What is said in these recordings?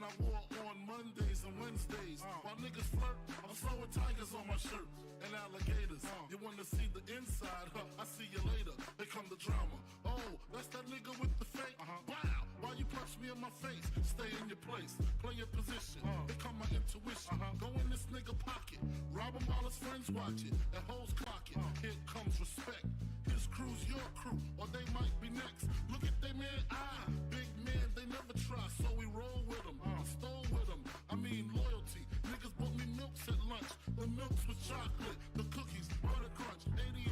I wore on Mondays and Wednesdays. While niggas flirt, I'm sewing tigers on my shirt and alligators. You wanna see the inside? I see you later. Here come the drama. Oh, that's that nigga with the fake. Wow, why you punch me in my face? Stay in your place, play your position. Here come my intuition. Go in this nigga pocket, rob him while his friends watch it, and hoes clock it. Here comes respect. His crew's your crew, or they might be next. Look at they man, big man, they never try, so we roll with them. I stole with them, I mean loyalty. Niggas bought me milks at lunch. The milks with chocolate, the cookies, butter crunch, 80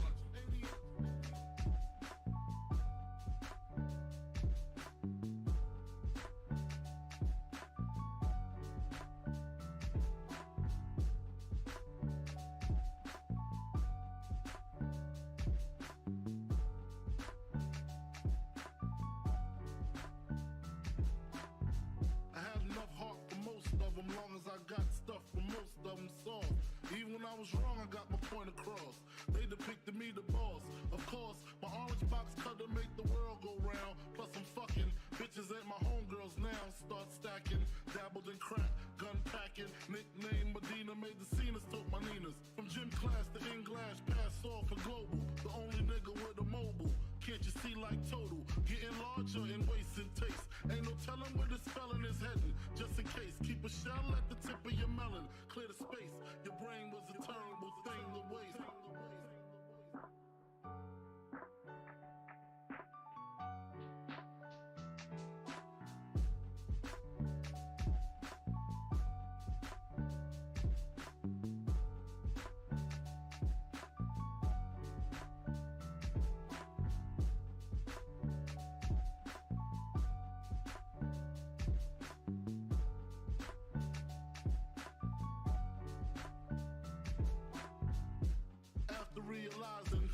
long as I got stuff for most of them soft. Even when I was wrong, I got my point across. They depicted me the boss. Of course, my orange box cutter make the world go round. Plus I'm fucking bitches ain't my homegirls now. Start stacking, dabbled in crack, gun packing. Nickname Medina, made the scenes, took my Ninas. From gym class to English, pass off for global. The only nigga with a mobile. Can't you see like total? Getting larger in waist and taste. Ain't no telling where this felon is heading. Just in case, keep a shell at the tip of your melon. Clear the space. Your brain was a terrible thing to waste.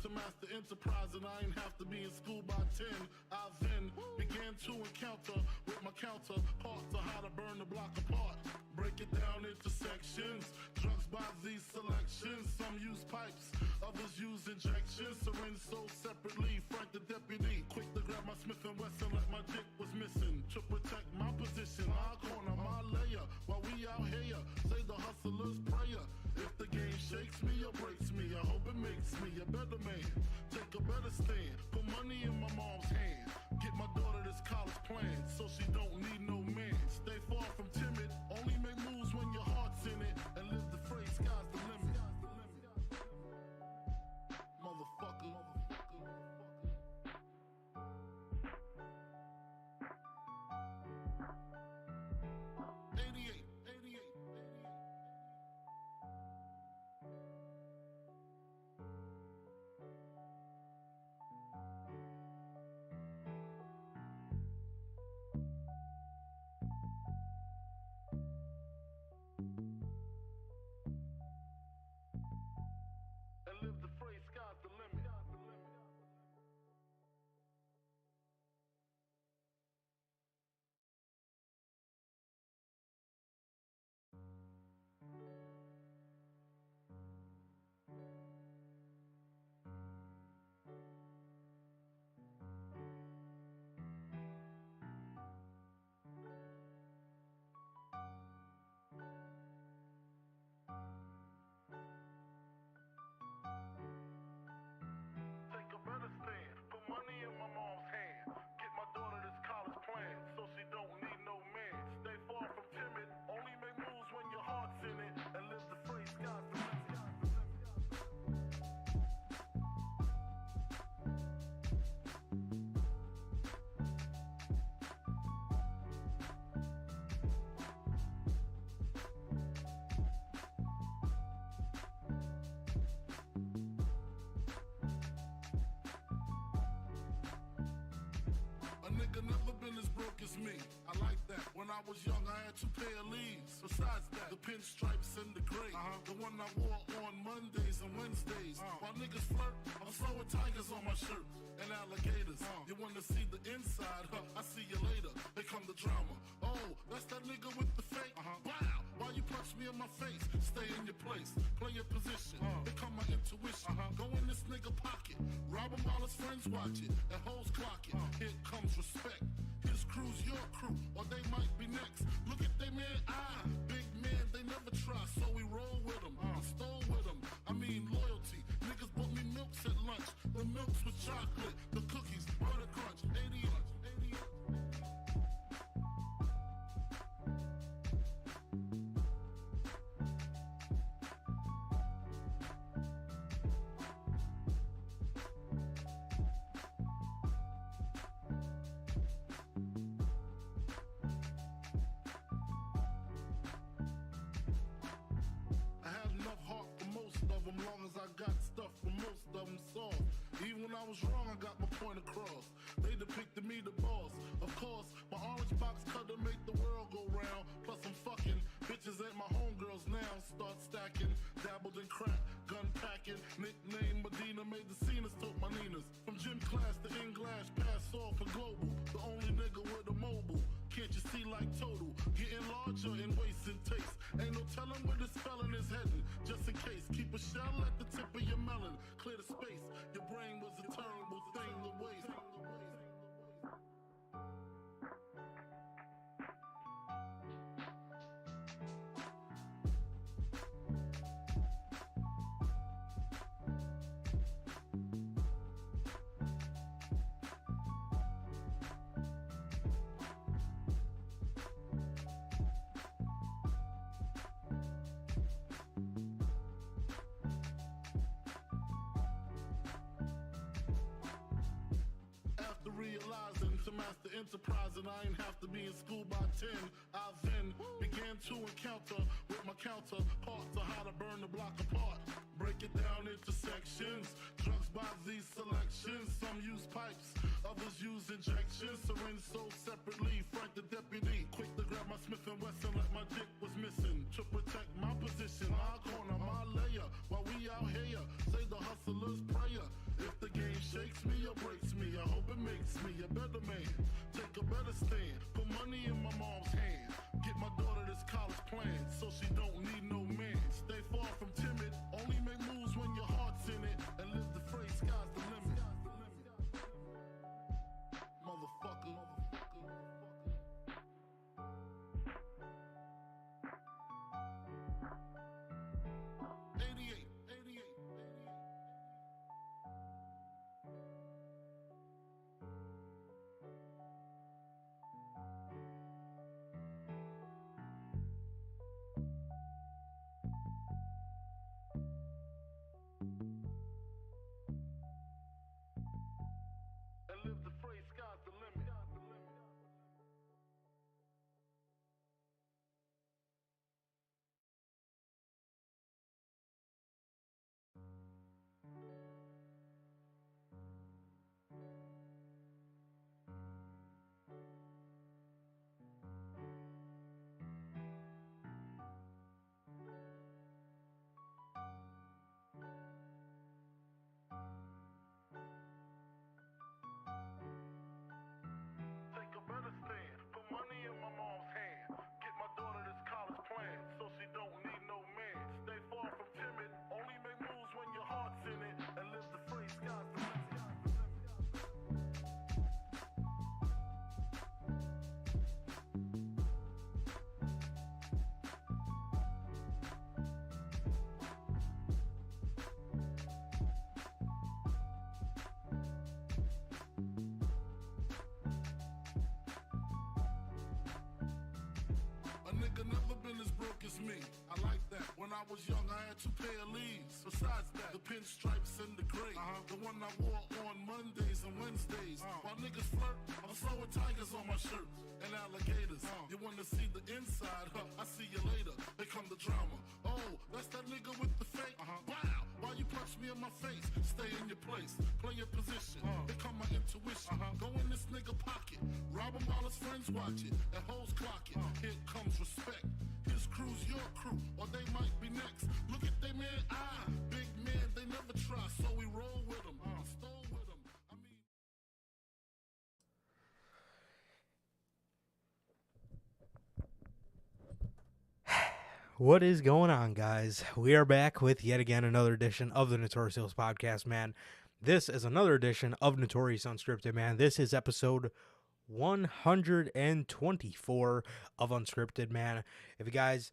To master enterprise, and I ain't have to be in school by 10. I then began to encounter with my counterparts on how to burn the block apart. Break it down into sections. Drugs by these selections. Some use pipes, others use injections. Syringe sold separately. Frank the deputy, quick to grab my Smith & Wesson like my dick was missing. To protect my position, my corner, my layer. While we out here, say the hustler's prayer. If the game shakes me or breaks me, I hope it makes me a better man. Take a better stand, put money in my mom's hand. Get my daughter this college plan, so she don't need no man. Stay far from timid, only make moves when your heart's in it. And live the phrase, sky's the limit. Motherfucker. 88. And live the phrase, sky's the limit. Put money in my mom's hand. Get my daughter this college plan, so she don't need no man. Stay far from timid, only make moves when your heart's in it. And live the phrase, sky's the limit. Never been as broke as me. I like that. When I was young, I had 2 pair of leaves. Besides that, the pinstripes and the gray. The one I wore on Mondays and Wednesdays. While niggas flirt, I'm sewing tigers on my shirt and alligators. You wanna see the inside? I see you later. Here come the drama. Oh, that's that nigga with the fake. Wow, why you punch me in my face? Stay in your place, play your position. Here come my intuition. Go in this nigga pocket, rob him while his friends watch it, and hoes clock it. Here comes respect. His crew's your crew, or they might be next. Look at they man. point across. They depicted me the boss. Of course, my orange box cutter make the world go round. Plus I'm fucking bitches ain't my homegirls now. Start stacking, dabbled in crack, gun packing. Nickname Medina, made the scenes, took my Ninas. From gym class to English, pass off for global. The only nigga with a mobile. Can't you see like total? Getting larger in waist and taste. Ain't no telling where this felon is heading. Just in case, keep a shell at the tip of your melon. Clear the space. Your brain was a terrible thing to waste. Realizing to master enterprise and I ain't have to be in school by 10. I then began to encounter with my counterparts on how to burn the block apart. Break it down into sections. Drugs by these selections. Some use pipes, others use injections. Syringe sold separately. Frank the deputy, quick to grab my Smith & Wesson like my dick was missing. To protect my position, my corner, my layer. While we out here, say the hustler's prayer. If the game shakes me or breaks me, I hope it makes me a better man. Take a better stand, put money in my mom's hand. Get my daughter this college plan, so she don't need no man. Stay far from timid, only make moves when your heart's in it. And live the phrase, sky's the limit. Motherfucker. 88. And live the phrase, sky's the limit. Take a better stand, put money in my mom's hand. Get my daughter this college plan, so she don't need no man. Stay far from timid, only make moves when your heart's in it. And live the phrase, sky's the limit. A nigga never been as broke as me. I like that. When I was young, I had 2 pair of leaves. Besides that, the pinstripes and the gray. The one I wore on Mondays and Wednesdays. While niggas flirt, I'm sewing tigers on my shirt and alligators. You wanna see the inside? I see you later. Here come the drama. Oh, that's that nigga with the fake. Wow, why you punch me in my face? Stay in your place, play your position. Here come my intuition. Go in this nigga pocket, rob him while his friends watch it. And hoes clock it. Here comes respect. His crew's your crew, or they might be next. Look at they man, big man, they never try, so we roll with them, stole with them. I mean. What is going on, guys? We are back with yet again another edition of the Notorious podcast, man. This is another edition of Notorious Unscripted, man. This is episode 124 of Unscripted, man. If this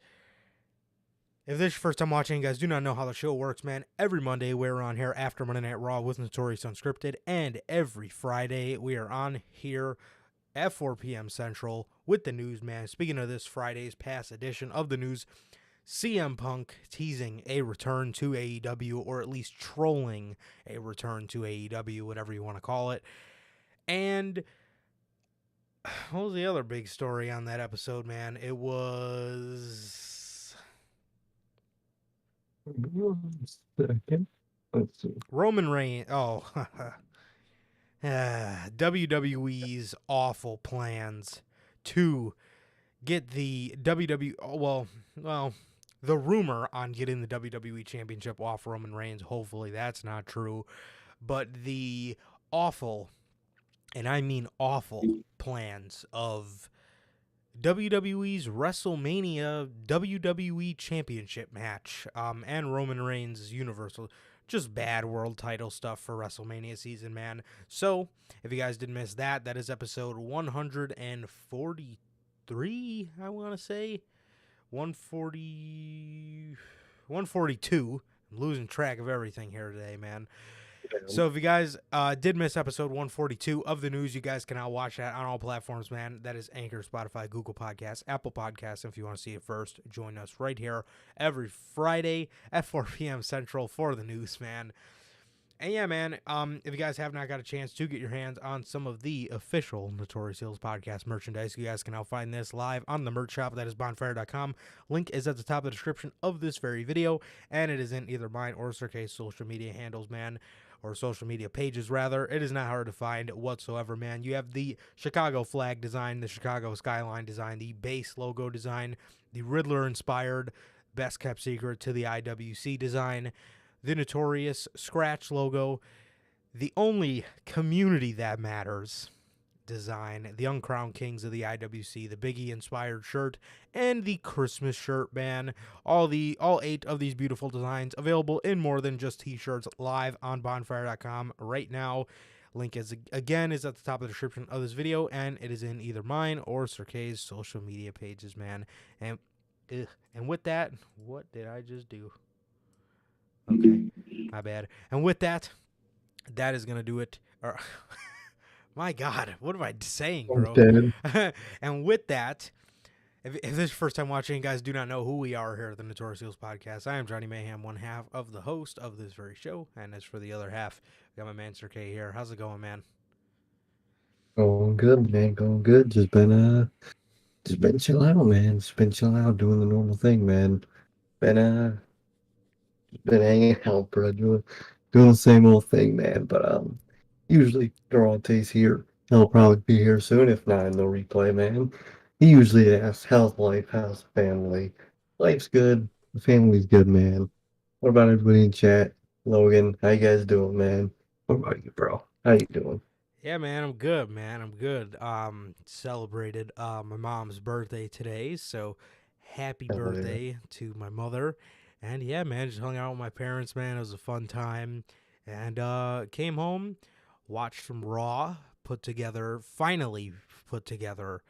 is your first time watching, you guys do not know how the show works, man. Every Monday, we're on here after Monday Night Raw with Notorious Unscripted, and every Friday, we are on here at 4 p.m. Central with the news, man. Speaking of this Friday's past edition of the news, CM Punk teasing a return to AEW, or at least trolling a return to AEW, whatever you want to call it. And what was the other big story on that episode, man? It was Second. Let's see. Roman Reigns. Oh, WWE's awful plans to get the the rumor on getting the WWE Championship off Roman Reigns. Hopefully that's not true. But the awful, and I mean awful, plans of WWE's WrestleMania WWE Championship match and Roman Reigns' Universal. Just bad world title stuff for WrestleMania season, man. So, if you guys did miss that, that is episode 143, I want to say. 142. I'm losing track of everything here today, man. So if you guys did miss episode 142 of the news, you guys can now watch that on all platforms, man. That is Anchor, Spotify, Google Podcasts, Apple Podcasts. If you want to see it first, join us right here every Friday at 4 p.m. Central for the news, man. And yeah, man, if you guys have not got a chance to get your hands on some of the official Notorious Heels podcast merchandise, you guys can now find this live on the merch shop. That is bonfire.com. Link is at the top of the description of this very video, and it is in either mine or Sir K's social media handles, man, or social media pages, rather. It is not hard to find whatsoever, man. You have the Chicago flag design, the Chicago skyline design, the base logo design, the Riddler-inspired best kept secret to the IWC design, the Notorious scratch logo, the only community that matters design, the Uncrowned Kings of the IWC, the Biggie inspired shirt, and the Christmas shirt, man. All 8 of these beautiful designs available in more than just t-shirts live on bonfire.com right now. Link is at the top of the description of this video, and it is in either mine or Sir K's social media pages, man. And with that, what did I just do? Okay, my bad. And with that, that is going to do it. My God, what am I saying, bro? And with that, if this is your first time watching, you guys do not know who we are here at the Notorious Heels Podcast. I am Johnny Mayhem, one half of the host of this very show. And as for the other half, we got my man Sir K here. How's it going, man? Going good, man. Going good. Just been chill out, man. Just been chill out, doing the normal thing, man. Been hanging out, bro. Doing the same old thing, man. But usually Durante's here. He'll probably be here soon, if not in the replay, man. He usually asks, "How's life? How's family?" Life's good. The family's good, man. What about everybody in chat? Logan, how you guys doing, man? What about you, bro? How you doing? Yeah, man, I'm good, man. I'm good. Celebrated my mom's birthday today, so happy Hell yeah. birthday to my mother. And yeah, man, just hung out with my parents, man. It was a fun time. And came home, watched some Raw, finally put together,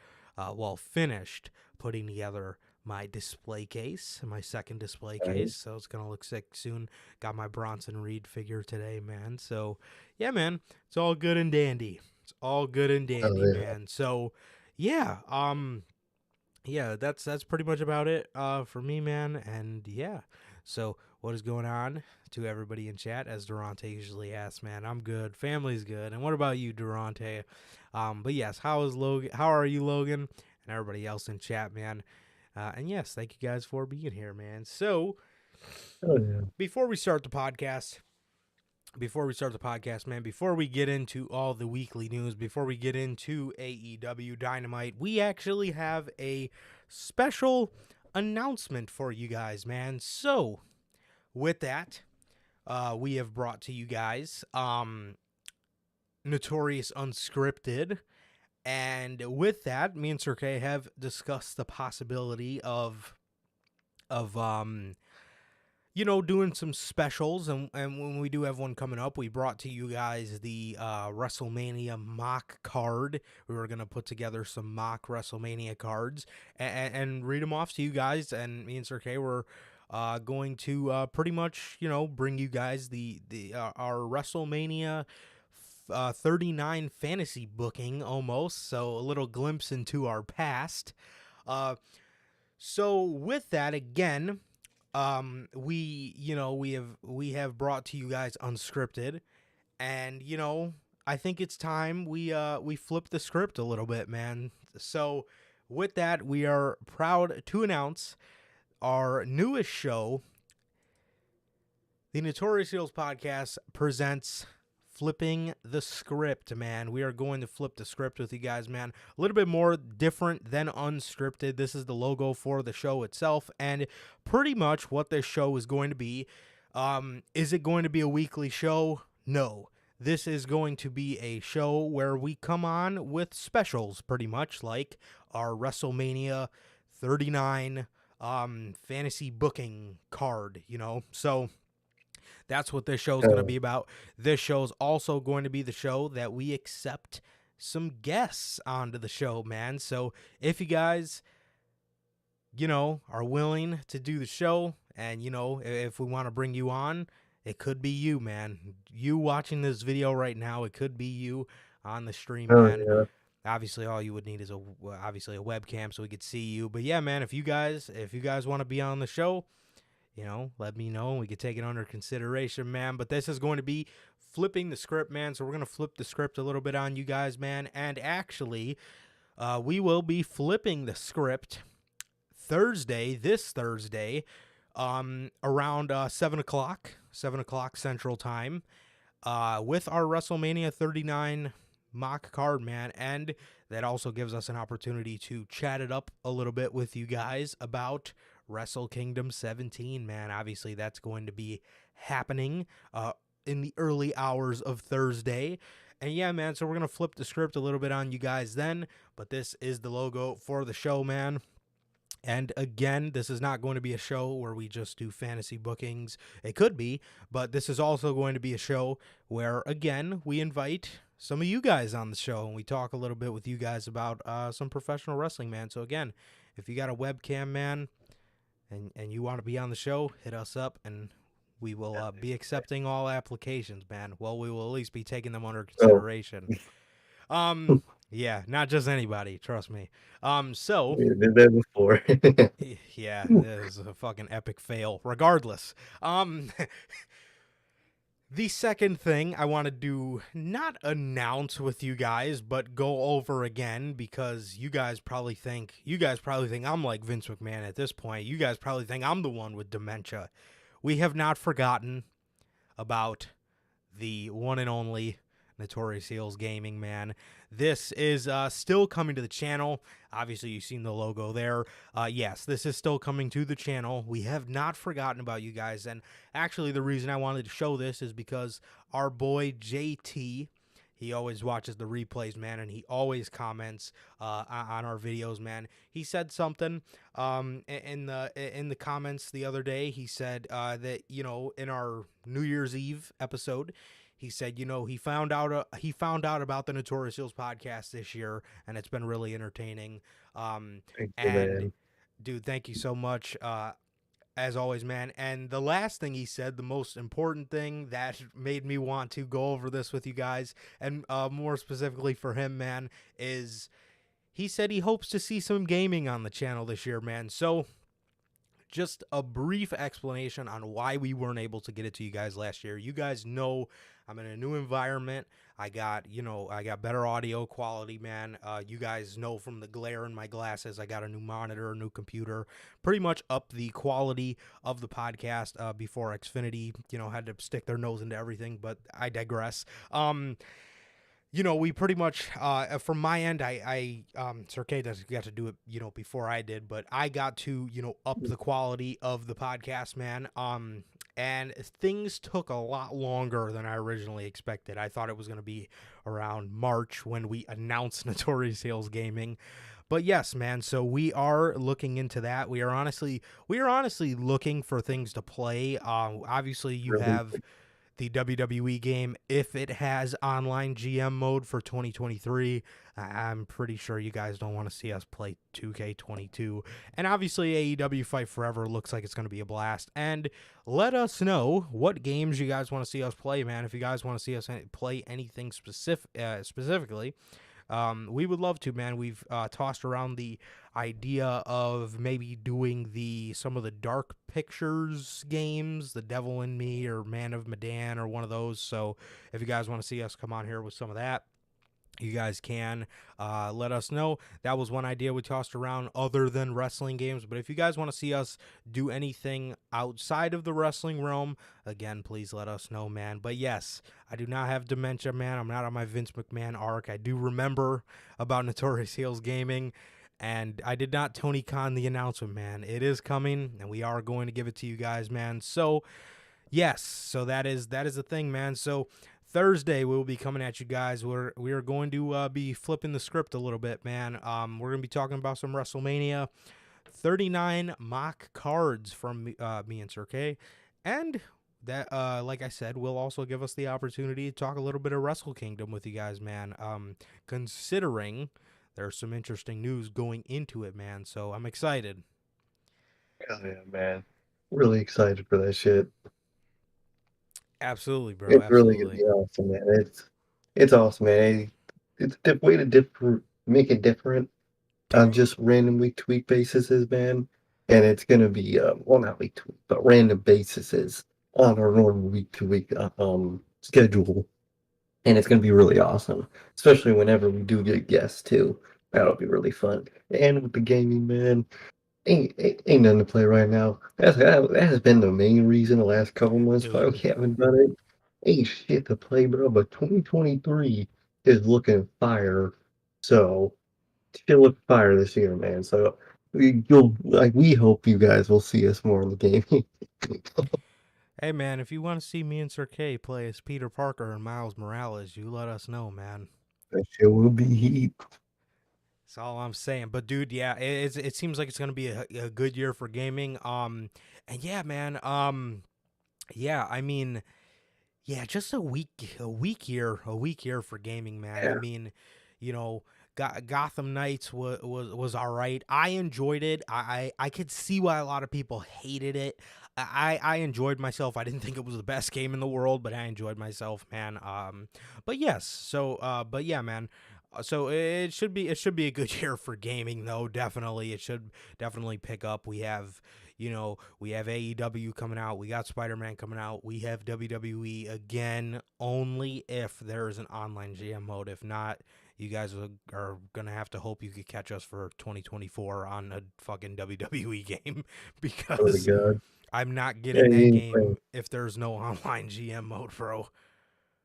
finished putting together my display case, my second display case. So it's going to look sick soon. Got my Bronson Reed figure today, man. So yeah, man, it's all good and dandy. It's all good and dandy, man. So yeah, yeah, that's pretty much about it for me, man. And yeah, so what is going on to everybody in chat? As Durante usually asks, man, I'm good. Family's good. And what about you, Durante? But yes, how is Logan? How are you, Logan? And everybody else in chat, man. And yes, thank you guys for being here, man. So before we start the podcast, man, before we get into all the weekly news, before we get into AEW Dynamite, we actually have a special announcement for you guys, man. So, with that, we have brought to you guys Notorious Unscripted. And with that, me and Sir K have discussed the possibility of doing some specials, and when we do have one coming up, we brought to you guys the WrestleMania mock card. We were going to put together some mock WrestleMania cards and read them off to you guys, and me and Sir K were going to pretty much, bring you guys our WrestleMania 39 fantasy booking almost, so a little glimpse into our past. So with that, again, we have brought to you guys Unscripted, and I think it's time we flip the script a little bit, man. So with that, we are proud to announce our newest show, the Notorious Heels Podcast presents flipping the script, man. We are going to flip the script with you guys, man. A little bit more different than Unscripted. This is the logo for the show itself, and pretty much what this show is going to be. Is it going to be a weekly show? No. This is going to be a show where we come on with specials, pretty much, like our WrestleMania 39 fantasy booking card, you know? So that's what this show is going to be about. This show is also going to be the show that we accept some guests onto the show, man. So if you guys, you know, are willing to do the show, and, you know, if we want to bring you on, it could be you, man. You watching this video right now, it could be you on the stream, man. Yeah. Obviously, all you would need is a webcam so we could see you. But yeah, man, if you guys want to be on the show, you know, let me know and we could take it under consideration, man. But this is going to be flipping the script, man. So we're going to flip the script a little bit on you guys, man. And actually, we will be flipping the script this Thursday, around 7 o'clock Central Time, with our WrestleMania 39 mock card, man. And that also gives us an opportunity to chat it up a little bit with you guys about Wrestle Kingdom 17, man. Obviously, that's going to be happening in the early hours of Thursday. And yeah, man, so we're going to flip the script a little bit on you guys then. But this is the logo for the show, man. And again, this is not going to be a show where we just do fantasy bookings. It could be, but this is also going to be a show where, again, we invite some of you guys on the show and we talk a little bit with you guys about some professional wrestling, man. So again, if you got a webcam, man, and you want to be on the show, hit us up and we will be accepting all applications, man. Well, we will at least be taking them under consideration. Yeah, not just anybody, trust me. So We did that before. yeah, it was a fucking epic fail. Regardless, the second thing I want to do, not announce with you guys, but go over again, because you guys probably think I'm like Vince McMahon at this point. You guys probably think I'm the one with dementia. We have not forgotten about the one and only Notorious Heels Gaming, man. This is still coming to the channel. Obviously, you've seen the logo there. Yes, this is still coming to the channel. We have not forgotten about you guys. And actually, the reason I wanted to show this is because our boy JT, he always watches the replays, man, and he always comments on our videos, man. He said something in the comments the other day. He said that, you know, in our New Year's Eve episode, he said, you know, he found out about the Notorious Heels podcast this year, and it's been really entertaining. Thank you, man. Dude, thank you so much. As always, man. And the last thing he said, the most important thing that made me want to go over this with you guys, and more specifically for him, man, is he said he hopes to see some gaming on the channel this year, man. So just a brief explanation on why we weren't able to get it to you guys last year. You guys know I'm in a new environment. I got better audio quality, man. You guys know from the glare in my glasses, I got a new monitor, a new computer, pretty much up the quality of the podcast before Xfinity, you know, had to stick their nose into everything, but I digress. You know, we pretty much, from my end, Sir K got to do it, you know, before I did, but I got to, you know, up the quality of the podcast, man. And things took a lot longer than I originally expected. I thought it was going to be around March when we announced Notorious Heels Gaming. But yes, man, so we are looking into that. We are honestly looking for things to play. Obviously, you have the WWE game, if it has online GM mode for 2023. I'm pretty sure you guys don't want to see us play 2K22. And obviously AEW Fight Forever looks like it's going to be a blast. And let us know what games you guys want to see us play, man. If you guys want to see us play anything specifically, we would love to, man. We've tossed around the idea of maybe doing some of the Dark Pictures games, The Devil in Me or Man of Medan or one of those. So if you guys want to see us come on here with some of that, you guys can let us know. That was one idea we tossed around other than wrestling games. But if you guys want to see us do anything outside of the wrestling realm, again, please let us know, man. But yes, I do not have dementia, man. I'm not on my Vince McMahon arc. I do remember about Notorious Heels Gaming. And I did not Tony Khan the announcement, man. It is coming, and we are going to give it to you guys, man. So, yes, so that is the thing, man. So Thursday we'll be coming at you guys. We are going to be flipping the script a little bit, man. We're gonna be talking about some WrestleMania 39 mock cards from me and Sir K, and that like I said, will also give us the opportunity to talk a little bit of Wrestle Kingdom with you guys, man. Considering there's some interesting news going into it, man. So I'm excited. Oh yeah, man. Really excited for that shit. Absolutely, bro. It's really gonna Absolutely. be awesome, man. It's awesome, man. It's a way to make it different on just random week to week basis, man. And it's gonna be well, not week to week, but random basis on our normal week to week schedule. And it's gonna be really awesome, especially whenever we do get guests too. That'll be really fun. And with the gaming, man, ain't nothing to play right now. That has been the main reason the last couple months why we Dude. haven't done it. Ain't shit to play, bro. But 2023 is looking fire. So shit look fire this year, man. So we hope you guys will see us more in the gaming. Hey, man, if you want to see me and Sir K play as Peter Parker and Miles Morales, you let us know, man. That shit will be heat. That's all I'm saying. But, dude, yeah, it seems like it's going to be a good year for gaming. And yeah, man, yeah, I mean, yeah, just a week year for gaming, man. I Yeah, mean, you know, Gotham Knights was all right. I enjoyed it. I could see why a lot of people hated it. I enjoyed myself. I didn't think it was the best game in the world, but I enjoyed myself, man. But yes, so but yeah, man. So it should be a good year for gaming, though. Definitely, it should definitely pick up. We have AEW coming out. We got Spider-Man coming out. We have WWE again, only if there is an online GM mode. If not, you guys are going to have to hope you could catch us for 2024 on a fucking WWE game swear to because God. I'm not Yeah, getting you that ain't playing. game if there's no online GM mode, bro.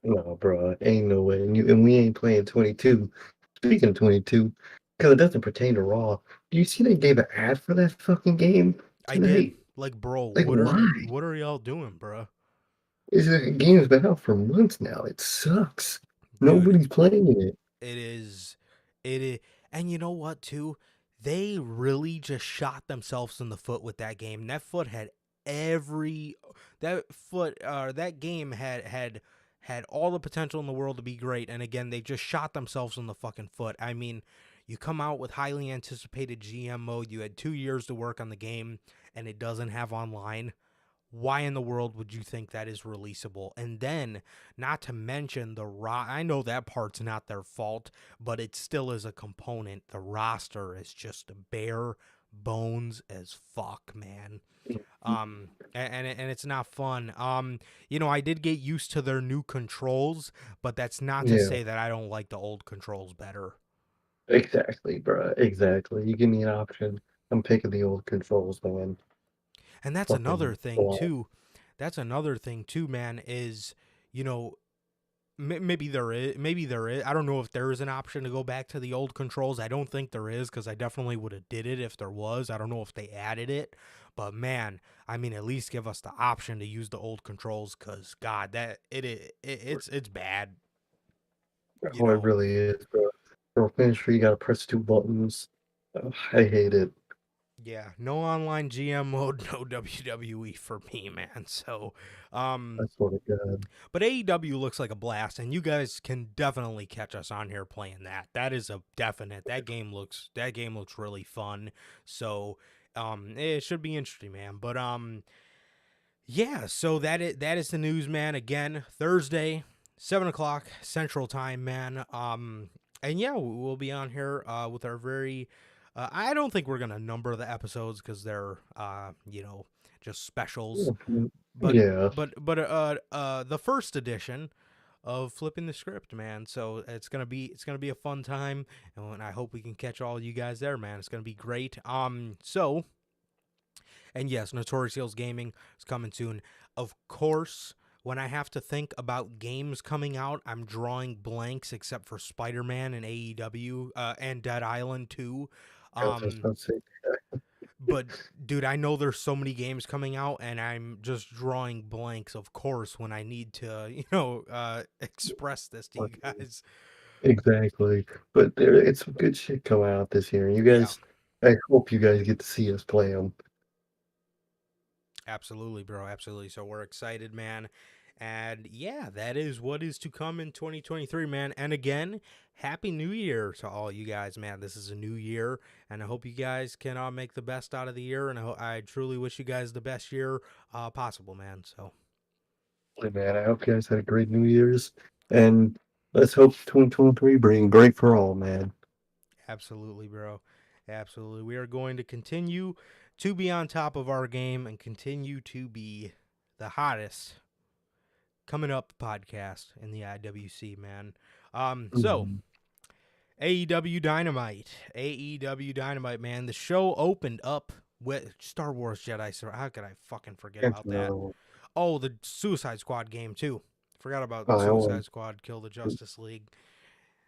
No, bro, ain't no way. And we ain't playing 22. Speaking of 22, because it doesn't pertain to Raw. Do you see they gave an ad for that fucking game I did. tonight? Like, bro, Like, why? what are y'all doing, bro? The game's been out for months now. It sucks. Dude, Nobody's playing it. it is it is and you know what too? They really just shot themselves in the foot with that game. That foot had every that game had all the potential in the world to be great, and again they just shot themselves in the fucking foot. I mean, you come out with highly anticipated GM mode, you had 2 years to work on the game, and it doesn't have online. Why in the world would you think that is releasable? And then, not to mention I know that part's not their fault, but it still is a component. The roster is just bare bones as fuck, man. And it's not fun. I did get used to their new controls, but that's not to Yeah, say that I don't like the old controls better. exactly, bro. Exactly. You give me an option. I'm picking the old controls, man. And that's another Fucking thing blah. too. That's another thing too, man, is you know maybe there is. Maybe there is. I don't know if there is an option to go back to the old controls. I don't think there is because I definitely would have did it if there was. I don't know if they added it, but man, I mean, at least give us the option to use the old controls because God, it's bad. You Oh, it know. really is, bro. For a finisher, you gotta press two buttons. I hate it. Yeah, no online GM mode, no WWE for me, man. So, I um, swear to God. but AEW looks like a blast, and you guys can definitely catch us on here playing that. That is a definite. That game looks really fun. So it should be interesting, man. But yeah. So that is the news, man. Again, Thursday, 7 o'clock Central Time, man. And yeah, we'll be on here with our very. I don't think we're gonna number the episodes because they're just specials, but Yeah. the first edition of flipping the script, man. So it's gonna be a fun time, and I hope we can catch all you guys there, man. It's gonna be great. And yes, Notorious Heels Gaming is coming soon. Of course, when I have to think about games coming out, I'm drawing blanks except for Spider-Man and AEW and Dead Island 2. I was just Um, about to say, but dude, I know there's so many games coming out, and I'm just drawing blanks, of course, when I need to, express this to you like, guys. exactly. But it's some good shit coming out this year. You Yeah. guys, I hope you guys get to see us play them. Absolutely, bro. Absolutely. So we're excited, man. And yeah, that is what is to come in 2023, man. And again, Happy New Year to all you guys, man. This is a new year, and I hope you guys can make the best out of the year. And I truly wish you guys the best year possible, man. So Hey, man, I hope you guys had a great New Year's. And let's hope 2023 bring great for all, man. absolutely, bro. Absolutely. We are going to continue to be on top of our game and continue to be the hottest coming up podcast in the IWC, man. So Mhm. AEW Dynamite. AEW Dynamite, man. The show opened up with Star Wars Jedi Survivor. How could I fucking forget That's about that? another one. Oh, the Suicide Squad game, too. Forgot about Oh, I Suicide want Squad Kill the Justice League.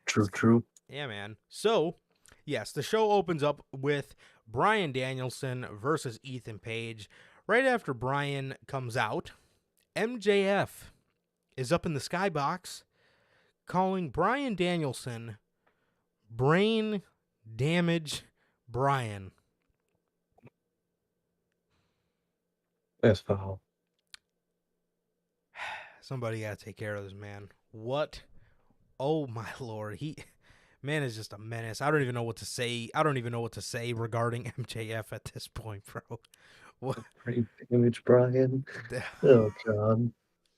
true, true. Yeah, man. So, yes, the show opens up with Bryan Danielson versus Ethan Page. Right after Bryan comes out, MJF is up in the skybox calling Bryan Danielson Brain Damage Bryan. That's foul. Somebody got to take care of this man. What? Oh my lord. Man is just a menace. I don't even know what to say. I don't even know what to say regarding MJF at this point, bro. What? Brain damage, Brian. Oh, God.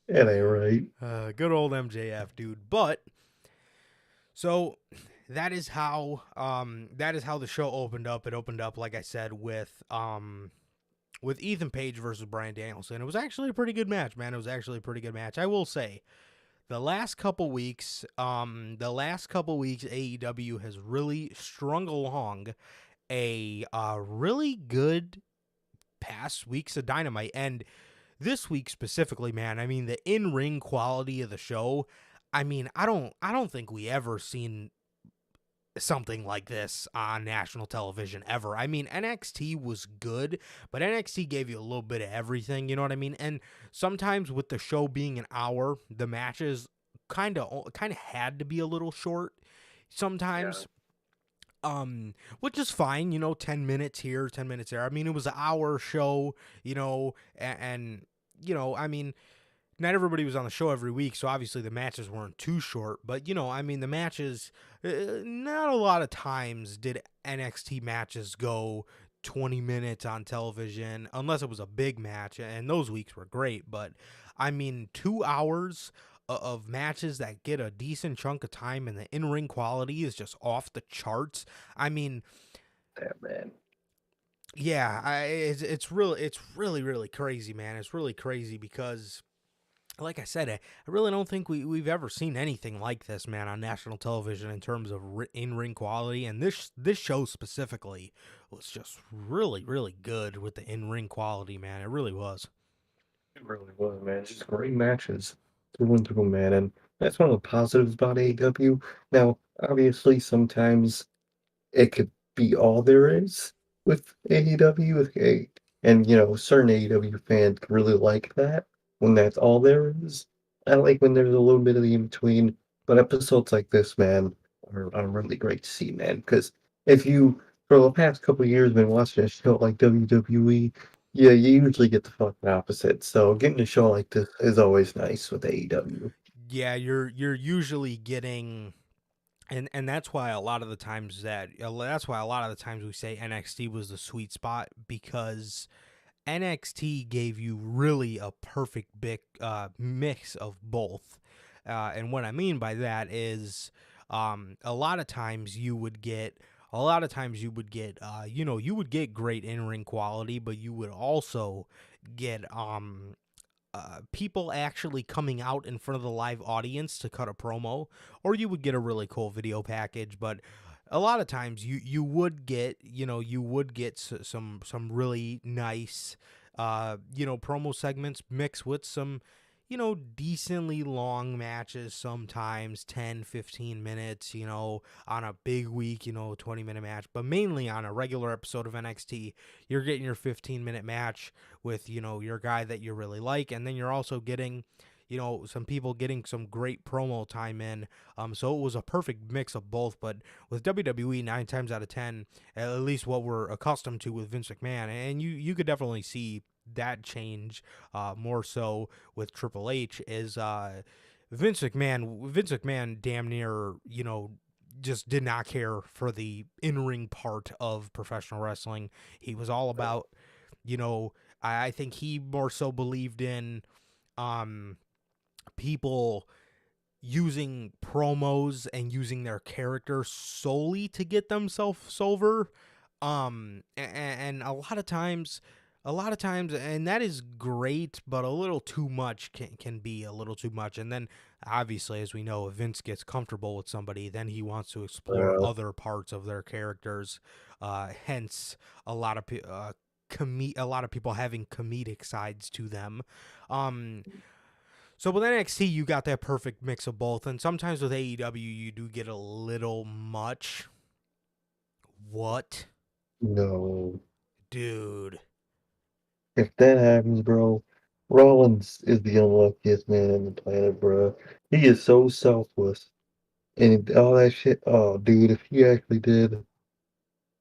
That ain't right. Good old MJF, dude. But so that is how the show opened up. It opened up, like I said, with Ethan Page versus Bryan Danielson. It was actually a pretty good match, man. It was actually a pretty good match. I will say, the last couple weeks, AEW has really strung along a really good past weeks of Dynamite, and this week specifically, man. I mean, the in-ring quality of the show. I mean, I don't think we ever seen something like this on national television ever. I mean, NXT was good, but NXT gave you a little bit of everything, you know what I mean? And sometimes with the show being an hour, the matches kind of had to be a little short sometimes. Which is fine, 10 minutes here, 10 minutes there. I mean, it was an hour show, and I mean, not everybody was on the show every week, so obviously the matches weren't too short. But I mean, the matches, not a lot of times did NXT matches go 20 minutes on television, unless it was a big match, and those weeks were great. But I mean, 2 hours of matches that get a decent chunk of time, and the in-ring quality is just off the charts. I mean, Damn, man. yeah, it's really crazy, man. It's really crazy because, like I said, I really don't think we've ever seen anything like this, man, on national television in terms of in-ring quality. And this show specifically was just really good with the in-ring quality, man. It really was. It really was, man. Just great matches through and through, man. And that's one of the positives about AEW. Now, obviously, sometimes it could be all there is with AEW. And, certain AEW fans really like that when that's all there is. I like when there's a little bit of the in between. But episodes like this, man, are really great to see, man. Because if you, for the past couple of years, been watching a show like WWE, yeah, you usually get the fucking opposite. So getting a show like this is always nice with AEW. Yeah, you're usually getting. And that's why a lot of the times we say NXT was the sweet spot, because NXT gave you really a perfect big mix of both. And what I mean by that is, a lot of times you would get you would get great in-ring quality, but you would also get people actually coming out in front of the live audience to cut a promo, or you would get a really cool video package. But a lot of times you would get, some really nice promo segments mixed with some decently long matches, sometimes 10, 15 minutes, on a big week, 20-minute match. But mainly on a regular episode of NXT, you're getting your 15-minute match with, your guy that you really like. And then you're also getting, some people getting some great promo time in. So it was a perfect mix of both. But with WWE, 9 times out of 10, at least what we're accustomed to with Vince McMahon, and you could definitely see that change more so with Triple H, is Vince McMahon damn near, just did not care for the in-ring part of professional wrestling. He was all about, I think he more so believed in people using promos and using their character solely to get themselves over. And a lot of times, and that is great, but a little too much can be a little too much. And then obviously, as we know, if Vince gets comfortable with somebody, then he wants to explore other parts of their characters. Hence a lot of a lot of people having comedic sides to them. So with NXT, you got that perfect mix of both. And sometimes with AEW, you do get a little much. What? No. Dude. If that happens, bro, Rollins is the unluckiest man on the planet, bro. He is so selfless. And all that shit. Oh, dude, if he actually did.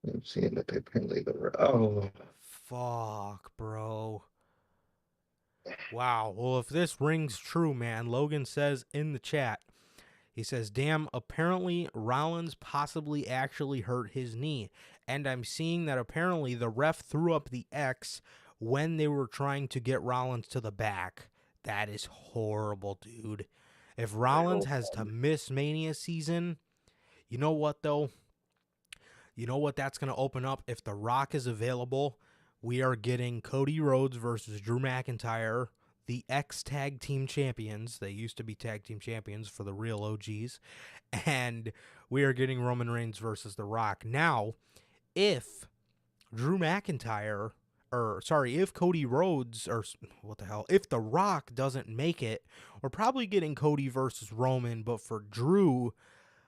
I'm seeing that they apparently oh. Fuck, bro. Wow. Well, if this rings true, man, Logan says in the chat, he says, damn, apparently Rollins possibly actually hurt his knee. And I'm seeing that apparently the ref threw up the X when they were trying to get Rollins to the back. That is horrible, dude. If Rollins has to miss Mania season, you know what, though? You know what that's going to open up? If The Rock is available, we are getting Cody Rhodes versus Drew McIntyre, the ex-tag team champions. They used to be tag team champions for the real OGs. And we are getting Roman Reigns versus The Rock. Now, if Drew McIntyre, if Cody Rhodes, if The Rock doesn't make it, we're probably getting Cody versus Roman. But for Drew,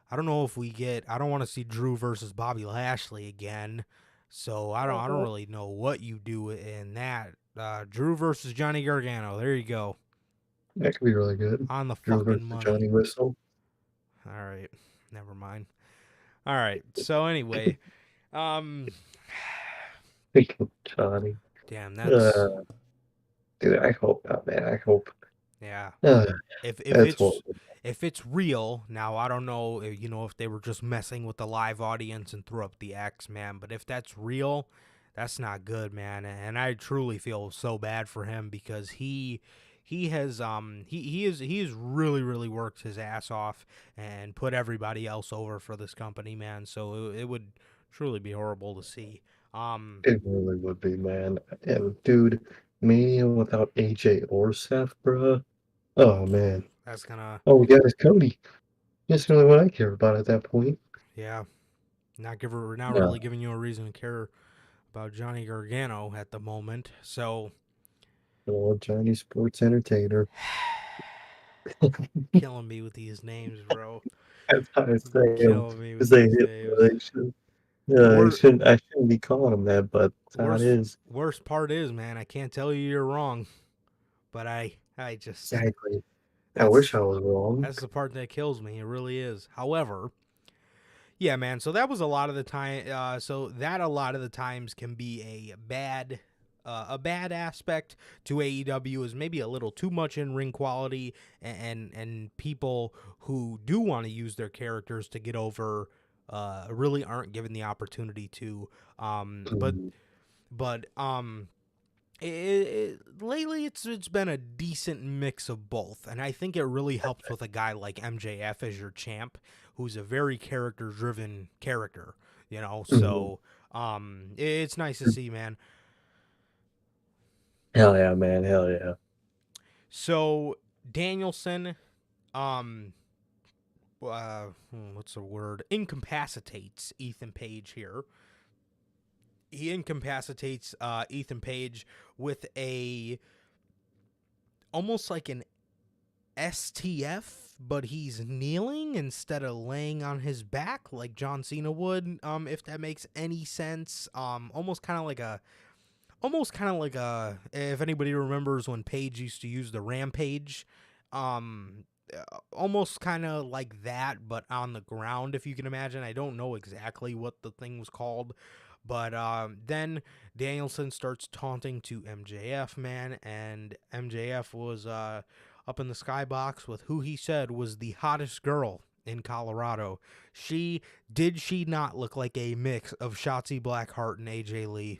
I don't know if I don't want to see Drew versus Bobby Lashley again. So I don't really know what you do in that. Drew versus Johnny Gargano. There you go. That could be really good. On the Drew fucking versus money. Johnny Whistle. All right. Never mind. All right. So anyway, Johnny. damn, that's Dude, I hope not, man. I hope. yeah. Uh, If that's it's horrible. if it's real, now I don't know, if they were just messing with the live audience and threw up the X, man. But if that's real, that's not good, man. And I truly feel so bad for him because he has he has really worked his ass off and put everybody else over for this company, man. So it would truly be horrible to see. It really would be, man. And dude, Mania without AJ or Seth, bruh. Oh man. That's gonna All we got is Cody. That's really what I care about at that point. yeah, not No. really giving you a reason to care about Johnny Gargano at the moment. So Old Chinese sports entertainer. killing me with these names, bro. That's how I say him. Killing me Because with they these hit names. they should The I shouldn't be calling him that, but that's how it is. worst part is, man, I can't tell you you're wrong, but I just Exactly. I wish I was wrong. that's the part that kills me. It really is. However, yeah, man. So that was a lot of the time. A lot of the times can be a bad aspect to AEW is maybe a little too much in ring quality, and people who do want to use their characters to get over really aren't given the opportunity to. But lately it's been a decent mix of both, and I think it really helps with a guy like MJF as your champ, who's a very character driven character, so it's nice to see, man. Hell yeah, man. Hell yeah. So Danielson, what's the word? Incapacitates Ethan Page here. He incapacitates Ethan Page with a almost like an STF, but he's kneeling instead of laying on his back like John Cena would. If that makes any sense. Almost kind of like a. If anybody remembers when Page used to use the Rampage, almost kind of like that, but on the ground, if you can imagine. I don't know exactly what the thing was called, but then Danielson starts taunting to MJF, man, and MJF was up in the skybox with who he said was the hottest girl in Colorado. Did she not look like a mix of Shotzi Blackheart and AJ Lee?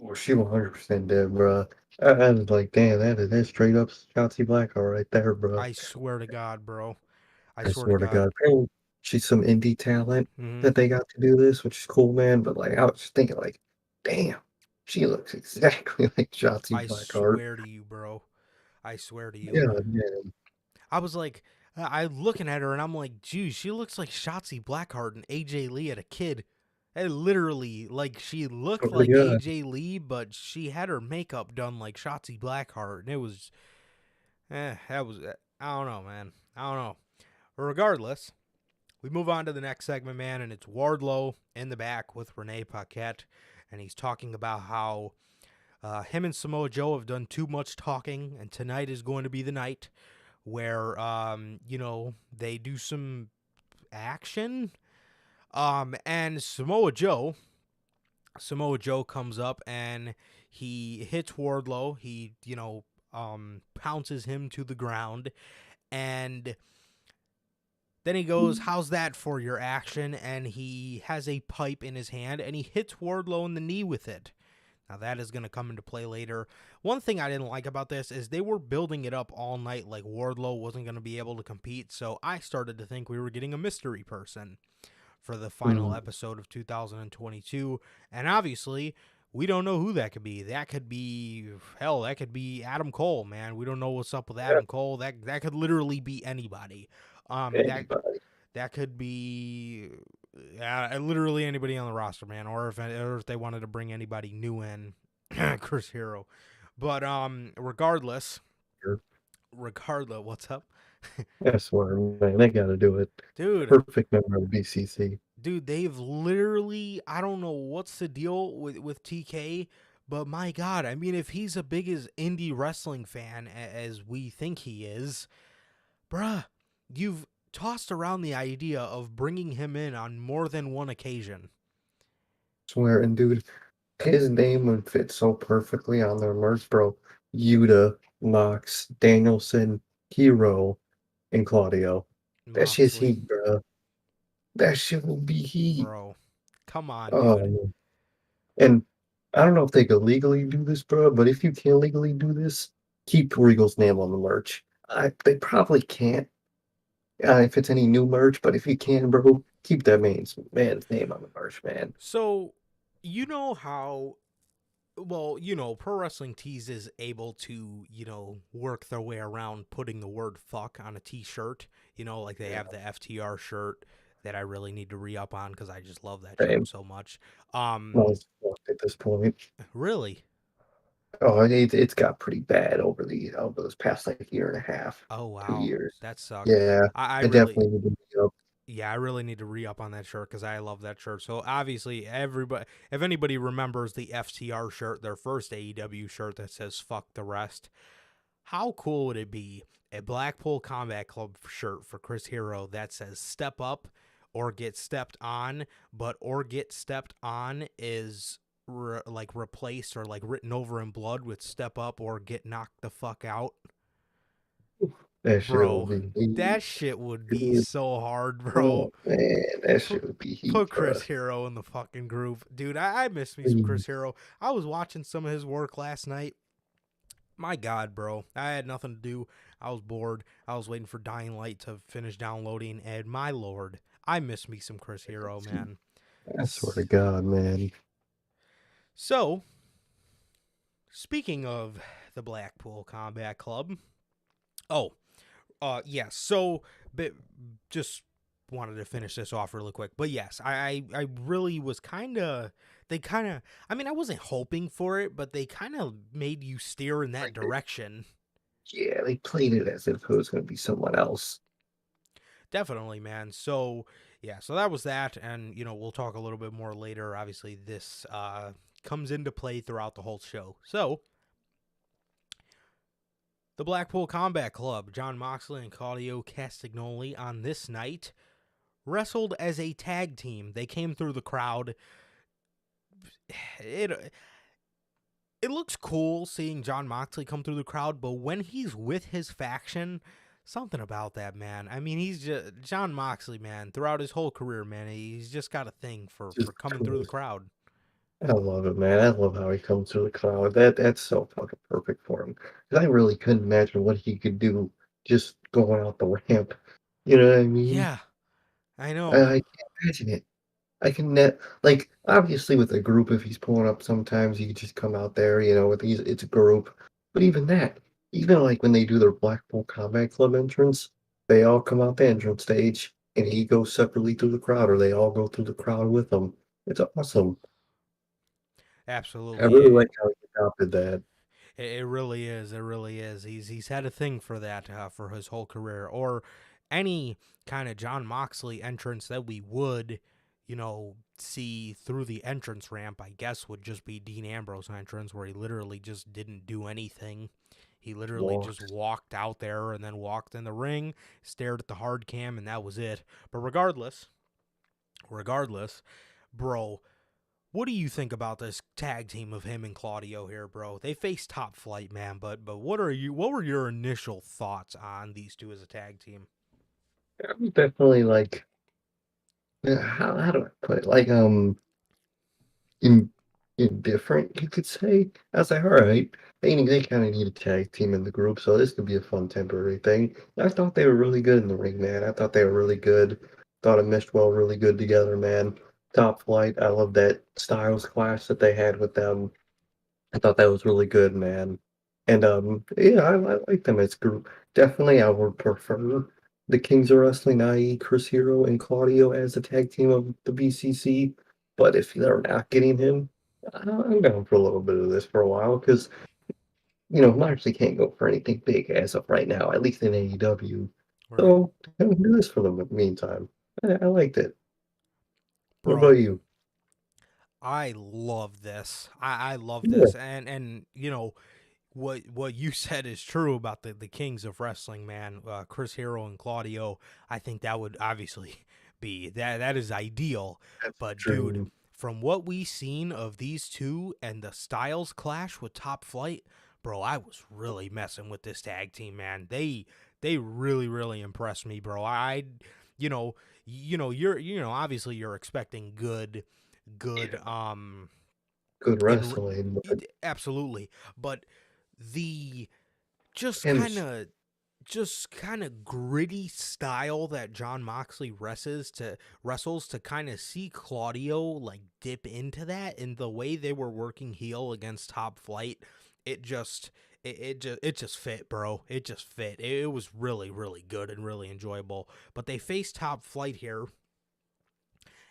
Well, she 100% did, bro. I was like, damn, that's straight up Shotzi Blackheart right there, bro. I swear to God, bro. I I swear to swear to God. God. Apparently, she's some indie talent Mm-hmm. that they got to do this, which is cool, man. But like, I was just thinking, like, damn, she looks exactly like Shotzi I Blackheart. swear to you, bro. I swear to you. Yeah, man. I was like, I looking at her and I'm like, geez, she looks like Shotzi Blackheart and AJ Lee at a kid. And literally, like, she looked Oh my like God. AJ Lee, but she had her makeup done like Shotzi Blackheart. And it was, that was, I don't know, man. I don't know. Regardless, we move on to the next segment, man, and it's Wardlow in the back with Renee Paquette. And he's talking about how him and Samoa Joe have done too much talking, and tonight is going to be the night where they do some action. And Samoa Joe comes up and he hits Wardlow. He, pounces him to the ground, and then he goes, "How's that for your action?" And he has a pipe in his hand and he hits Wardlow in the knee with it. Now, that is going to come into play later. One thing I didn't like about this is they were building it up all night like Wardlow wasn't going to be able to compete, so I started to think we were getting a mystery person for the final episode of 2022, and obviously, we don't know who that could be. That could be, hell, that could be Adam Cole, man. We don't know what's up with Adam Cole. That could literally be anybody. Anybody. That could be literally anybody on the roster, man. Or if they wanted to bring anybody new in, Chris Hero. But regardless, what's up, I swear, man, they got to do it. dude? Perfect member of BCC. Dude, they've literally, I don't know what's the deal with TK, but my God, I mean, if he's as big as indie wrestling fan as we think he is, bruh, you've tossed around the idea of bringing him in on more than one occasion. Swear, and dude, his name would fit so perfectly on their merch, bro. Yuta, Mox, Danielson, Hero, and Claudio. That shit's Moxley, heat, bro. That shit will be heat. bro. Come on, dude. Oh, and I don't know if they could legally do this, bro, but if you can legally do this, keep Regal's name on the merch. They probably can't if it's any new merch, but if you can, bro, keep that man's name on the merch, man. So, you know how, well, Pro Wrestling Tees is able to, work their way around putting the word fuck on a t-shirt. Like they have the FTR shirt that I really need to re-up on because I just love that Same. shirt so much. Most fucked at this point. Really? Oh, it's got pretty bad over this past like year and a half, Oh, 2 wow. years. That sucks. Yeah, I I really, definitely need to be up. yeah, I really need to re-up on that shirt because I love that shirt. So obviously, if anybody remembers the FTR shirt, their first AEW shirt that says "fuck the rest," how cool would it be a Blackpool Combat Club shirt for Chris Hero that says "step up" or "get stepped on," but "or get stepped on" is replaced or like written over in blood with "step up" or "get knocked the fuck out." That shit will Bro, be heat. that shit would be Dude. so hard, bro. Oh man, that Put, shit would be heat, put bro. Chris Hero in the fucking group. Dude, I miss me some Chris Hero. I was watching some of his work last night. My God, bro. I had nothing to do. I was bored. I was waiting for Dying Light to finish downloading, and my lord, I miss me some Chris Hero, man. I swear to God, man. So, speaking of the Blackpool Combat Club. Oh, yes. So, just wanted to finish this off really quick. But yes, I really was they kind of, I mean, I wasn't hoping for it, but they kind of made you steer in that Like, direction. yeah, they played it as if it was going to be someone else. Definitely, man. So, yeah, so that was that. And, we'll talk a little bit more later. Obviously, this comes into play throughout the whole show. So, the Blackpool Combat Club, Jon Moxley and Claudio Castagnoli on this night wrestled as a tag team. They came through the crowd. It looks cool seeing Jon Moxley come through the crowd, but when he's with his faction, something about that, man. I mean, he's just Jon Moxley, man. Throughout his whole career, man, he's just got a thing for Just coming through cool. the crowd. I love it, man. I love how he comes through the crowd. That's so fucking perfect for him. 'Cause I really couldn't imagine what he could do just going out the ramp. You know what I mean? Yeah, I know. I can't imagine it. I can net like obviously with a group, if he's pulling up, sometimes he could just come out there. With these, it's a group. But even that, even like when they do their Blackpool Combat Club entrance, they all come out the entrance stage, and he goes separately through the crowd, or they all go through the crowd with him. It's awesome. I Absolutely. really like how he adopted that. It really is. It really is. He's had a thing for that for his whole career, or any kind of Jon Moxley entrance that we would, see through the entrance ramp. I guess would just be Dean Ambrose entrance, where he literally just didn't do anything. He literally just Walked. walked out there and then walked in the ring, stared at the hard cam, and that was it. But regardless, bro, what do you think about this tag team of him and Claudio here, bro? They face Top Flight, man, but what were your initial thoughts on these two as a tag team? I'm definitely like, how do I put it? Like, in indifferent, you could say. I was like, all right, they kind of need a tag team in the group, so this could be a fun temporary thing. I thought they were really good in the ring, man. I thought they were really good. Thought it meshed well, really good together, man. Top Flight, I love that Styles clash that they had with them. I thought that was really good, man. And yeah, I like them as a group. Definitely, I would prefer the Kings of Wrestling, i.e., Chris Hero and Claudio, as a tag team of the BCC. But if they're not getting him, I'm down for a little bit of this for a while because Moxley can't go for anything big as of right now, at least in AEW. Right, So I'm gonna do this for them in the meantime. I liked it. What about bro. you? I love this. I love Yeah, this, and what you said is true about the Kings of Wrestling, man. Chris Hero and Claudio. I think that would obviously be that is ideal. that's But dude, true. from what we seen of these two and the Styles clash with Top Flight, bro, I was really messing with this tag team, man. They really impressed me, bro. You know, you're obviously you're expecting good Yeah, good in wrestling, but absolutely, but the just and kind of gritty style that Jon Moxley wrestles to kind of see Claudio like dip into that, and the way they were working heel against Top Flight, it just it just fit, bro. It just fit. It was really good and really enjoyable. But they faced Top Flight here,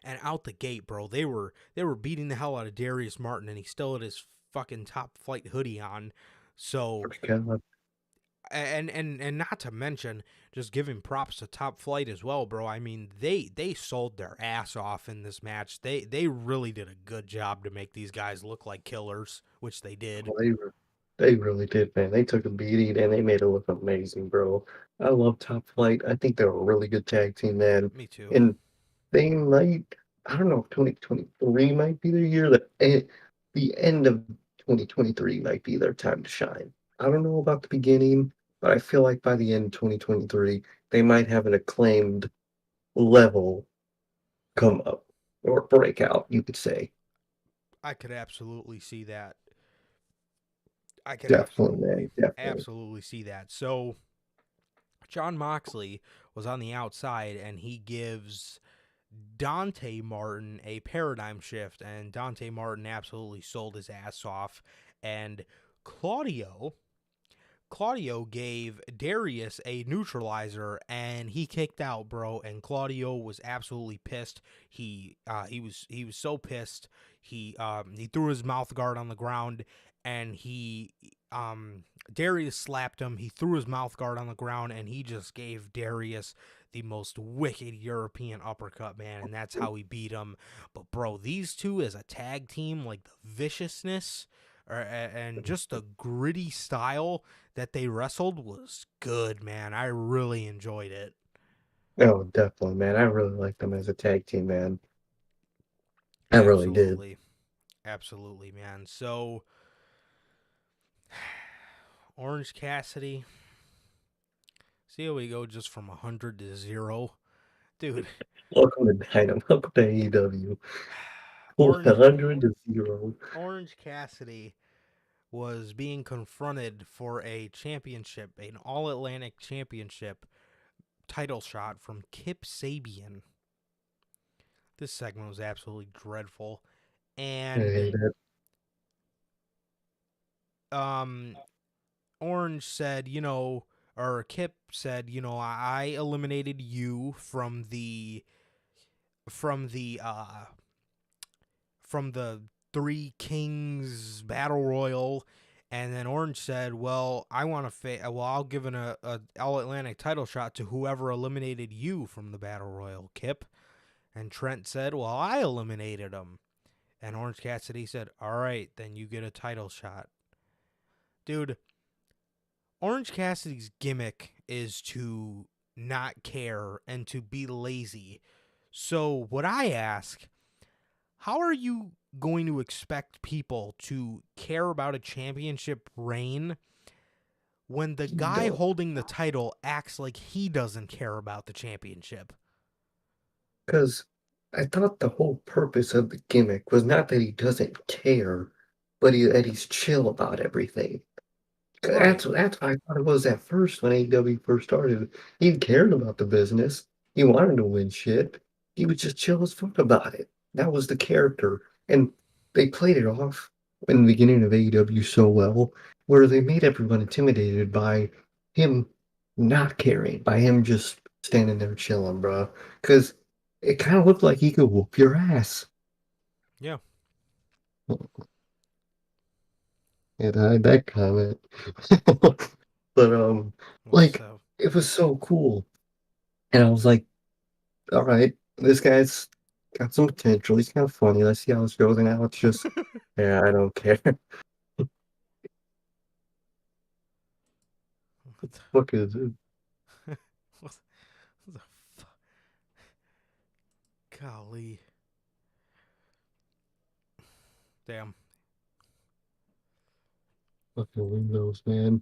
and out the gate, bro, they were beating the hell out of Darius Martin, and he still had his fucking Top Flight hoodie on. So, God, and not to mention just giving props to Top Flight as well, bro. I mean, they sold their ass off in this match. They really did a good job to make these guys look like killers, which they did. well, they really did, man. They took a beating and they made it look amazing, bro. I love Top Flight. I think they're a really good tag team, man. Me too. And they might, I don't know if 2023 might be their year. The end of 2023 might be their time to shine. I don't know about the beginning, but I feel like by the end of 2023, they might have an acclaimed level come up or breakout, you could say. I could absolutely see that. I could Definitely, man. Definitely. absolutely see that. So Jon Moxley was on the outside, and he gives Dante Martin a paradigm shift, and Dante Martin absolutely sold his ass off. And Claudio Claudio gave Darius a neutralizer and he kicked out, bro. And Claudio was absolutely pissed. He was so pissed. He threw his mouth guard on the ground and he Darius slapped him. He threw his mouth guard on the ground and he just gave Darius the most wicked European uppercut, man, and that's how he beat him. But bro, these two as a tag team, like the viciousness and just the gritty style that they wrestled was good, man. I really enjoyed it. Oh, definitely, man. I really like them as a tag team, man. I really did. Absolutely. Absolutely, man. So Orange Cassidy. See how we go just from 100 to 0. Dude, Welcome to Dynamite. Welcome to AEW. Orange 100 to 0. Orange Cassidy was being confronted for a championship, an All Atlantic Championship title shot from Kip Sabian. This segment was absolutely dreadful. I And hate it. Orange said, or Kip said, I eliminated you from the Three Kings Battle Royal. And then Orange said, well, I'll give a All Atlantic title shot to whoever eliminated you from the Battle Royal, Kip. And Trent said, well, I eliminated him. And Orange Cassidy said, all right, then you get a title shot. Dude, Orange Cassidy's gimmick is to not care and to be lazy. So what I ask, how are you going to expect people to care about a championship reign when the guy holding the title acts like he doesn't care about the championship? Because I thought the whole purpose of the gimmick was not that he doesn't care, but that he's chill about everything. Right. That's what I thought it was at first when AEW first started. He cared about the business. He wanted to win shit. He was just chill as fuck about it. That was the character. And they played it off in the beginning of AEW so well, where they made everyone intimidated by him not caring, by him just standing there chilling, bro. Because it kind of looked like he could whoop your ass. Yeah. And I had that comment. But like So it was so cool. And I was like, all right, this guy's got some potential. He's kind of funny. Let's see how this goes. And now it's just, yeah, I don't care. what the, Fuck is it? what the fuck? Golly. Damn. Fucking Windows, man.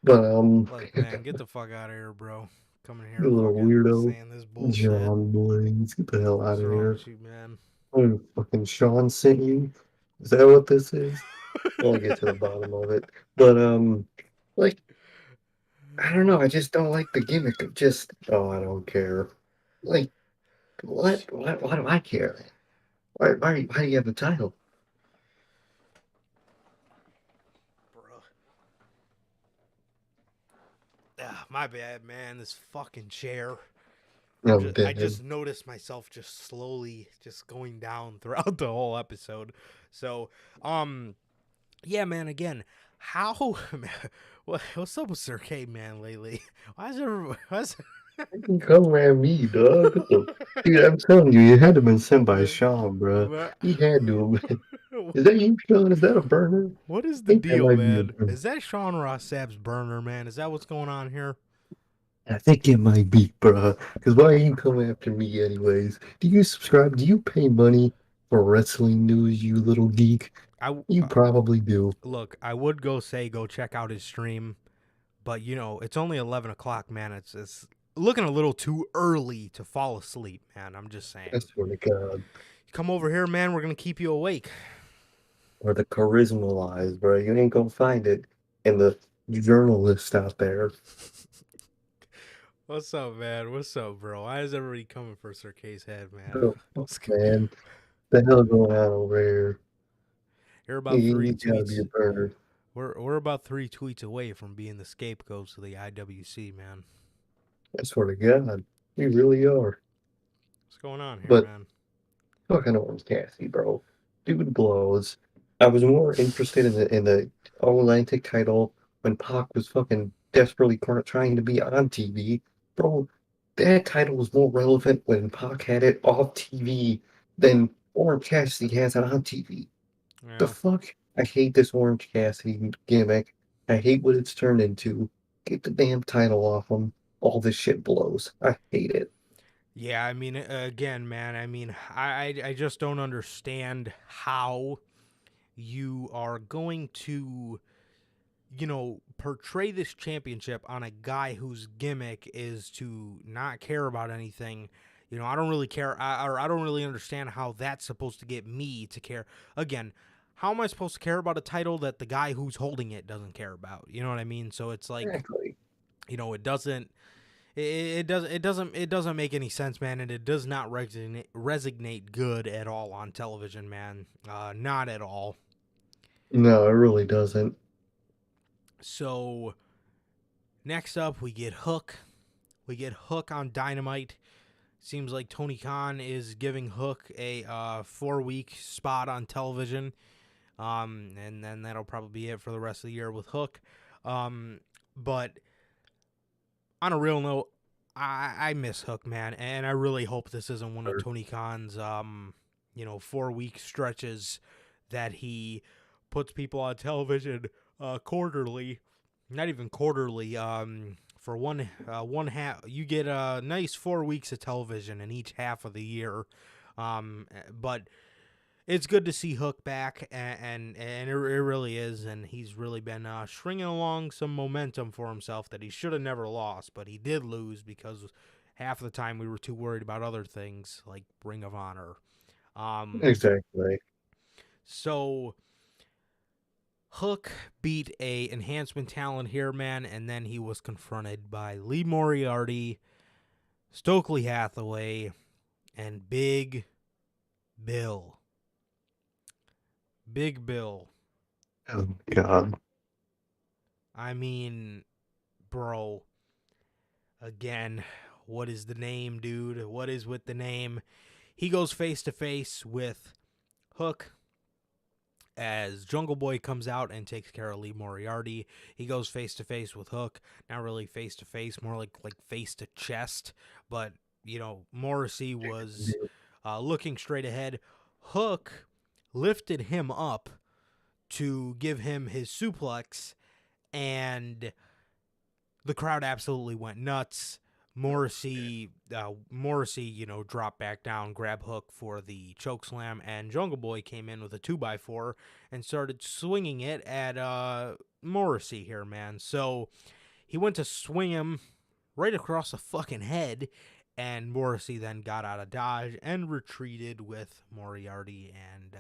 But Look, man, get the fuck out of here, bro. Coming you here little fucking weirdo, saying this bullshit. John Blaze, get the hell out What's of wrong here. with you, man? Oh, fucking Sean sent you. Is that what this is? We'll get to the bottom of it. But like I don't know. I just don't like the gimmick of just, oh, I don't care. Like, what? Why do I care? Why do you have the title? Bro. Ah, my bad, man. This fucking chair. I'm I dead. just noticed myself just slowly just going down throughout the whole episode. So, yeah, man. Again, how? What's up with Sir K, man? Lately, why is everyone? You can come around me, dog. Dude, I'm telling you, it had to have been sent by Sean, bro. He had to have been. Is that you, Sean? Is that a burner? What is I the think that deal, might be a man? burner. Is that Sean Ross Sapp's burner, man? Is that what's going on here? I think it might be, bro. Because why are you coming after me, anyways? Do you subscribe? Do you pay money for wrestling news, you little geek? I You probably do. look. I would go check out his stream, but it's only 11 o'clock, man. It's looking a little too early to fall asleep, man. I'm just I saying. swear to God. Come over here, man. We're gonna keep you awake. Or the charisma lies, bro. You ain't gonna find it in the journalists out there. What's up, man? What's up, bro? Why is everybody coming for Sir K's head, man? Oh, man, the hell going on over here? You're about three You gotta be a tweets. burner. We're about 3 tweets away from being the scapegoats of the IWC, man. I swear to God, we really are. What's going on here, But man? fucking Orange Cassidy, bro. Dude blows. I was more interested in the All-Atlantic title when Pac was fucking desperately trying to be on TV. Bro, that title was more relevant when Pac had it off TV than Orange Cassidy has it on TV. The Yeah. fuck? I hate this Orange Cassidy gimmick. I hate what it's turned into. Get the damn title off him. All this shit blows. I hate it. Yeah, I mean, again, man, I mean, I just don't understand how you are going to, portray this championship on a guy whose gimmick is to not care about anything. I don't really care, or I don't really understand how that's supposed to get me to care. Again, how am I supposed to care about a title that the guy who's holding it doesn't care about? You know what I mean? So it's like, Exactly. it doesn't. It doesn't make any sense, man, and it does not resonate good at all on television, man. Not at all. No, it really doesn't. So next up, we get Hook. We get Hook on Dynamite. Seems like Tony Khan is giving Hook a 4-week spot on television, and then that'll probably be it for the rest of the year with Hook. But on a real note, I miss Hook, man, and I really hope this isn't one of Tony Khan's 4-week stretches that he puts people on television quarterly, not even quarterly. For one half, you get a nice 4 weeks of television in each half of the year. But it's good to see Hook back, and it really is, and he's really been stringing along some momentum for himself that he should have never lost, but he did lose because half of the time we were too worried about other things like Ring of Honor. Exactly. So Hook beat a enhancement talent here, man, and then he was confronted by Lee Moriarty, Stokely Hathaway, and Big Bill. Big Bill. Oh, God. I mean, bro, again, what is the name, dude? What is with the name? He goes face to face with Hook as Jungle Boy comes out and takes care of Lee Moriarty. He goes face to face with Hook, not really face to face, more like face to chest. But Morrissey was looking straight ahead. Hook lifted him up to give him his suplex, and the crowd absolutely went nuts. Morrissey, dropped back down, grab Hook for the chokeslam, and Jungle Boy came in with a 2x4 and started swinging it at Morrissey here, man. So he went to swing him right across the fucking head, and Morrissey then got out of dodge and retreated with Moriarty and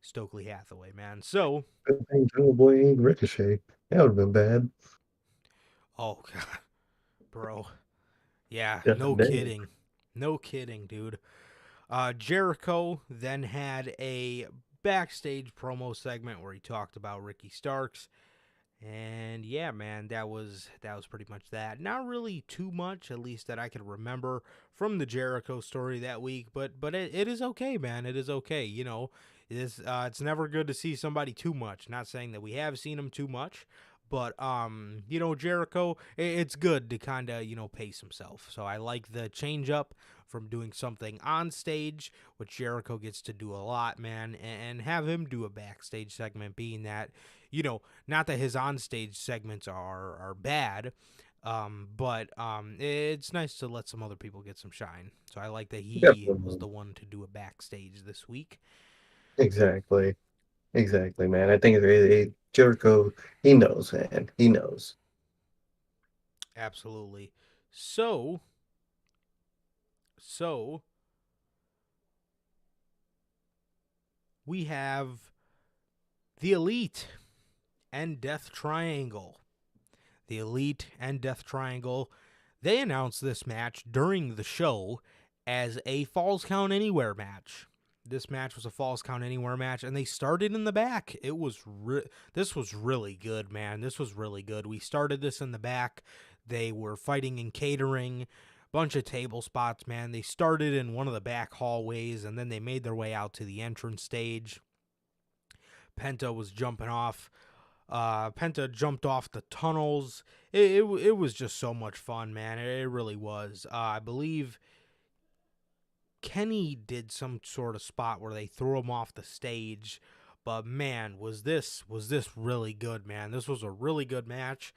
Stokely Hathaway, man. So, Good thing Jungle Boy ain't Ricochet. That would have been bad. oh god, bro, yeah, God no damn. kidding, no kidding, dude. Jericho then had a backstage promo segment where he talked about Ricky Starks. And yeah, man, that was pretty much that. Not really too much, at least that I can remember from the Jericho story that week. But it is okay, man. It is okay. It's never good to see somebody too much. Not saying that we have seen him too much, but Jericho, it's good to kind of pace himself. So I like the change up from doing something on stage, which Jericho gets to do a lot, man, and have him do a backstage segment, being that. Not that his onstage segments are bad, but it's nice to let some other people get some shine. So I like that he was Definitely. the one to do a backstage this week. Exactly. Exactly, man. I think Jericho, he knows, man. He knows. Absolutely. So we have the Elite and Death Triangle. The Elite and Death Triangle, they announced this match during the show as a Falls Count Anywhere match. this match was a Falls Count Anywhere match, and they started in the back. This was really good, man. This was really good. We started this in the back. They were fighting in catering, bunch of table spots, man. They started in one of the back hallways, and then they made their way out to the entrance stage. Penta was jumping off. Penta jumped off the tunnels. It was just so much fun, man. It really was. I believe Kenny did some sort of spot where they threw him off the stage, but man, was this really good, man. This was a really good match,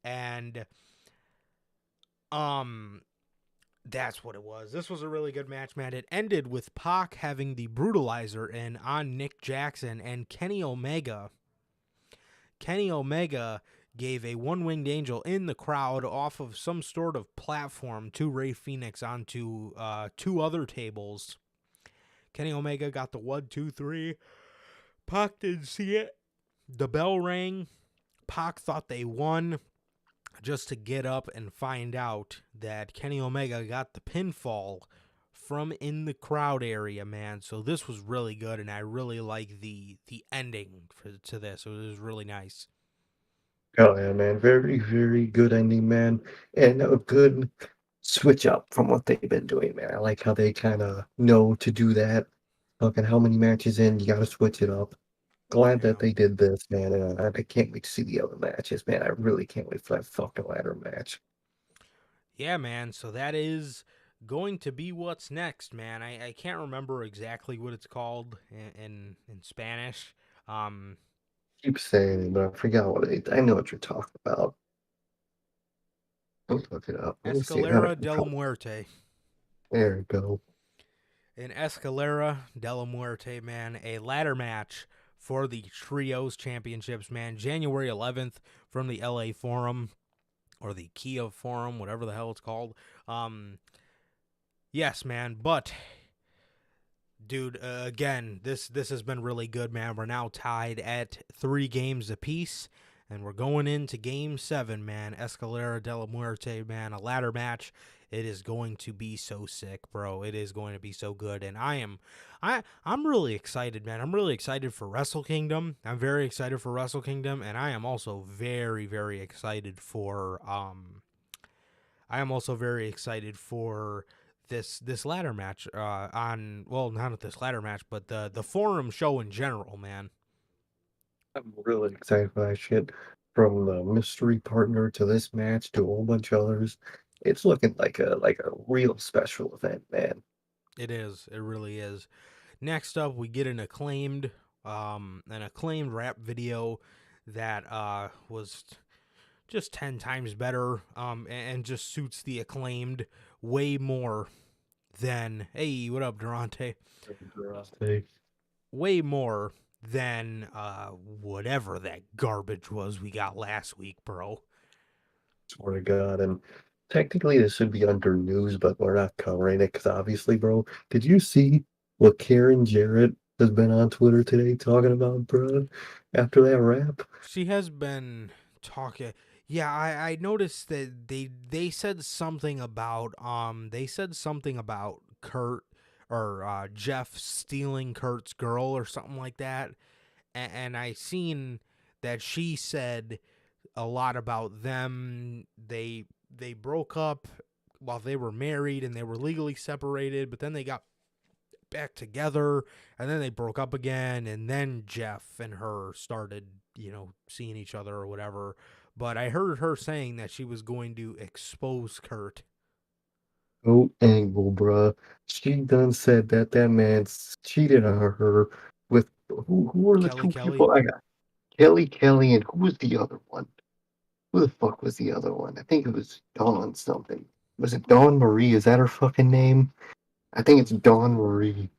and that's what it was. This was a really good match, man. It ended with Pac having the brutalizer in on Nick Jackson, and Kenny Omega gave a one-winged angel in the crowd off of some sort of platform to Rey Fenix onto two other tables. Kenny Omega got the 1, 2, 3. Pac didn't see it. The bell rang. Pac thought they won, just to get up and find out that Kenny Omega got the pinfall from in the crowd area, man. So this was really good, and I really like the ending to this. It was really nice. Oh yeah, man. Very, very good ending, man. And a good switch up from what they've been doing, man. I like how they kind of know to do that. Fucking how many matches in, you got to switch it up. Glad Yeah. that they did this, man. And I can't wait to see the other matches, man. I really can't wait for that fucking ladder match. Yeah, man. So that is going to be what's next, man. I can't remember exactly what it's called in Spanish. Um, Keep saying it, but I forgot what it. I know what you're talking about. Let's look it up. Let me see. Escalera de la Muerte. There we go. In Escalera de la Muerte, man, a ladder match for the Trios Championships, man. January 11th from the LA Forum, or the Kia Forum, whatever the hell it's called. Yes, man, but dude, again, this has been really good, man. We're now tied at 3 games apiece, and we're going into Game 7, man. Escalera de la Muerte, man, a ladder match. It is going to be so sick, bro. It is going to be so good, and I'm really excited, man. I'm really excited for Wrestle Kingdom. I'm very excited for Wrestle Kingdom, and I am also very, very excited for this ladder match on, well, not at this ladder match, but the forum show in general, man. I'm really excited for that shit. From the mystery partner to this match to a whole bunch of others. It's looking like a real special event, man. It is. It really is. Next up, we get an acclaimed rap video that was just 10 times better, and just suits the acclaimed way more than, hey, what up, Durante? Hey, Way more than whatever that garbage was we got last week, bro. swear to God. And technically, this should be under news, but we're not covering it because obviously, bro, did you see what Karen Jarrett has been on Twitter today talking about, bro? After that rap? She has been talking. Yeah, I noticed that they said something about Kurt, or Jeff stealing Kurt's girl or something like that, and I seen that she said a lot about them. They broke up while they were married, and they were legally separated, but then they got back together, and then they broke up again, and then Jeff and her started, seeing each other or whatever. But I heard her saying that she was going to expose Kurt. No angle, bruh. She done said that that man cheated on her with who were the Kelly two Kelly. people I got? Kelly, and who was the other one? Who the fuck was the other one? I think it was Dawn something. Was it Dawn Marie? Is that her fucking name? I think it's Dawn Marie.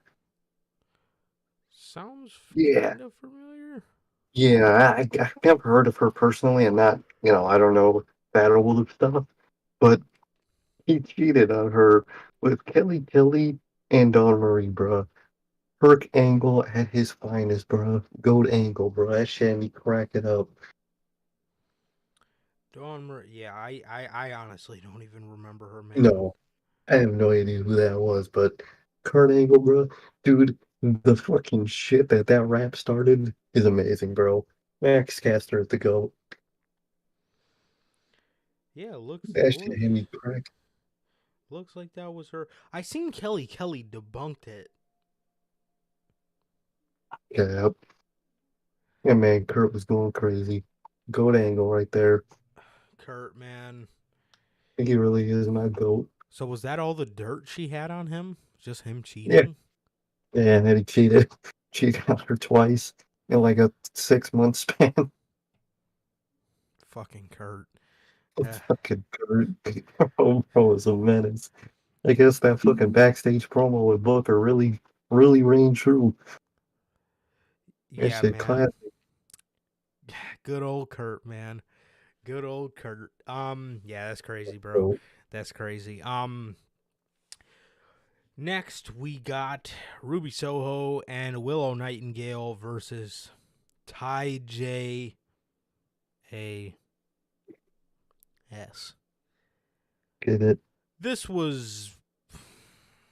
Sounds Yeah, kind of familiar. yeah. I've never heard of her personally, and not, I don't know that old of stuff, but he cheated on her with Kelly and Dawn Marie, bruh. Kirk Angle at his finest, bruh. Gold Angle, bruh. That shit had me cracking up. Dawn Marie. Yeah, I honestly don't even remember her, man. No, I have no idea who that was, but Kurt Angle, bruh. Dude, The fucking shit that rap started is amazing, bro. Max Caster is the GOAT. Yeah, That shit hit me crack. looks like that was her. I seen Kelly debunked it. Yeah, yeah, man, Kurt was going crazy. GOAT angle right there. Kurt, man. I think he really is my GOAT. So was that all the dirt she had on him? Just him Yeah, cheating? yeah, and then he cheated. Cheated on her twice in like a 6 month span. Fucking Kurt. Fucking Kurt. Bro was a menace. I guess that fucking backstage promo with Booker really rang true. That Yeah, shit man. classic, Good old Kurt, man. Good old Kurt. Yeah, that's crazy, bro. bro. That's crazy. Next we got Ruby Soho and Willow Nightingale versus Ty J A S. Get it? This was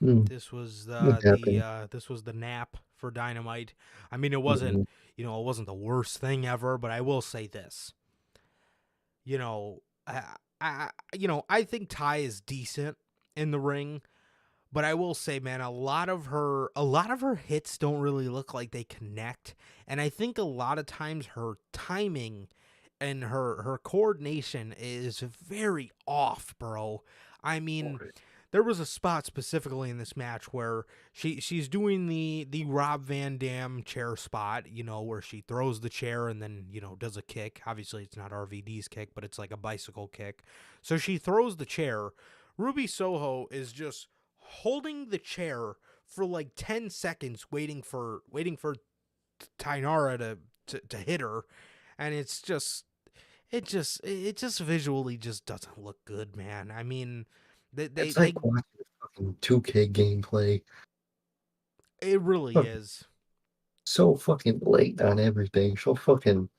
Mm, this was what happened? this was the nap for Dynamite. I mean, it Mm, wasn't, it wasn't the worst thing ever, but I will say this. You know, I think Ty is decent in the ring, but I will say, man, a lot of her hits don't really look like they connect, and I think a lot of times her timing and her coordination is very off, bro. I mean, there was a spot specifically in this match where she's doing the Rob Van Dam chair spot, where she throws the chair and then, does a kick. Obviously, it's not RVD's kick, but it's like a bicycle kick. So she throws the chair. Ruby Soho is just holding the chair for like 10 seconds waiting for Tainara to hit her, and it just visually just doesn't look good, man. I mean, they they, it's they like watching fucking 2K gameplay. it really Fuck, is. so fucking late on everything. She'll fucking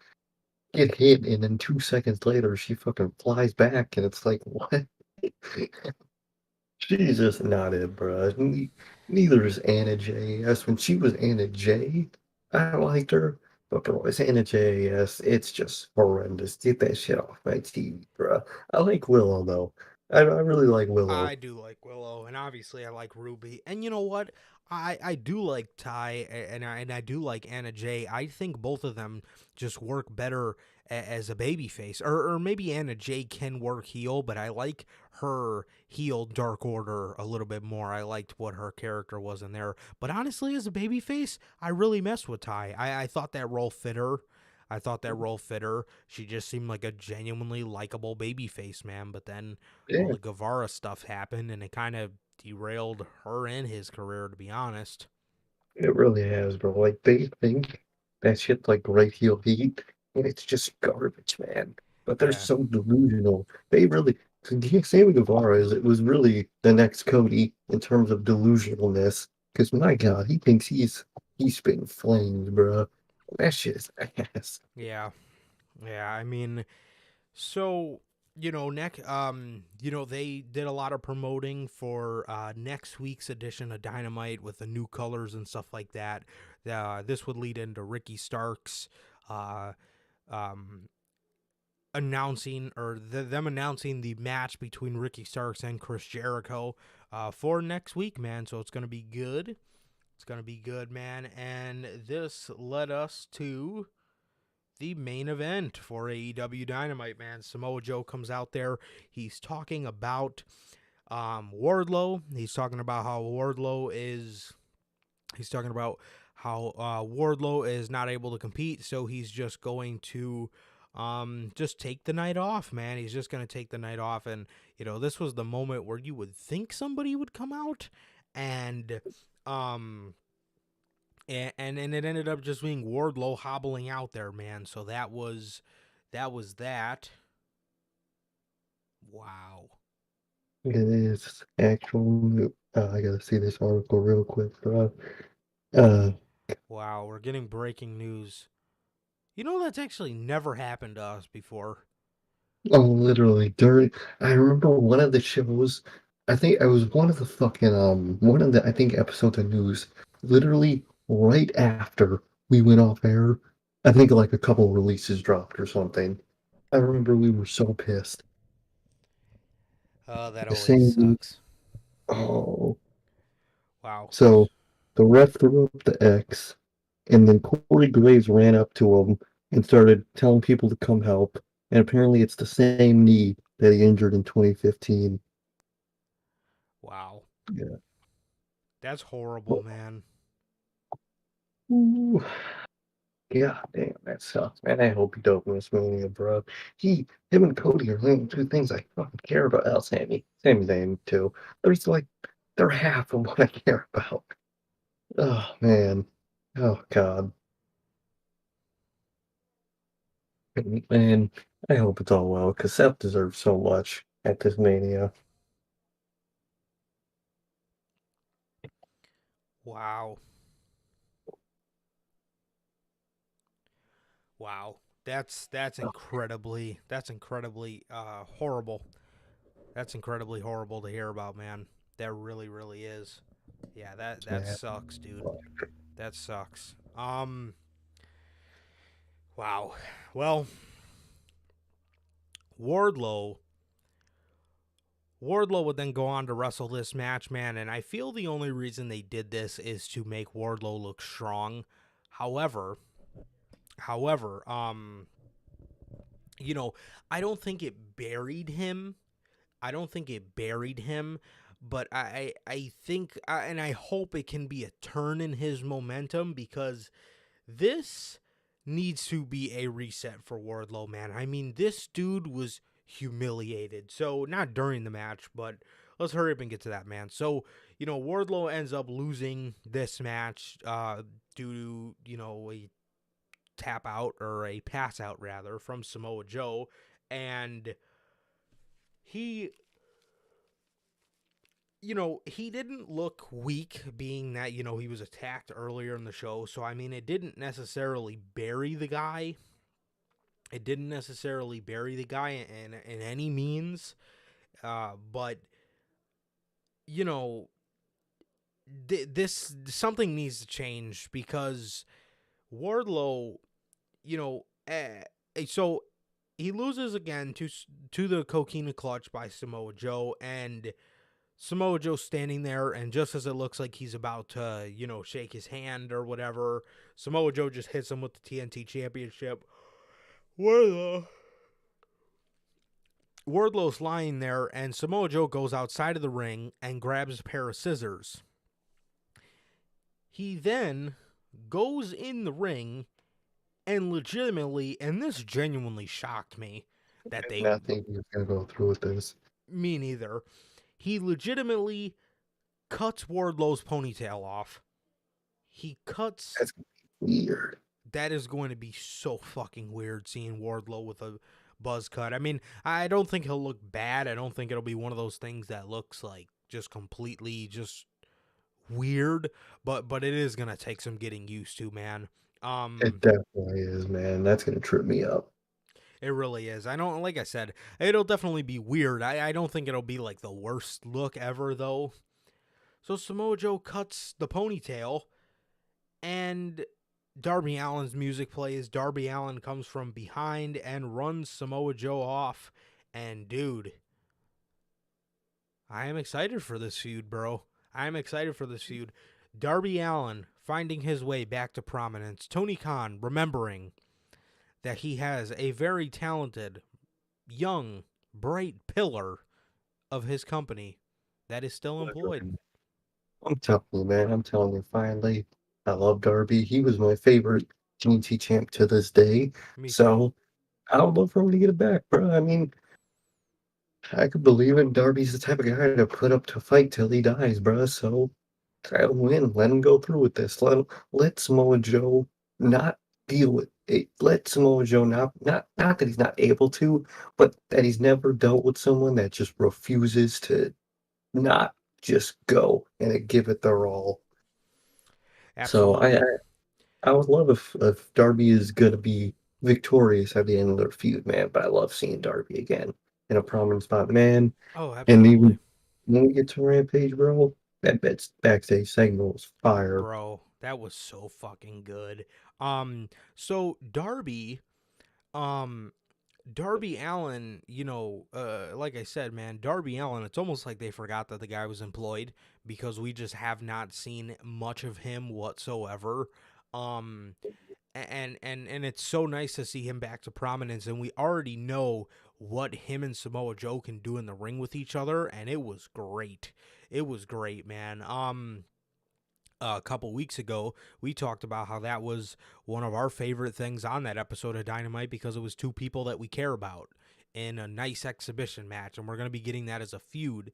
get hit, and then 2 seconds later, she fucking flies back, and it's like, what? She's just not it, bro. Neither is Anna J.S. When she was Anna J, I liked her. But bro, it's Anna J.S. It's just horrendous. Get that shit off my TV, bro. I like Willow though. I really like Willow. I do like Willow, and obviously I like Ruby. And you know what? I do like Ty, and I do like Anna Jay. I think both of them just work better as a baby face, or maybe Anna Jay can work heel, but I like her heel Dark Order a little bit more. I liked what her character was in there. But honestly, as a baby face, I really messed with Ty. I thought that role fit her. I thought that role fit her. She just seemed like a genuinely likable baby face, man. But then all Yeah, the Guevara stuff happened, and it kind of derailed her and his career, to be honest. it really has, bro. Like they think that shit's like great heel heat, and it's just garbage, man. But they're Yeah, so delusional. They really Sammy Guevara is it was really the next Cody in terms of delusionalness. Because my God, he thinks he's spitting flames, bro. That shit is ass. yeah, yeah. I mean, so they did a lot of promoting for next week's edition of Dynamite with the new colors and stuff like that. This would lead into Ricky Starks. Uh, um, them announcing the match between Ricky Starks and Chris Jericho for next week, man. So it's gonna be good. It's gonna be good, man. And this led us to the main event for AEW Dynamite, man. Samoa Joe comes out there. He's talking about Wardlow. He's talking about how Wardlow is. He's talking about how Wardlow is not able to compete, so he's just going to just take the night off, man. He's just going to take the night off. And, this was the moment where you would think somebody would come out, and um and it ended up just being Wardlow hobbling out there, man. So that. Wow. It is actual. I gotta see this article real quick, bro. Uh, Wow, we're getting breaking news. That's actually never happened to us before. oh, literally during. I remember one of the shows. I think I was one of the fucking one of the I think episodes of news. Literally right after we went off air. I think like a couple releases dropped or something. I remember we were so pissed. Oh, that The always same, sucks. oh, Wow. so the ref threw up the X, and then Corey Graves ran up to him and started telling people to come help. And apparently, it's the same knee that he injured in 2015. Wow. Yeah. That's horrible, man. Ooh. God damn, that sucks, man. I hope he don't miss Mania, bro. Him and Cody are the only two things I fucking care about. Oh, Sami Zayn too. There's like, they're half of what I care about. Oh man, oh god, man. I hope it's all well because Seth deserves so much at this Mania. Wow. Wow. That's incredibly horrible. That's incredibly horrible to hear about, man. That really, really is. Yeah, that Yeah. sucks, dude. That sucks. Wow. Well, Wardlow Wardlow would then go on to wrestle this match, man, and I feel the only reason they did this is to make Wardlow look strong. However, however, you know, I don't think it buried him. I don't think it buried him, but I think and I hope it can be a turn in his momentum because this needs to be a reset for Wardlow, man. I mean, this dude was humiliated. So, not during the match, but let's hurry up and get to that, man. So, Wardlow ends up losing this match due to, a tap out or a pass out, rather, from Samoa Joe. And he he didn't look weak, being that, he was attacked earlier in the show. So, I mean, it didn't necessarily bury the guy. It didn't necessarily bury the guy in any means. But, you know, this something needs to change because Wardlow, you know, so he loses again to the Coquina Clutch by Samoa Joe, and Samoa Joe standing there, and just as it looks like he's about to, shake his hand or whatever, Samoa Joe just hits him with the TNT Championship. Wardlow's lying there, and Samoa Joe goes outside of the ring and grabs a pair of scissors. He then goes in the ring and legitimately, and this genuinely shocked me, I that did they, not think he was gonna go through with this. me neither, he legitimately cuts Wardlow's ponytail off. He cuts That's weird. That is going to be so fucking weird, seeing Wardlow with a buzz cut. I mean, I don't think he'll look bad. I don't think it'll be one of those things that looks like just completely just weird, but it is going to take some getting used to, man. It definitely is, man. That's gonna trip me up. It really is. I don't, like I said, it'll definitely be weird. I don't think it'll be like the worst look ever, though. So Samoa Joe cuts the ponytail, and Darby Allin's music plays. Darby Allin comes from behind and runs Samoa Joe off. And dude, I am excited for this feud, bro. I am excited for this feud. Darby Allin finding his way back to prominence. Tony Khan remembering that he has a very talented, young, bright pillar of his company that is still employed. I'm telling you, man. I'm telling you, finally, I love Darby. He was my favorite GT champ to this day. Me too. So I would love for him to get it back, bro. I mean, I could believe it. Darby's the type of guy to put up to fight till he dies, bro. So try to win. Let him go through with this. Let Samoa Joe not deal with it. Let Samoa Joe not that he's not able to, but that he's never dealt with someone that just refuses to not just go and give it their all. So I Absolutely. I would love if Darby is gonna be victorious at the end of their feud, man. But I love seeing Darby again in a prominent spot, man. Oh, And absolutely. even when we get to Rampage, bro, that backstage segment was fire. Bro, That was so fucking good. So Darby Allen, like I said, man, Darby Allen, it's almost like they forgot that the guy was employed because we just have not seen much of him whatsoever. Um, and it's so nice to see him back to prominence, and we already know what him and Samoa Joe can do in the ring with each other, and it was great. It was great, man. A couple weeks ago, we talked about how that was one of our favorite things on that episode of Dynamite because it was two people that we care about in a nice exhibition match, and we're going to be getting that as a feud.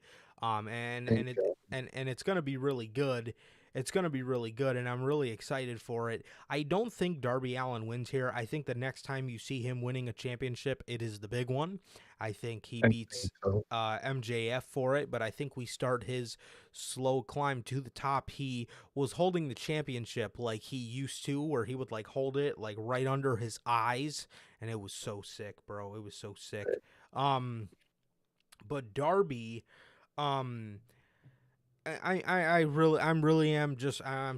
Thank And it's going to be really good. It's going to be really good, and I'm really excited for it. I don't think Darby Allin wins here. I think the next time you see him winning a championship, it is the big one. I think he I beats think so. MJF for it, but I think we start his slow climb to the top. He was holding the championship like he used to, where he would like hold it like right under his eyes, and it was so sick, bro. It was so sick. But Darby, um, I'm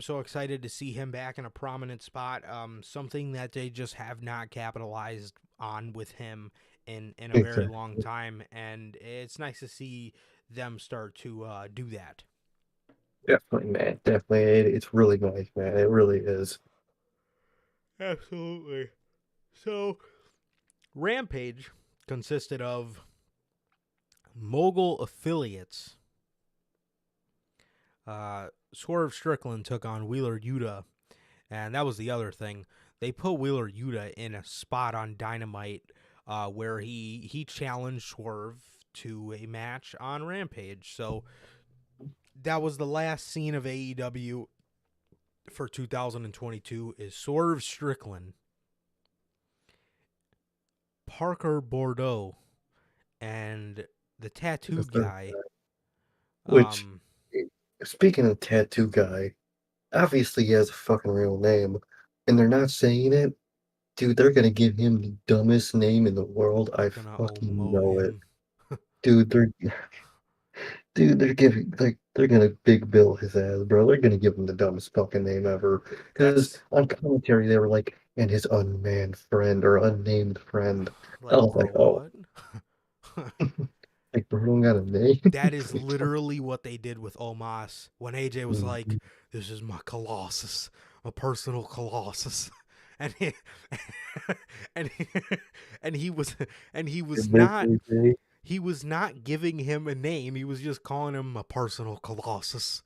so excited to see him back in a prominent spot. Something that they just have not capitalized on with him in a very Exactly. long time, and it's nice to see them start to do that. Definitely, man. Definitely. It's really nice, man. It really is. Absolutely. So Rampage consisted of mogul affiliates. Swerve Strickland took on Wheeler Yuta, and that was the other thing. They put Wheeler Yuta in a spot on Dynamite where he challenged Swerve to a match on Rampage. So that was the last scene of AEW for 2022 is Swerve Strickland, Parker Bordeaux, and the The tattooed third guy. guy. Which, Um, speaking of tattoo guy, obviously he has a fucking real name, and they're not saying it. Dude, they're gonna give him the dumbest name in the world. they're I gonna fucking Omo know it. him. Dude, they're giving like they're gonna big bill his ass, bro. They're gonna give him the dumbest fucking name ever. Because That's on commentary they were like, and his unmanned friend or unnamed friend. I like, was bro, like, oh, what? like bro don't got a name. That is literally what they did with Omos when AJ was like, Mhm. "This is my colossus, a personal colossus," and he, and he, and he was and And basically say, he was not giving him a name. He was just calling him a personal colossus,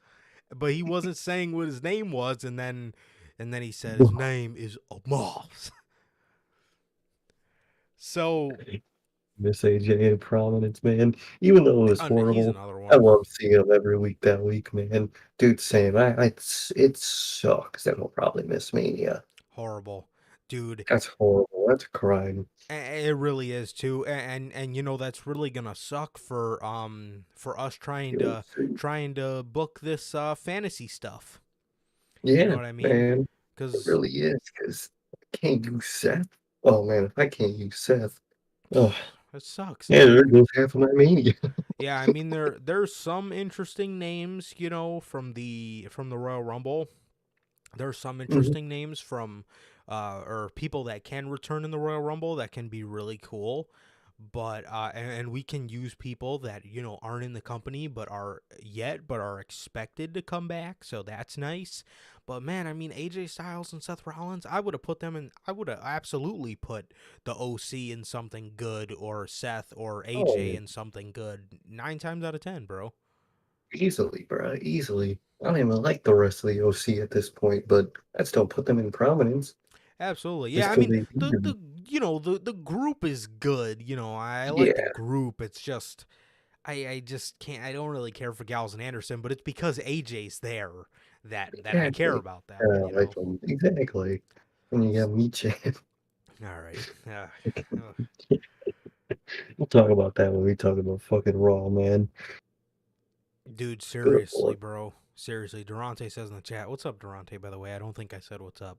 but he wasn't saying what his name was. And then he said his name is Omos. So Miss AJ in prominence, man. Even though it was he's horrible, another I one. love seeing him every week that week, man. Dude, same. It sucks that we'll probably miss Mania. Horrible, dude. That's horrible. That's a crime. It really is too, and that's really gonna suck for us trying to book this fantasy stuff. You know Yeah, what I mean? man. It Because really is, because I can't use Seth. Oh, man, if I can't use Seth, oh, it sucks, yeah, there dude. goes half of my Mania. Yeah, I mean there's some interesting names, from the Royal Rumble. There's some Mhm. interesting names from or people that can return in the Royal Rumble that can be really cool. But and we can use people that aren't in the company but are expected to come back, so that's nice. But man, I mean AJ Styles and Seth Rollins, I would have absolutely put the OC in something good, or Seth or AJ Oh, in something good 9 times out of 10, bro. easily, bro, easily. I don't even like the rest of the OC at this point, but I still put them in prominence Absolutely. just Yeah, I because mean they beat the him. the group is good. I like the Yeah, group. It's just I just can't. I don't really care for Gallows and Anderson, but it's because AJ's there that I care exactly. about them. I like them. Exactly. And you got me, Chan. All right. Uh, We'll talk about that when we talk about fucking Raw, man. dude, Good seriously, lord. bro. Seriously, Durante says in the chat, "What's up, Durante?" By the way, I don't think I said what's up.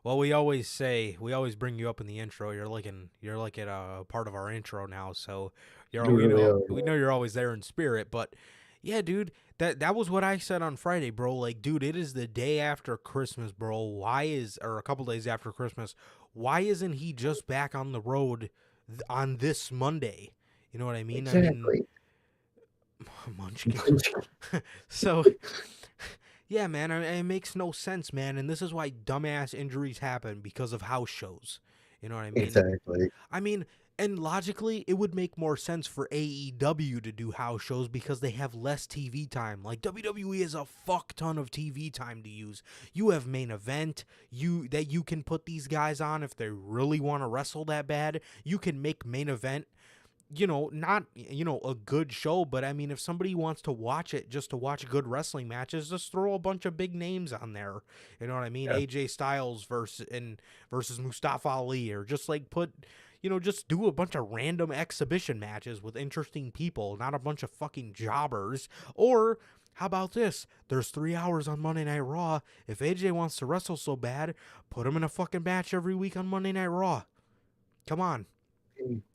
Well, we always bring you up in the intro. You're like at a part of our intro now, so You really are, we know man. you're always there in spirit. But Yeah, dude. That was what I said on Friday, bro. Like, dude, it is the day after Christmas, bro. Or a couple days after Christmas. Why isn't he just back on the road on this Monday? You know what I mean? I mean, Exactly. Munchkin. So, yeah, man, it makes no sense, man. And this is why dumbass injuries happen because of house shows. You know what I mean? Exactly. I mean, and logically, it would make more sense for AEW to do house shows because they have less TV time. Like WWE has a fuck ton of TV time to use. You have main event, that you can put these guys on if they really want to wrestle that bad. You can make main event, not, a good show, but I mean, if somebody wants to watch it just to watch good wrestling matches, just throw a bunch of big names on there. You know what I mean? Yeah. AJ Styles versus Mustafa Ali, or just like just do a bunch of random exhibition matches with interesting people, not a bunch of fucking jobbers. Or how about this? There's 3 hours on Monday Night Raw. If AJ wants to wrestle so bad, put him in a fucking match every week on Monday Night Raw. Come on.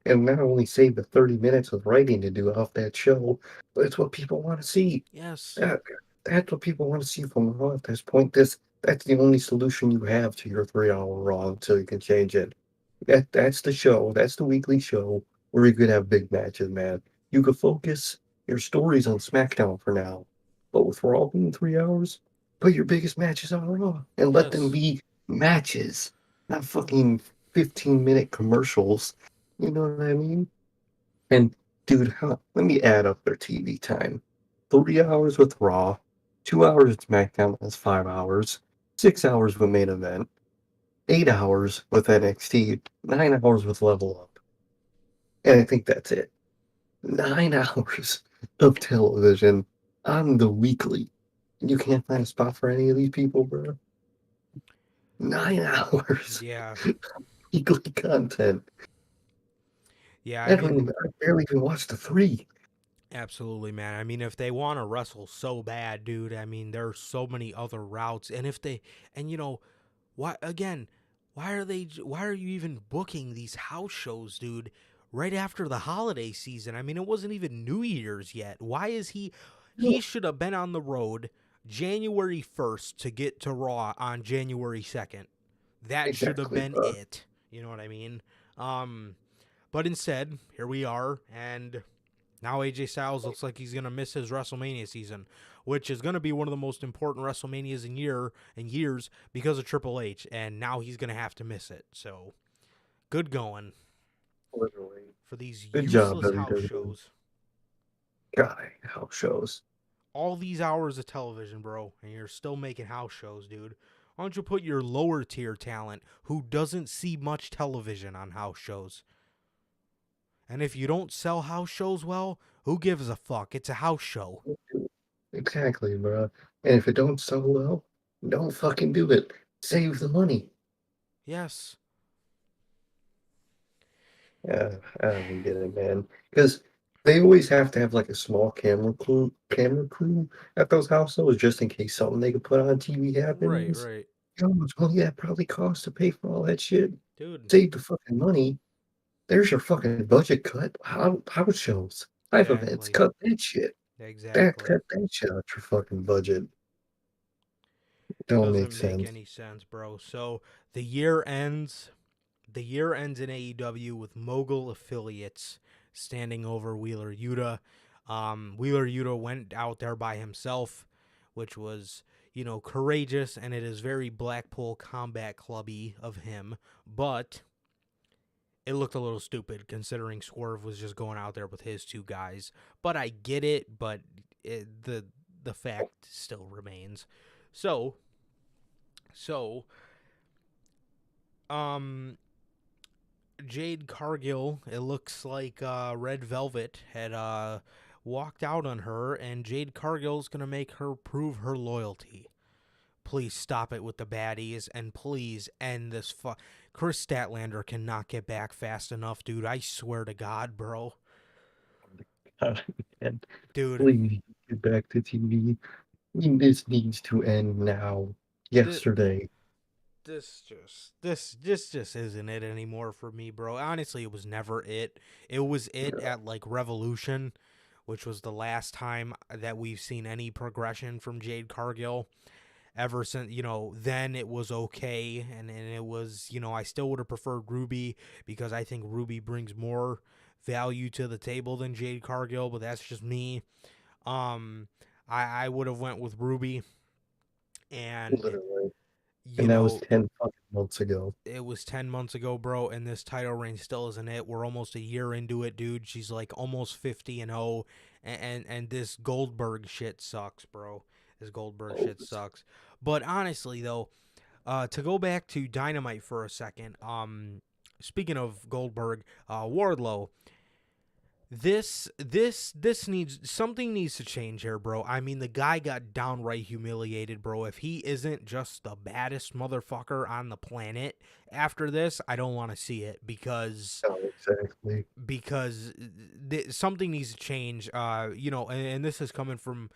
And not only save the 30 minutes of writing to do off that show, but it's what people want to see. Yes. That, that's what people want to see from Raw at this point. That's the only solution you have to your 3 hour Raw until you can change it. That's the show. That's the weekly show where you could have big matches, man. You could focus your stories on SmackDown for now, but with Raw being 3 hours, put your biggest matches on Raw and let them Yes. be matches, not fucking 15-minute commercials. You know what I mean? And dude, let me add up their TV time. 3 hours with Raw, 2 hours with SmackDown, that's 5 hours, 6 hours with main event, 8 hours with NXT, 9 hours with Level Up. And I think that's it. 9 hours of television on the weekly. You can't find a spot for any of these people, bro. 9 hours Yeah. weekly content. Yeah, I mean, I barely even watched the three. absolutely, man. I mean, if they want to wrestle so bad, dude, I mean, there are so many other routes. And if they, and why, again, why are you even booking these house shows, dude, right after the holiday season? I mean, it wasn't even New Year's yet. Why is he No, should have been on the road January 1st to get to Raw on January 2nd. That should have exactly, been bro. it. You know what I mean? But instead, here we are, and now AJ Styles looks like he's gonna miss his WrestleMania season, which is gonna be one of the most important WrestleManias in years because of Triple H, and now he's gonna have to miss it. So, good going Literally. for these Good job, useless house WWE. shows. God, house shows. All these hours of television, bro, and you're still making house shows, dude. Why don't you put your lower tier talent who doesn't see much television on house shows? And if you don't sell house shows well, who gives a fuck? It's a house show. Exactly, bro. And if it don't sell well, don't fucking do it. Save the money. Yes. Yeah, I don't get it, man. Because they always have to have like a small camera crew at those house shows just in case something they could put on TV Right, happens. right. You know how much money that probably costs to pay for all that shit? Dude, Save the fucking money. There's your fucking budget cut. House shows, live events, exactly. cut that shit. Exactly. Cut that shit out your fucking budget. Don't make Doesn't make sense. any sense, bro. So the year ends. The year ends in AEW with mogul affiliates standing over Wheeler Yuta. Wheeler Yuta went out there by himself, which was, courageous, and it is very Blackpool Combat Clubby of him. But it looked a little stupid considering Swerve was just going out there with his two guys. But I get it, but the fact still remains. So, so, um, Jade Cargill, it looks like Red Velvet had walked out on her, and Jade Cargill's going to make her prove her loyalty. Please stop it with the baddies, and please end this. Chris Statlander cannot get back fast enough, dude. I swear to God, bro. And Dude, please get back to TV. This needs to end now. th- Yesterday. this just isn't it anymore for me, bro. Honestly, it was never it. It was it at like Revolution which was the last time that we've seen any progression from Jade Cargill. Ever since, then it was okay, and it was, I still would have preferred Ruby because I think Ruby brings more value to the table than Jade Cargill, but that's just me. I would have went with Ruby, and Literally. you And that was know 10 fucking months ago. it was 10 months ago, bro, and this title reign still isn't it. We're almost a year into it, dude. She's like almost 50-0, and this Goldberg shit sucks, bro. This Goldberg Oh, shit sucks. But honestly, though, to go back to Dynamite for a second, speaking of Goldberg, Wardlow, this needs to change here, bro. I mean, the guy got downright humiliated, bro. If he isn't just the baddest motherfucker on the planet after this, I don't want to see it because exactly. something needs to change. And this is coming from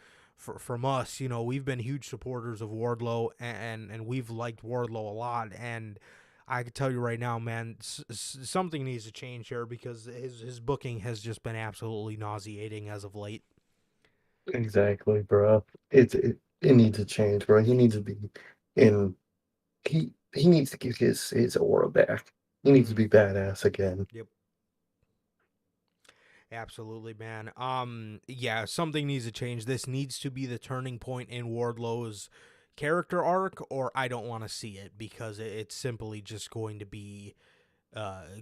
us. We've been huge supporters of Wardlow, and we've liked Wardlow a lot, and I can tell you right now, man, something needs to change here because his booking has just been absolutely nauseating as of late. Exactly, bro. It needs to change, bro. He needs to be in he needs to get his aura back. He needs to Mm-hmm. be badass again. Yep. Absolutely, man. Yeah, something needs to change. This needs to be the turning point in Wardlow's character arc, or I don't want to see it because it's simply just going to be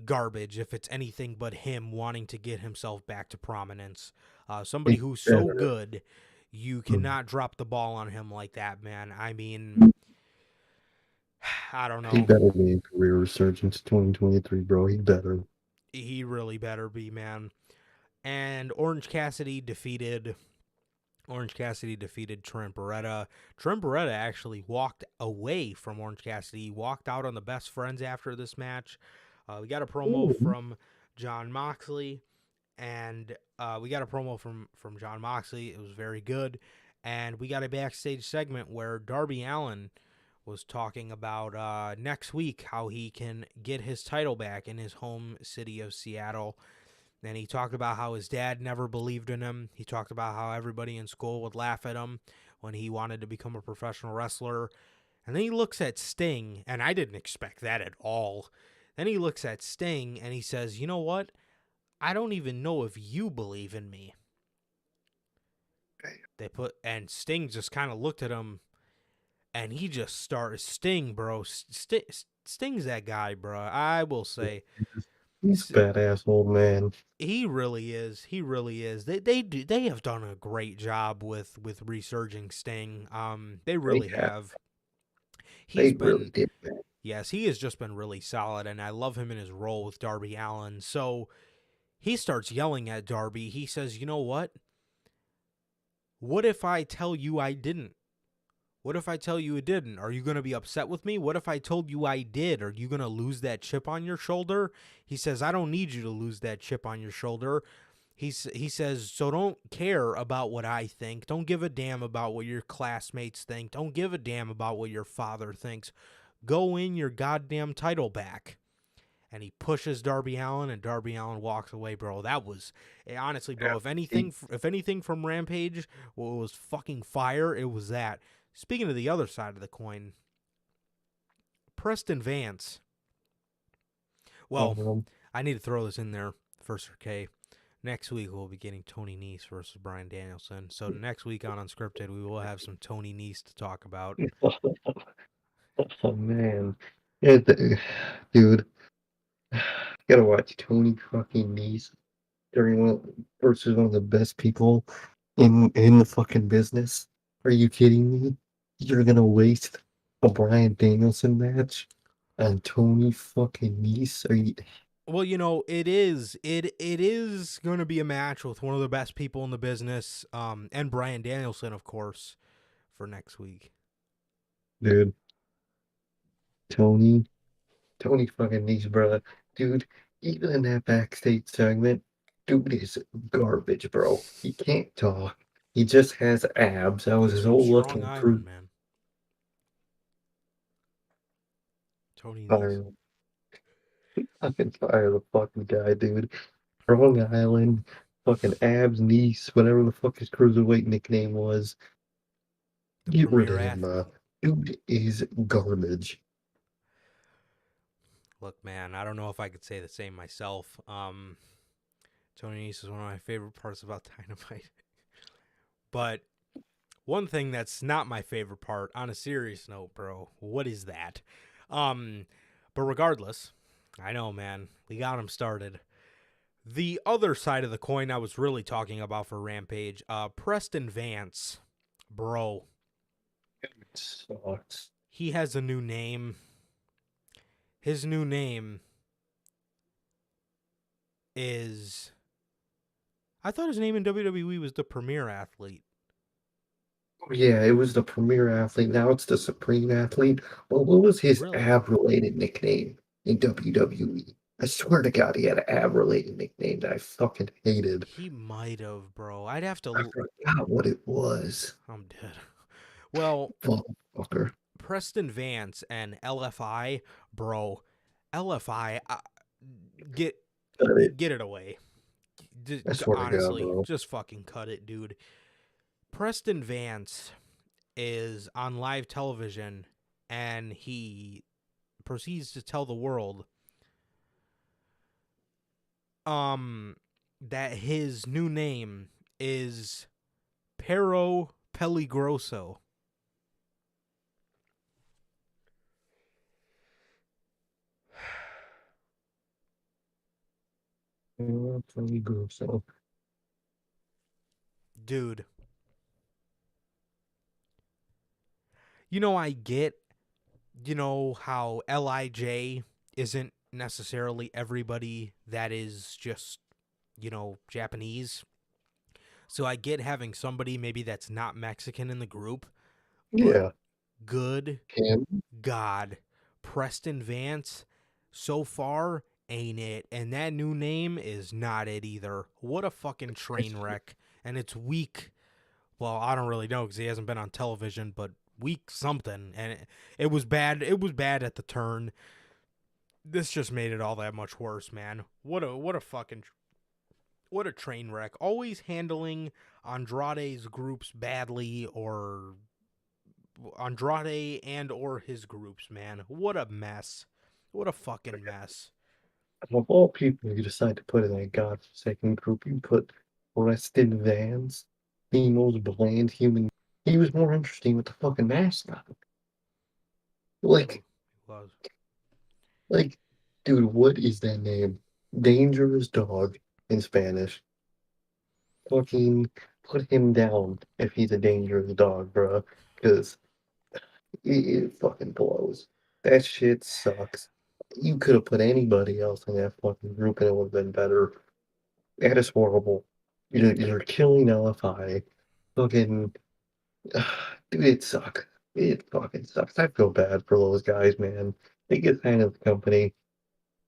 garbage if it's anything but him wanting to get himself back to prominence. Somebody He who's so better. good, you mm, cannot drop the ball on him like that, man. I mean, mm, I don't He know. better be in career resurgence 2023, bro. He better. He really better be, man. And Orange Cassidy defeated Trent Beretta. Trent Beretta actually walked away from Orange Cassidy. He walked out on the best friends after this match. We got a promo Ooh, from Jon Moxley, and we got a promo from Jon Moxley. It was very good, and we got a backstage segment where Darby Allin was talking about next week how he can get his title back in his home city of Seattle. And he talked about how his dad never believed in him. He talked about how everybody in school would laugh at him when he wanted to become a professional wrestler. And then he looks at Sting, and I didn't expect that at all. Then he looks at Sting and he says, "You know what? I don't even know if you believe in me." And Sting just kind of looked at him, and he just started Sting, bro. Sting's that guy, bro. I will say, he's a badass old man. he really is. He really is. They have done a great job with resurging Sting. They They really have. have. He's They really been did, man. Yes, he has just been really solid, and I love him in his role with Darby Allin. So he starts yelling at Darby. He says, "You know what? What if I tell you I didn't? What if I tell you it didn't? Are you going to be upset with me? What if I told you I did? Are you going to lose that chip on your shoulder?" He says, "I don't need you to lose that chip on your shoulder." He says, "So don't care about what I think. Don't give a damn about what your classmates think. Don't give a damn about what your father thinks. Go win your goddamn title back." And he pushes Darby Allin, and Darby Allin walks away, bro. That was honestly, bro. Yeah. If anything from Rampage was fucking fire, it was that. Speaking of the other side of the coin, Preston Vance. Well, Um, I need to throw this in there first, okay? Next week we'll be getting Tony Nese versus Bryan Danielson. So next week on Unscripted we will have some Tony Nese to talk about. oh man. Yeah, dude, gotta watch Tony fucking Nese during versus one of the best people in the fucking business. Are you kidding me? You're gonna waste a Bryan Danielson match on Tony fucking Nese? Are you? Well, it is going to be a match with one of the best people in the business, and Bryan Danielson, of course, for next week. Dude, Tony, Tony fucking Nese, bro. Dude, even in that backstage segment, dude is garbage, bro. He can't talk. He just has abs. That was He's his from whole Strong looking Island, proof. man. Tony Nese. Fire, fucking fire the fucking guy, dude. Strong Island. fucking Abs Niece, whatever the fuck his cruiserweight nickname was. The Get rid of premier him, athlete. dude is garbage. Look, man, I don't know if I could say the same myself. Tony Nese is one of my favorite parts about Dynamite. But one thing that's not my favorite part, on a serious note, bro, what is that? But regardless, I know, man, we got him started. The other side of the coin I was really talking about for Rampage, Preston Vance, bro, It sucks. he has a new name. His new name is... I thought his name in WWE was the Premier Athlete. Yeah, it was the premier athlete. Now it's the supreme athlete. Well, what was his Really? ab-related nickname in WWE? I swear to God, he had an ab-related nickname that I fucking hated. He might have, bro. I'd have I to... forgot what it was. I'm dead. Well, Fucker. Preston Vance and LFI, bro. LFI, get Cut it. get it away. I swear to God, Honestly, bro. just fucking cut it, dude. Preston Vance is on live television and he proceeds to tell the world that his new name is Pero Peligroso. Pretty good. So, Dude, I get, how LIJ isn't necessarily everybody that is just, Japanese. So I get having somebody maybe that's not Mexican in the group, but yeah, good Cam. God, Preston Vance, so far ain't it. And that new name is not it either. What a fucking train wreck. And it's weak. Well, I don't really know because he hasn't been on television, but week something. And it was bad. It was bad at the turn. This just made it all that much worse, man. What a fucking... What a train wreck. Always handling Andrade's groups badly, or Andrade and or his groups, man. What a mess. What a fucking mess. Of all people you decide to put in that godforsaken group, you put Preston Vance, the most bland human. He was more interesting with the fucking mascot. True. Like, He was. like, dude, what is that name? Dangerous dog in Spanish. Fucking put him down if he's a dangerous dog, bro. Because it fucking blows. That shit sucks. You could have put anybody else in that fucking group and it would have been better. That is horrible. You're killing LFI. Fucking, dude, it sucks. It fucking sucks. I feel bad for those guys, man. They get signed to the company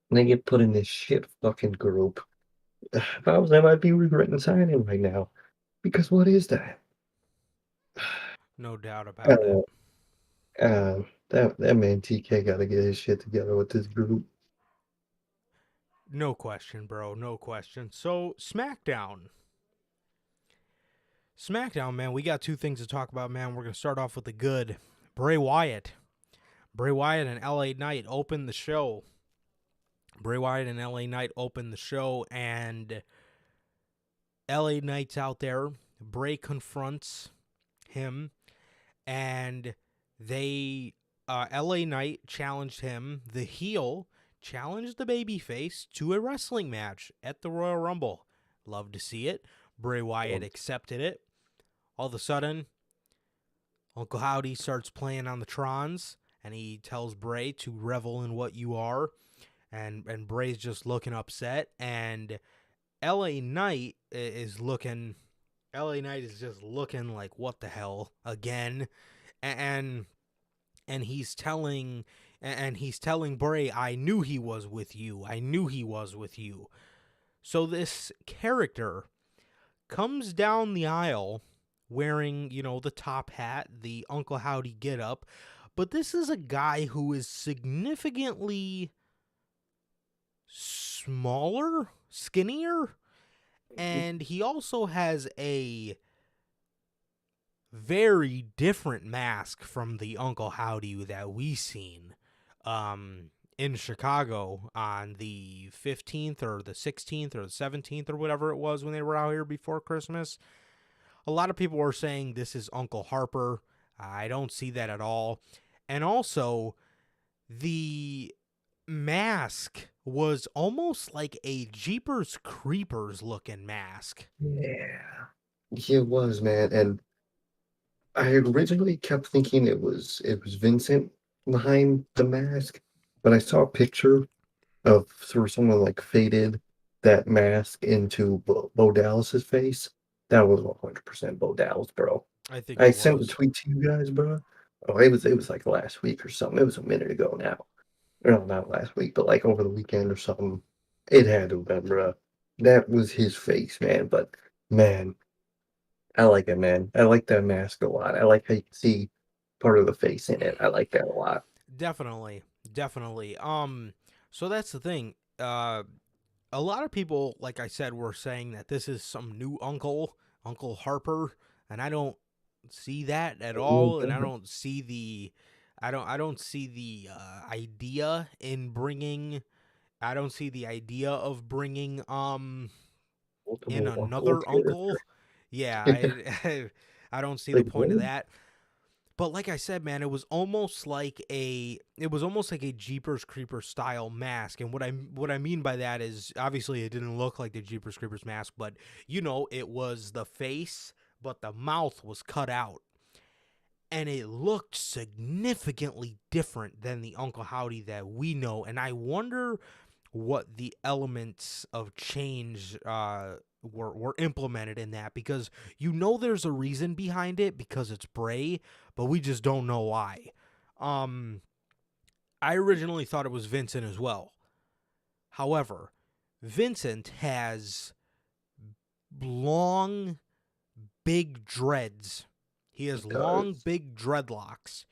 and they get put in this shit fucking group. If I was them, I'd be regretting signing right now. Because what is that? No doubt about it. Uh, that man TK got to get his shit together with this group. No question, bro. No question. So, SmackDown. SmackDown, man. We got two things to talk about, man. We're going to start off with the good. Bray Wyatt. Bray Wyatt and LA Knight opened the show. Bray Wyatt and LA Knight opened the show, and LA Knight's out there. Bray confronts him, and LA Knight challenged him, the heel, challenged the babyface to a wrestling match at the Royal Rumble. Love to see it. Bray Wyatt accepted it. All of a sudden, Uncle Howdy starts playing on the Trons, and he tells Bray to revel in what you are. And Bray's just looking upset, and LA Knight is just looking like, what the hell again, and he's telling Bray, I knew he was with you. So this character comes down the aisle wearing, the top hat, the Uncle Howdy getup, but this is a guy who is significantly smaller, skinnier, And he also has a very different mask from the Uncle Howdy that we seen in Chicago on the 15th or the 16th or the 17th or whatever it was when they were out here before Christmas. A lot of people were saying this is Uncle Harper. I don't see that at all. And also, the mask was almost like a Jeepers Creepers looking mask. Yeah, it was, man. And I originally kept thinking it was Vincent behind the mask, but I saw a picture of sort of someone like faded that mask into Bo Dallas's face. That was 100% Bo Dallas, bro. I think I it sent the was. tweet to you guys, bro. Oh, it was like last week or something. It was a minute ago now. No, not last week, but like over the weekend or something. It had to have been, bro. That was his face, man. But man, I like it, man. I like that mask a lot. I like how you can see part of the face in it. I like that a lot. Definitely. Definitely. So that's the thing. A lot of people, like I said, were saying that this is some new Uncle Harper, and I don't see that at all, and I don't see the idea in bringing. I don't see the idea of bringing in Multiple uncle another uncle. character. Yeah, I don't see the Like point of what? that. But like I said, man, it was almost like a Jeepers Creepers style mask. And what I mean by that is obviously it didn't look like the Jeepers Creepers mask, but it was the face, but the mouth was cut out. And it looked significantly different than the Uncle Howdy that we know. And I wonder what the elements of change were implemented in that, because there's a reason behind it because it's Bray, but we just don't know why. Um, I originally thought it was Vincent as well. However, Vincent has long, big dreads. He He has long, does. big dreadlocks.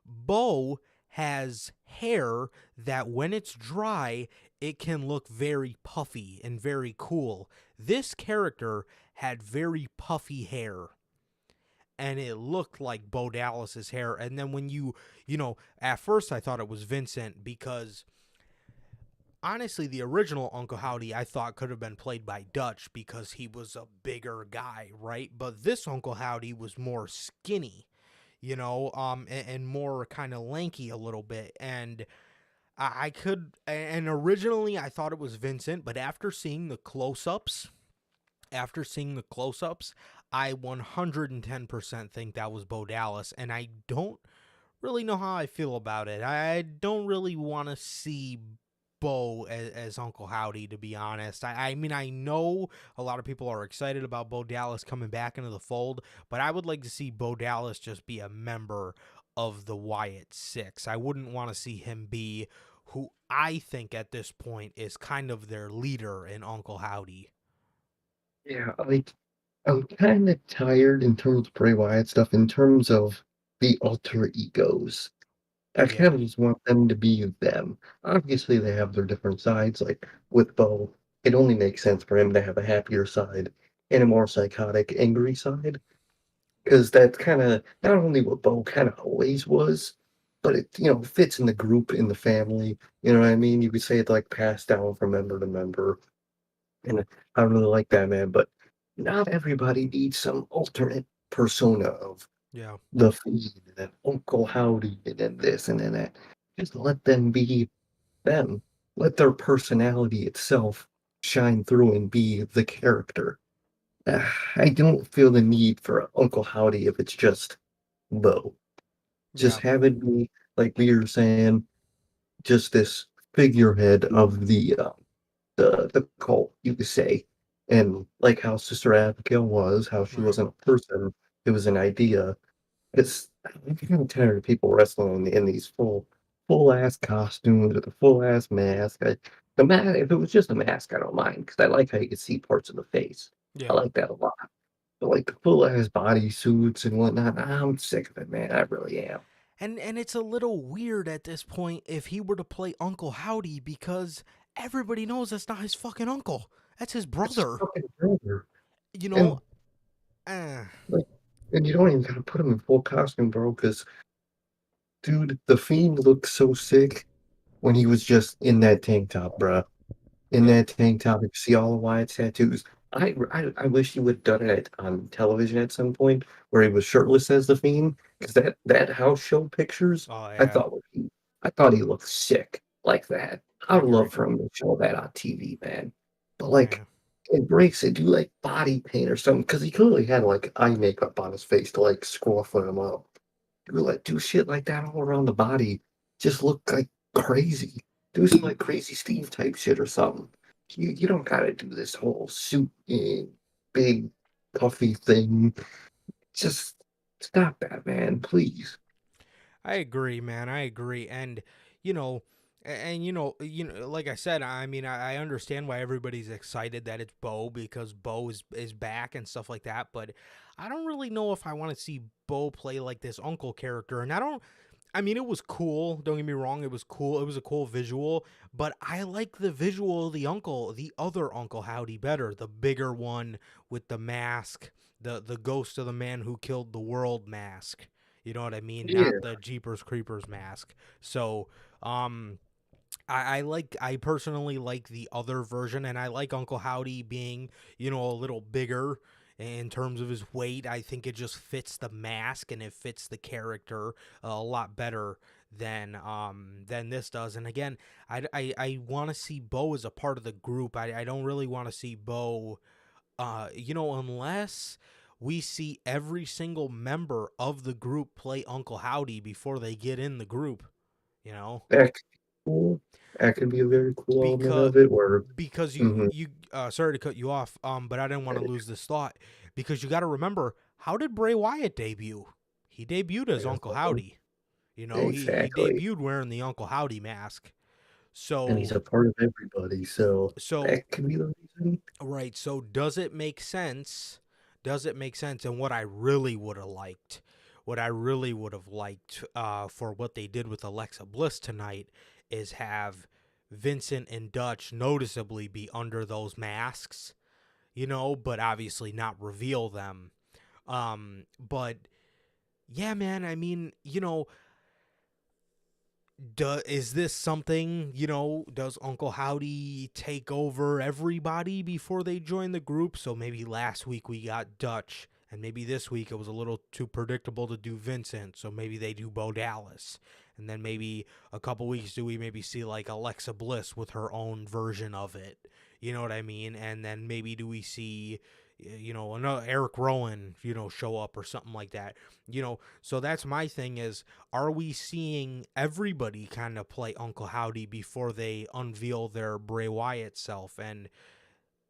Bo has hair that when it's dry, it can look very puffy and very cool. This character had very puffy hair, and it looked like Bo Dallas's hair. And then when at first I thought it was Vincent because honestly, the original Uncle Howdy I thought could have been played by Dutch because he was a bigger guy, right? But this Uncle Howdy was more skinny, and more kind of lanky a little bit. And and originally I thought it was Vincent, but after seeing the close-ups, I 110% think that was Bo Dallas, and I don't really know how I feel about it. I don't really want to see Bo as Uncle Howdy, to be honest. I mean, I know a lot of people are excited about Bo Dallas coming back into the fold, but I would like to see Bo Dallas just be a member of the Wyatt Six. I wouldn't want to see him be who I think at this point is kind of their leader in Uncle Howdy. Yeah, like I'm kind of tired in terms of Bray Wyatt stuff, in terms of the alter egos. I kind Yeah, of just want them to be them. Obviously, they have their different sides. Like with Bo, it only makes sense for him to have a happier side and a more psychotic, angry side, because that's kind of not only what Bo kind of always was, but it fits in the group, in the family. You know what I mean? You could say it's like passed down from member to member, and I really like that, man. But not everybody needs some alternate persona of yeah, the Fiend and then Uncle Howdy and then this and then that. Just let them be them. Let their personality itself shine through and be the character. I don't feel the need for Uncle Howdy if it's just Bo. Just yeah, have it be, like we were saying, just this figurehead of the cult, you could say. And like how Sister Abigail was, how she right. wasn't a person, it was an idea. I'm kind of tired of people wrestling in these full ass costumes with a full ass mask. The mask, if it was just a mask, I don't mind because I like how you can see parts of the face. I Yeah. like that a lot. But like the full ass body suits and whatnot, I'm sick of it, man. I really am. And it's a little weird at this point if he were to play Uncle Howdy because everybody knows that's not his fucking uncle. That's his That's his brother. fucking brother. You know, And eh, like, and you don't even gotta put him in full costume, bro. Because dude, the Fiend looked so sick when he was just in that tank top, bruh. In yep. that tank top, you see all of Wyatt's tattoos. I wish he would have done it on television at some point where he was shirtless as the Fiend, because that house show pictures Oh I yeah, thought I thought he looked sick like that. I I would love agree. for him to show that on TV, man. But Yeah, like it breaks it, do like body paint or something, because he clearly had like eye makeup on his face to like scruffle him up. Do shit like that all around the body. Just look like crazy. Do some like crazy Steve type shit or something. You don't gotta do this whole suit big puffy thing. Just stop that, man, please. I agree, man. I agree, and you know, like I said, I mean, I understand why everybody's excited that it's Bo because Bo is back and stuff like that. But I don't really know if I want to see Bo play like this uncle character, and I don't. I mean, it was cool. Don't get me wrong. It was cool. It was a cool visual, but I like the visual of the other Uncle Howdy better. The bigger one with the mask, the ghost of the man who killed the world mask. You know what I mean? Yeah, Not the Jeepers Creepers mask. So, um, I personally like the other version, and I like Uncle Howdy being, a little bigger in terms of his weight. I think it just fits the mask and it fits the character a lot better than this does. And again, I want to see Bo as a part of the group. I don't really want to see Bo, unless we see every single member of the group play Uncle Howdy before they get in the group. You know, that could be cool. That could be a very cool element because of it. Where because mhm, you sorry to cut you off, but I didn't want to lose this thought, because you got to remember, how did Bray Wyatt debut? He debuted as Uncle Howdy. He exactly, debuted wearing the Uncle Howdy mask. and he's So a part of everybody, so so that could be the reason. right. So does it make sense? Does it make sense? And what I really would have liked, for what they did with Alexa Bliss tonight, is have Vincent and Dutch noticeably be under those masks, but obviously not reveal them. But yeah, man, I mean, is this something, does Uncle Howdy take over everybody before they join the group? So maybe last week we got Dutch, and maybe this week it was a little too predictable to do Vincent, so maybe they do Bo Dallas. And then maybe a couple weeks do we maybe see like Alexa Bliss with her own version of it. You know what I mean? And then maybe do we see, another Eric Rowan, show up or something like that. So that's my thing is, are we seeing everybody kind of play Uncle Howdy before they unveil their Bray Wyatt self? And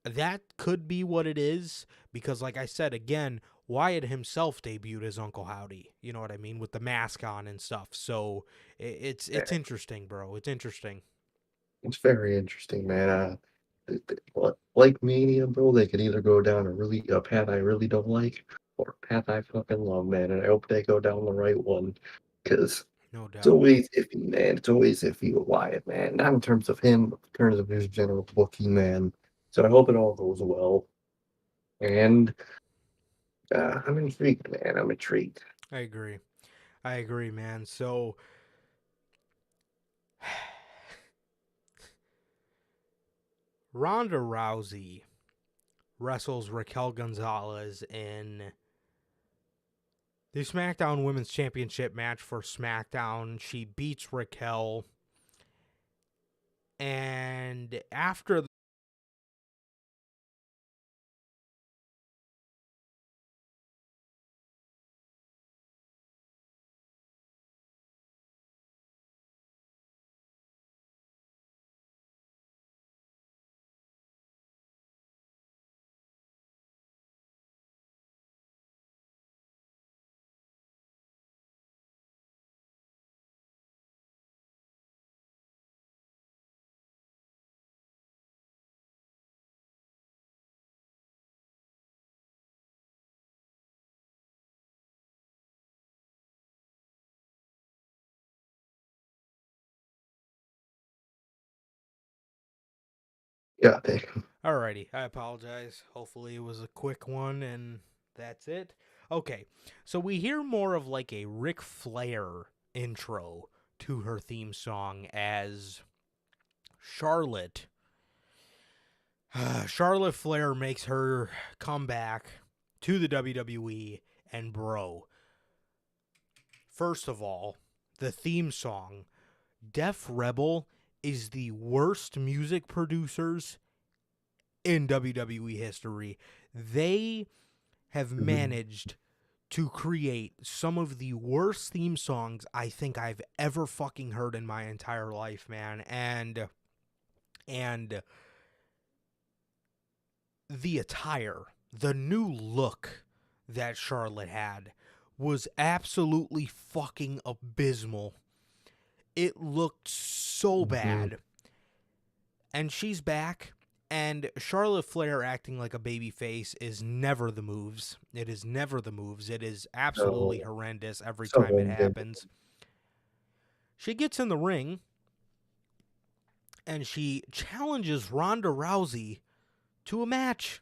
that could be what it is, because, like I said, again, Wyatt himself debuted as Uncle Howdy. You know what I mean, with the mask on and stuff. So it's interesting, bro. It's interesting. It's very interesting, man. Like Mania, bro, they could either go down a path I really don't like, or a path I fucking love, man. And I hope they go down the right one, because No it's doubt. always iffy, man. It's always iffy with Wyatt, man. Not in terms of him, but in terms of his general booking, man. So I hope it all goes well. And I'm intrigued, man. I'm intrigued. I agree. I agree, man. So Ronda Rousey wrestles Raquel Gonzalez in the SmackDown Women's Championship match for SmackDown. She beats Raquel, and after Yeah, thank you. Alrighty, I apologize. Hopefully it was a quick one and that's it. Okay, so we hear more of like a Ric Flair intro to her theme song as Charlotte. Charlotte Flair makes her come back to the WWE, and bro, first of all, the theme song, Def Rebel is the worst music producers in WWE history. They have managed to create some of the worst theme songs I think I've ever fucking heard in my entire life, man. And the attire, the new look that Charlotte had was absolutely fucking abysmal. It looked so bad. And she's back, and Charlotte Flair acting like a babyface is never the moves. It is never the moves. It is absolutely horrendous every time it happens. She gets in the ring, and she challenges Ronda Rousey to a match.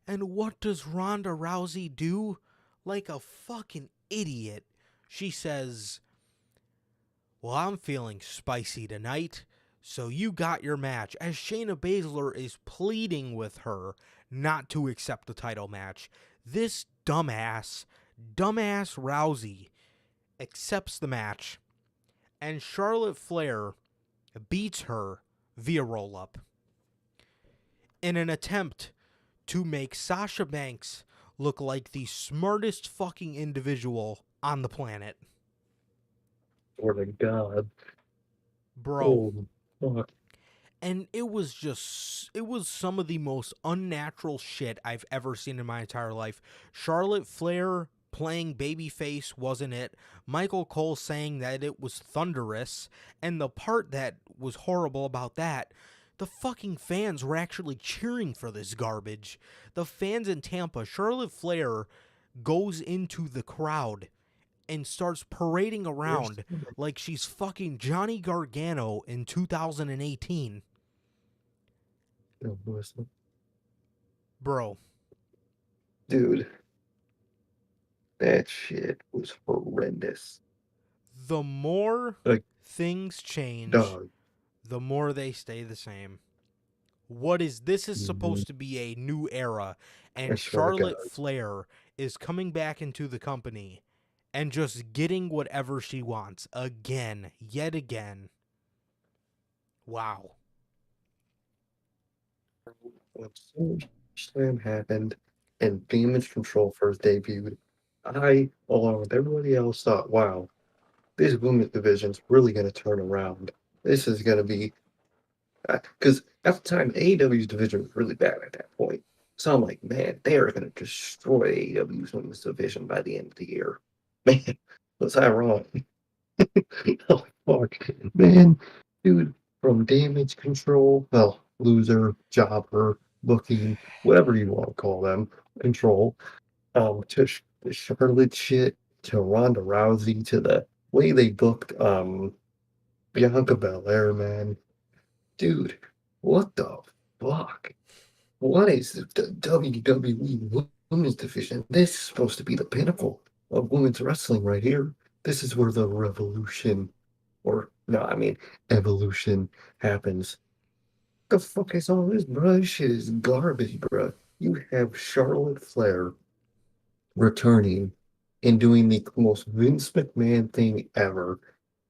And what does Ronda Rousey do? Like a fucking idiot. She says, well, I'm feeling spicy tonight, so you got your match. As Shayna Baszler is pleading with her not to accept the title match, this dumbass Rousey accepts the match, and Charlotte Flair beats her via roll-up in an attempt to make Sasha Banks look like the smartest fucking individual on the planet. Swear to God. Bro. Oh, fuck. And it was some of the most unnatural shit I've ever seen in my entire life. Charlotte Flair playing babyface wasn't it. Michael Cole saying that it was thunderous. And the part that was horrible about that, the fucking fans were actually cheering for this garbage. The fans in Tampa, Charlotte Flair goes into the crowd and starts parading around like she's fucking Johnny Gargano in 2018. Oh, listen. Bro. Dude. That shit was horrendous. The more things change, the more they stay the same. This is supposed to be a new era, and Charlotte Flair is coming back into the company and just getting whatever she wants again, yet again. Wow. When SummerSlam happened and Damage Control first debuted, I, along with everybody else, thought, wow, this women's division's really going to turn around. This is going to be... Because at the time, AEW's division was really bad at that point. So I'm like, man, they are going to destroy AEW's women's division by the end of the year. Man, was I wrong? Oh, fuck. Man, dude, from Damage Control, well, loser, jobber, booking, whatever you want to call them, control, to the Charlotte shit, to Ronda Rousey, to the way they booked Bianca Belair, man. Dude, what the fuck? What is the WWE Women's Division? This is supposed to be the pinnacle of women's wrestling right here. This is where the revolution, evolution happens. The fuck is all this, bro? This shit is garbage, bro. You have Charlotte Flair returning and doing the most Vince McMahon thing ever.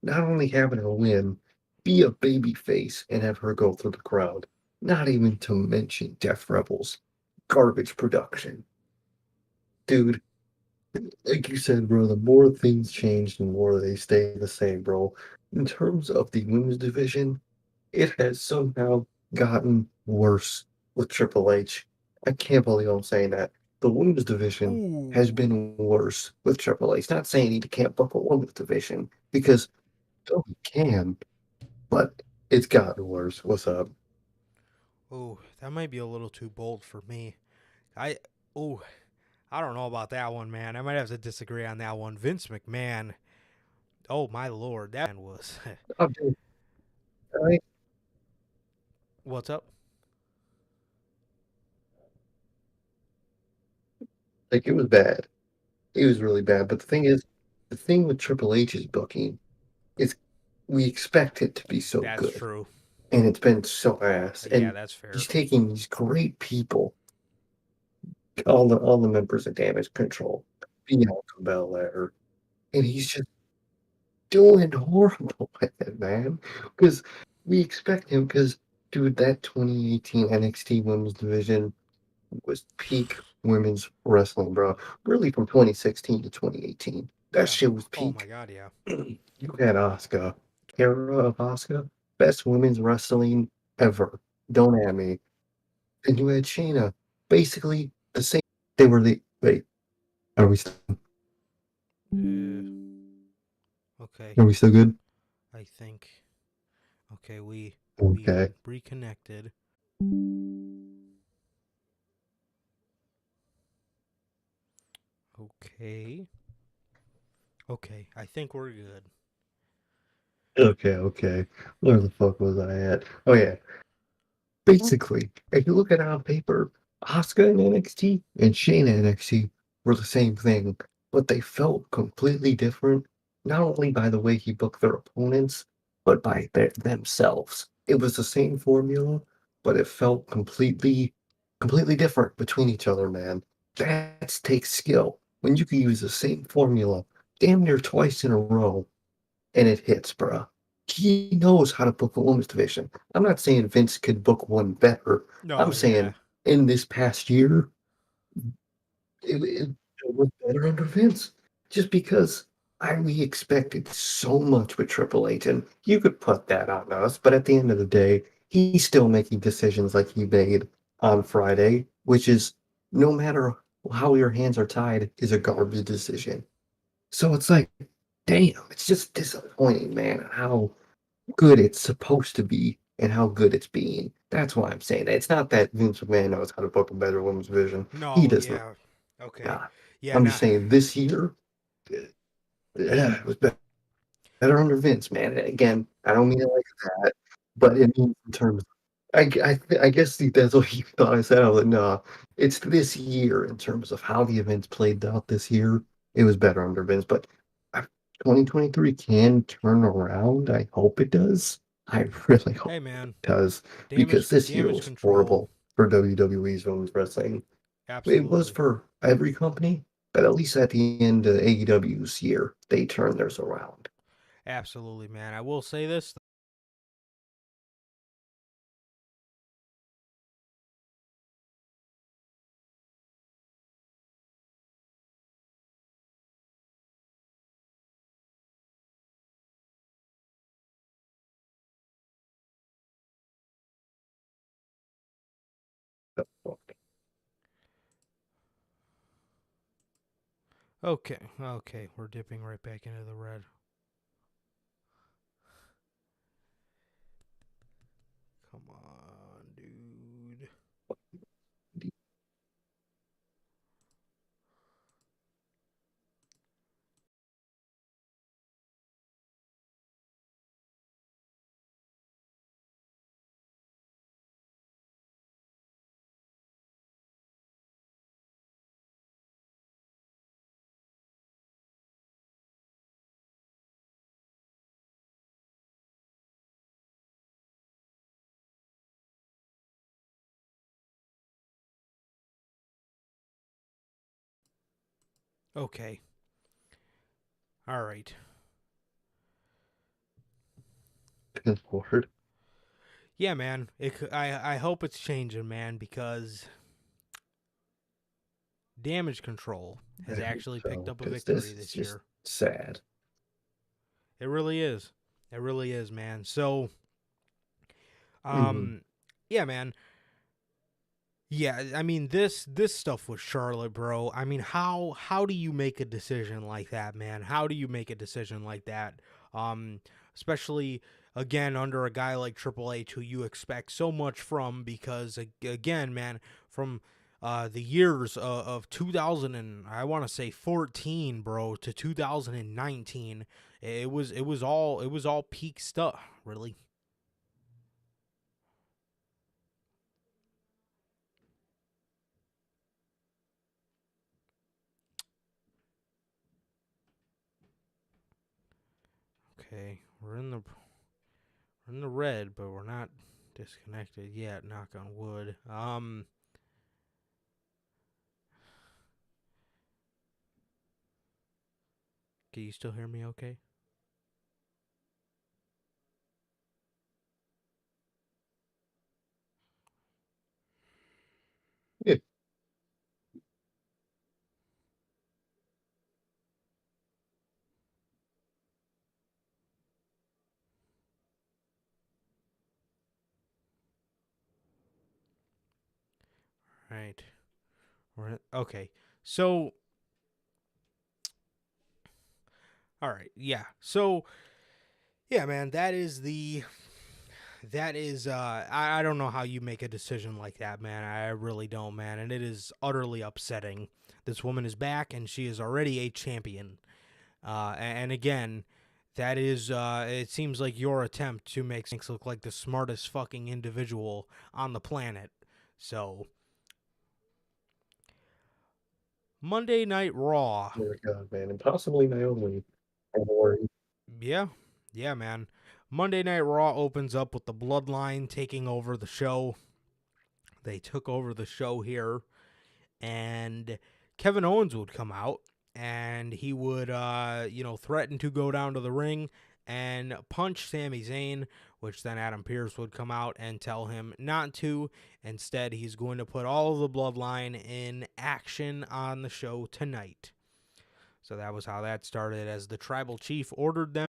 Not only having her win, be a baby face and have her go through the crowd. Not even to mention Def Rebels. Garbage production. Dude, like you said, bro, the more things change, the more they stay the same, bro. In terms of the women's division, it has somehow gotten worse with Triple H. I can't believe I'm saying that. The women's division has been worse with Triple H. Not saying he can't book a women's division, because he can, but it's gotten worse. What's up? Oh, that might be a little too bold for me. I don't know about that one, man. I might have to disagree on that one. Vince McMahon, oh my lord, that man was... Oh, dude. Right? What's up? Like, it was bad. It was really bad. But the thing is, the thing with Triple H's booking is we expect it to be so That's good, true. and it's been so ass. Yeah, And that's fair. he's taking these great people, all the members of Damage Control, Bianca Belair, and he's just doing horrible with it, man. Because we expect him, because, dude, that 2018 NXT Women's Division was peak women's wrestling, bro. Really from 2016 to 2018. That Yeah. shit was Oh my peak. god, yeah. You had Asuka, era of Asuka, best women's wrestling ever. Don't at me. And you had Shayna, basically the same. They were the wait. Are we still, Uh, okay, are we still good? I think. Okay, we Okay. reconnected. Okay. Okay, I think we're good. Okay. Where the fuck was I at? Oh yeah. Basically, if you look at it on paper, Asuka in NXT and Shayna in NXT were the same thing, but they felt completely different, not only by the way he booked their opponents, but by themselves. It was the same formula, but it felt completely different between each other, man. That takes skill. When you can use the same formula damn near twice in a row and it hits, bruh. He knows how to book a women's division. I'm not saying Vince could book one better. No, I'm yeah. saying in this past year, it was better under Vince. Just because we expected so much with Triple H, and you could put that on us, but at the end of the day, he's still making decisions like he made on Friday, which is no matter how your hands are tied, is a garbage decision. So it's like, damn, it's just disappointing, man, how good it's supposed to be and how good it's being. That's why I'm saying that. It's not that Vince McMahon knows how to book a better women's division. He No, does yeah. Okay. not. Yeah, I'm just nah. saying this year, it was better under Vince, man. Again, I don't mean it like that, but it means in terms. I guess that's what you thought I said. I was like, no, it's this year in terms of how the events played out this year. It was better under Vince, but 2023 can turn around. I hope it does. I really hope Hey man, it does damage because this year damage was control. horrible for WWE's women's wrestling. It was Absolutely. for every company, but at least at the end of AEW's year, they turned theirs around. Absolutely, man. I will say this. Okay, we're dipping right back into the red. Come on, dude. Okay. All right. Good Lord. Yeah, man. I hope it's changing, man, because damage control I has hope actually picked so, up a because victory this is this just year. sad. It really is. It really is, man. So, Hmm. um, yeah, man. Yeah, I mean this stuff with Charlotte, bro. I mean, how do you make a decision like that, man? How do you make a decision like that? Um, Especially again under a guy like Triple H, who you expect so much from, because again, man, from the years of 2000 and I want to say 14, bro, to 2019, it was all peak stuff, really. Okay, we're in the red, but we're not disconnected yet. Knock on wood. Can you still hear me? Okay. Yeah. Right. Okay. So, all right. Yeah. So, yeah, man, I don't know how you make a decision like that, man. I really don't, man. And it is utterly upsetting. This woman is back and she is already a champion. And again, that is, it seems like your attempt to make Sinks look like the smartest fucking individual on the planet. So, Monday Night Raw. Oh my God, man. And possibly Naomi. Don't worry. Yeah, yeah, man. Monday Night Raw opens up with the Bloodline taking over the show. They took over the show here, and Kevin Owens would come out and he would, threaten to go down to the ring and punch Sami Zayn, which then Adam Pearce would come out and tell him not to. Instead, he's going to put all of the Bloodline in action on the show tonight. So that was how that started, as the tribal chief ordered them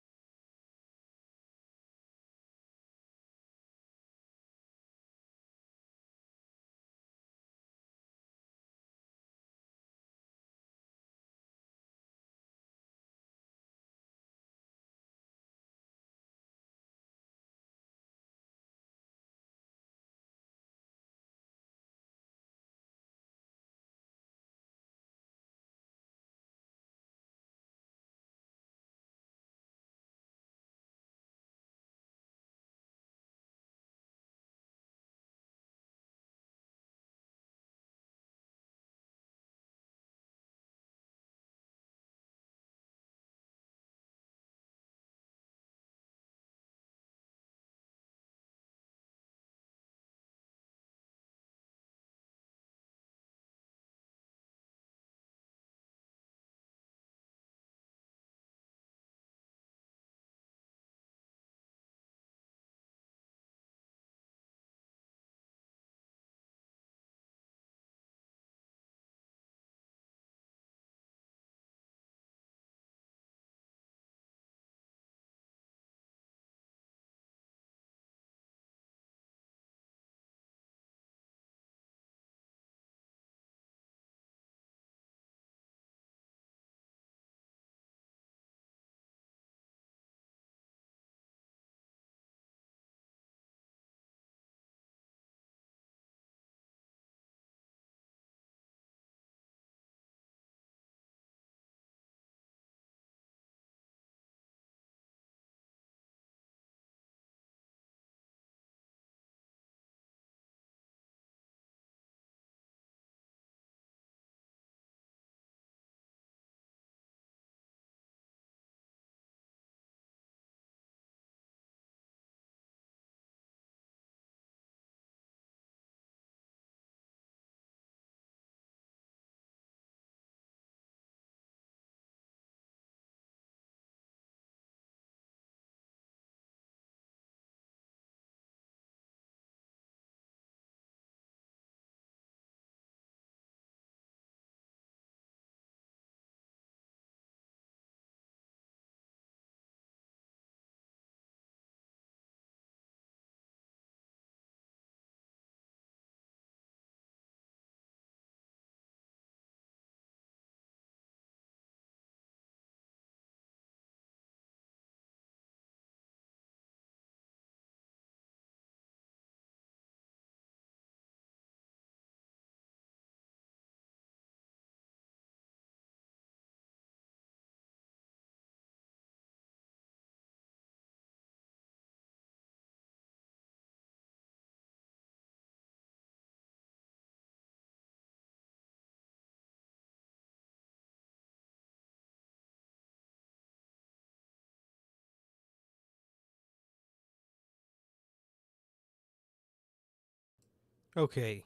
Okay,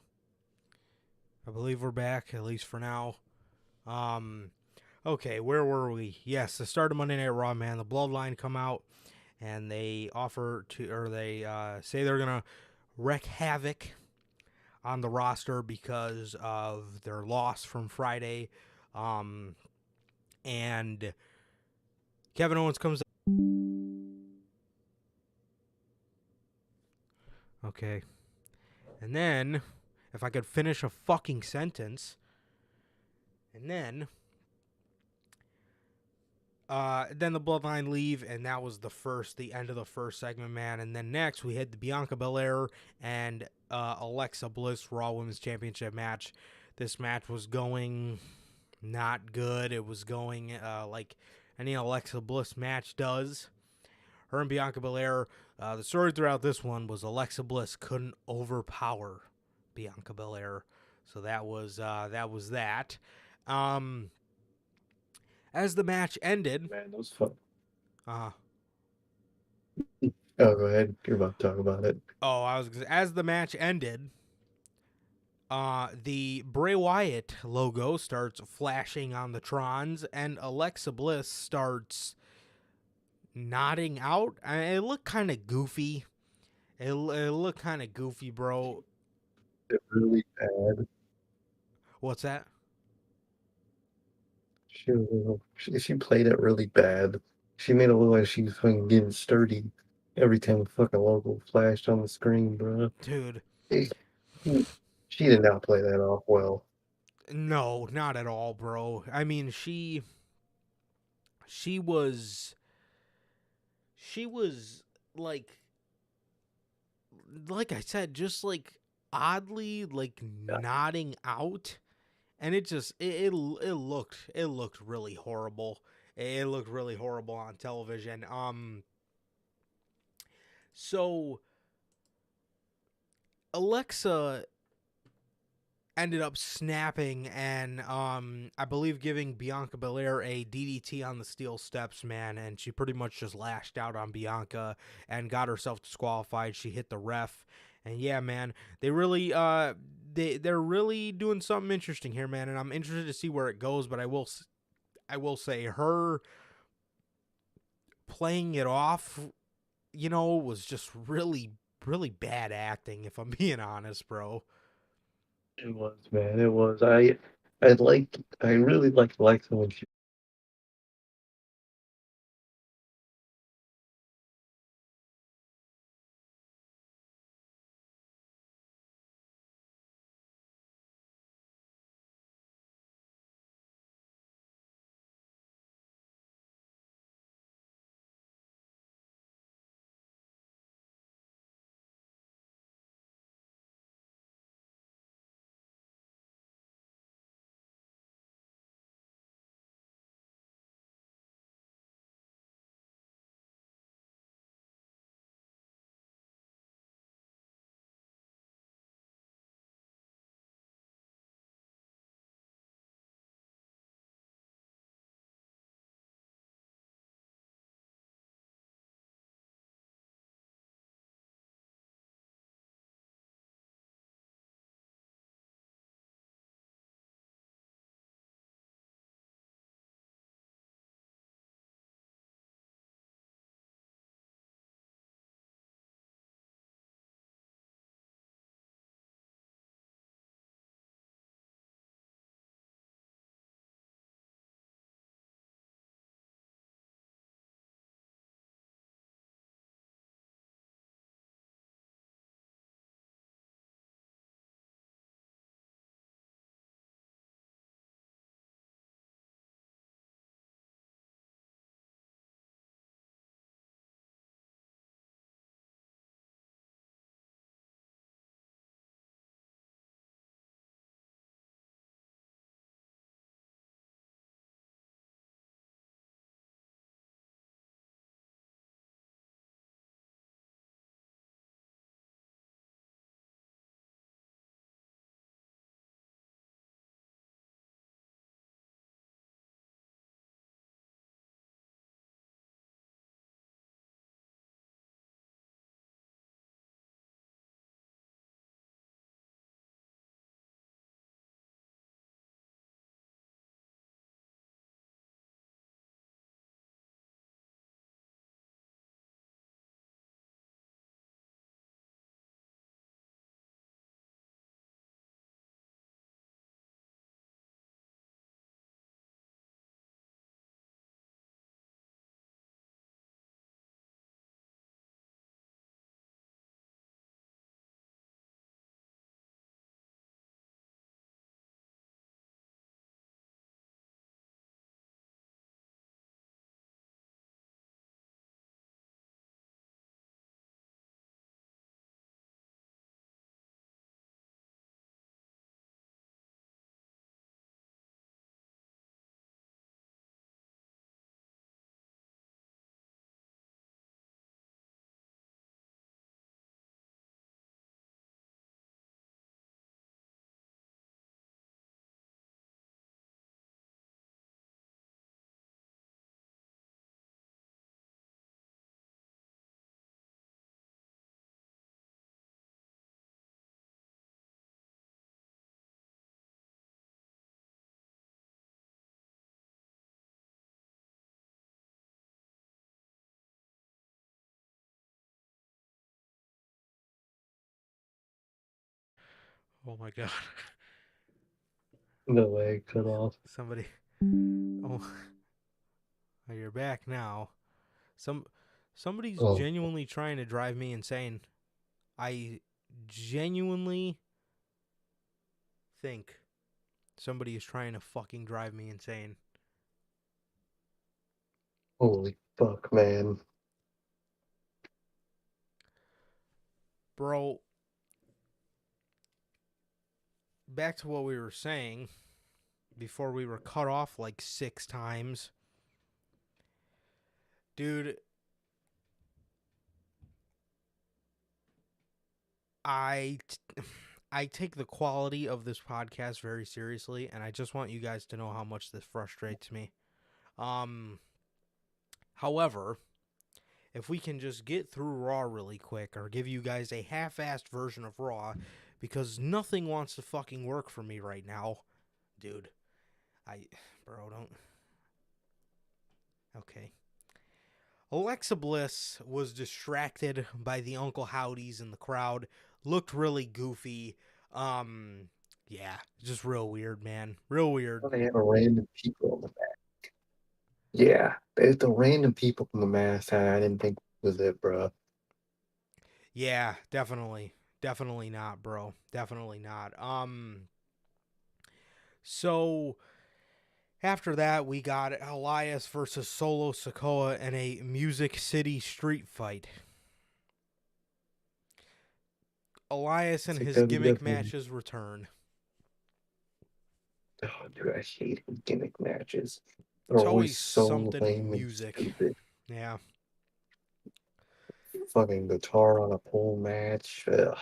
I believe we're back, at least for now. Um, okay, where were we? Yes, the start of Monday Night Raw, man. The Bloodline come out and they say they're gonna wreak havoc on the roster because of their loss from Friday. And Kevin Owens comes. Okay, and then if I could finish a fucking sentence, and then the Bloodline leave, and that was the end of the first segment, man. And then next we had the Bianca Belair and Alexa Bliss Raw Women's Championship match. This match was going not good. It was going like any Alexa Bliss match does. Her and Bianca Belair. The story throughout this one was Alexa Bliss couldn't overpower Bianca Belair, so that was that. Um, as the match ended, Man, that was fun. uh, Oh, go ahead. You're about to talk about it. as the match ended, the Bray Wyatt logo starts flashing on the Trons, and Alexa Bliss starts nodding out. It looked kind of goofy. It looked kind of goofy, bro. It really bad. What's that? She played it really bad. She made it look like she was fucking getting sturdy every time the fucking logo flashed on the screen, bro. Dude, She, she did not play that off well. no, not at all, bro. I mean, she was she was like I said, just like oddly like Yeah. nodding out, and it looked really horrible. It looked really horrible on television. So Alexa ended up snapping and I believe giving Bianca Belair a DDT on the steel steps, man, and she pretty much just lashed out on Bianca and got herself disqualified. She hit the ref. And yeah, man, they're really doing something interesting here, man, and I'm interested to see where it goes, but I will say her playing it off, was just really really bad acting, if I'm being honest, bro. It was, man. It was. I really liked Alexa when she Oh my god. The leg cut off. Somebody. Oh, you're back now. Somebody's Oh, genuinely trying to drive me insane. I genuinely think somebody is trying to fucking drive me insane. holy fuck, man. Bro, back to what we were saying before we were cut off like 6 times. Dude, I take the quality of this podcast very seriously, and I just want you guys to know how much this frustrates me. However, if we can just get through Raw really quick, or give you guys a half-assed version of Raw, because nothing wants to fucking work for me right now, dude. Bro, don't. Okay. Alexa Bliss was distracted by the Uncle Howdies in the crowd. Looked really goofy. Yeah, just real weird, man. Real weird. They have a random people in the back. Yeah, it's the random people in the mask. I didn't think was it, bro. Yeah, definitely. Definitely not, bro. Definitely not. So after that, we got Elias versus Solo Sikoa in a Music City street fight. Elias and It's like his gimmick WWE. matches return. Oh, dude, I hate gimmick matches. They're It's always always so something lame and music. stupid. Yeah. Fucking guitar on a pole match. Ugh,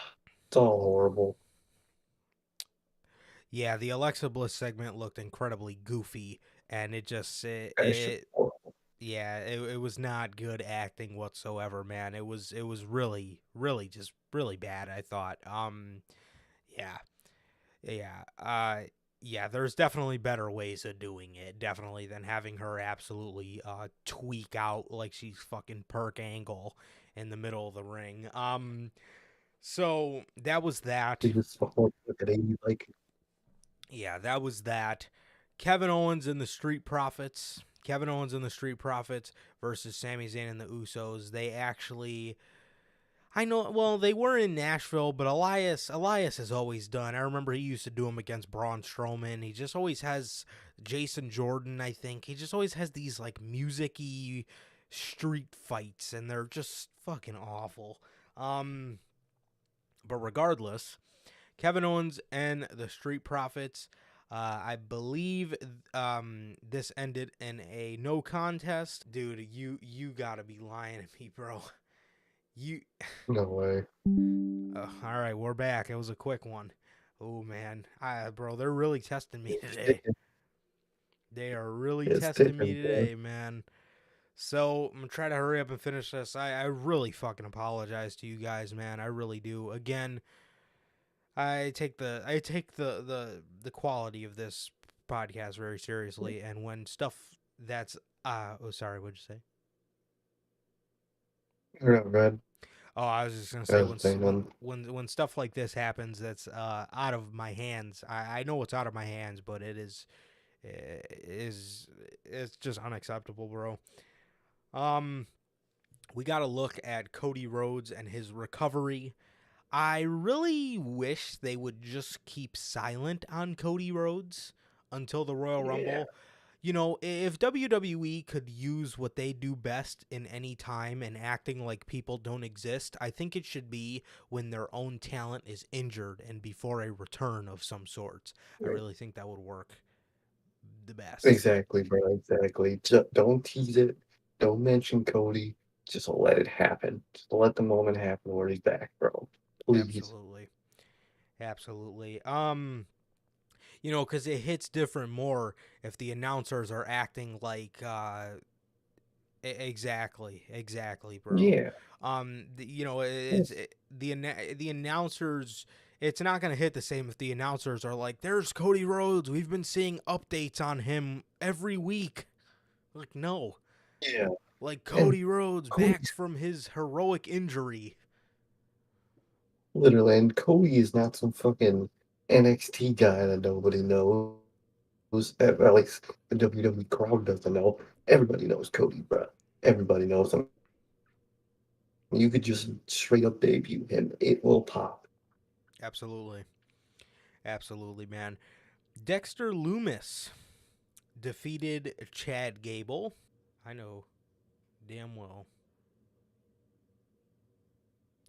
it's all horrible. Yeah, the Alexa Bliss segment looked incredibly goofy, and it just That shit horrible. yeah, it was not good acting whatsoever, man. It was really just really bad, I thought. Yeah. Yeah. Yeah, there's definitely better ways of doing it, definitely, than having her absolutely tweak out like she's fucking Perk Angle in the middle of the ring. So that was that. They just fucking look at 80 like Yeah, that was that. Kevin Owens and the Street Profits. Kevin Owens and the Street Profits versus Sami Zayn and the Usos. They actually, I know, well, they were in Nashville, but Elias has always done. I remember he used to do them against Braun Strowman. He just always has Jason Jordan, I think. He just always has these like music-y street fights, and they're just fucking awful. But regardless, Kevin Owens and the Street Profits. I believe this ended in a no contest. Dude, you gotta be lying to me, bro. You. no way. All right, we're back. It was a quick one. Oh man, bro, they're really testing me today. They are really It's testing me ticking, today, man. So I'm gonna try to hurry up and finish this. I really fucking apologize to you guys, man. I really do. Again, I take the quality of this podcast very seriously, and when stuff that's oh sorry, what'd you say? You're not red. Oh, I was just gonna say That's the thing, when stuff like this happens, that's out of my hands. I know it's out of my hands, but it's just unacceptable, bro. We got to look at Cody Rhodes and his recovery. I really wish they would just keep silent on Cody Rhodes until the Royal Rumble. You know, if WWE could use what they do best in any time and acting like people don't exist, I think it should be when their own talent is injured and before a return of some sorts. I really think that would work the best. Exactly, bro. Exactly. Just don't tease it. Don't mention Cody. Just let it happen. Just let the moment happen where he's back, bro. Please. Absolutely. Absolutely. You know, because it hits different more if the announcers are acting like exactly, bro. Yeah. You know, the announcers. It's not gonna hit the same if the announcers are like, "There's Cody Rhodes. We've been seeing updates on him every week." Like, no, Yeah. like And Cody Rhodes back Cody's from his heroic injury. literally, and Cody is not some fucking NXT guy that nobody knows. At least the WWE crowd doesn't know. Everybody knows Cody, bro. Everybody knows him. You could just straight up debut him. It will pop. Absolutely. Absolutely, man. Dexter Loomis defeated Chad Gable. I know damn well.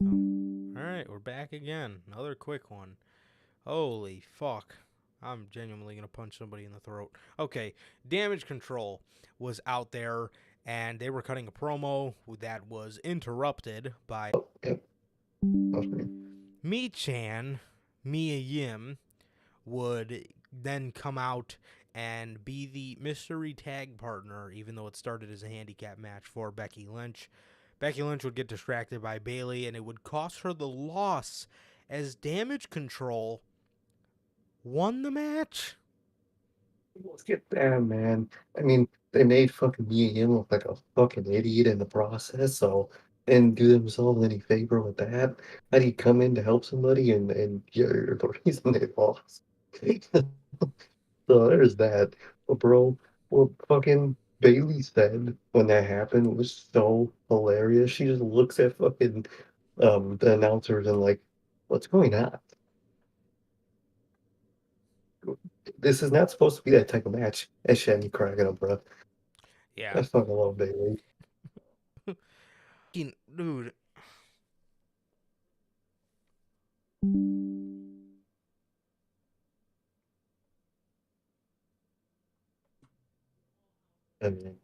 Oh. All right, we're back again. Another quick one. Holy fuck. I'm genuinely going to punch somebody in the throat. Okay, Damage Control was out there, and they were cutting a promo that was interrupted by Yep. Mi-Chan, Mia Yim, would then come out and be the mystery tag partner, even though it started as a handicap match for Becky Lynch. Becky Lynch would get distracted by Bayley, and it would cost her the loss as Damage Control won the match. Let's get down, man. I mean, they made fucking me and him look like a fucking idiot in the process, so they didn't do themselves any favor with that. How do you come in to help somebody and you're the reason they lost? So there's that. But bro, what fucking Bailey said when that happened was so hilarious. She just looks at fucking the announcers and like, what's going on? This is not supposed to be that type of match. That shit had me cracking up, bro. Yeah. I fucking love Bailey. Dude. I mean,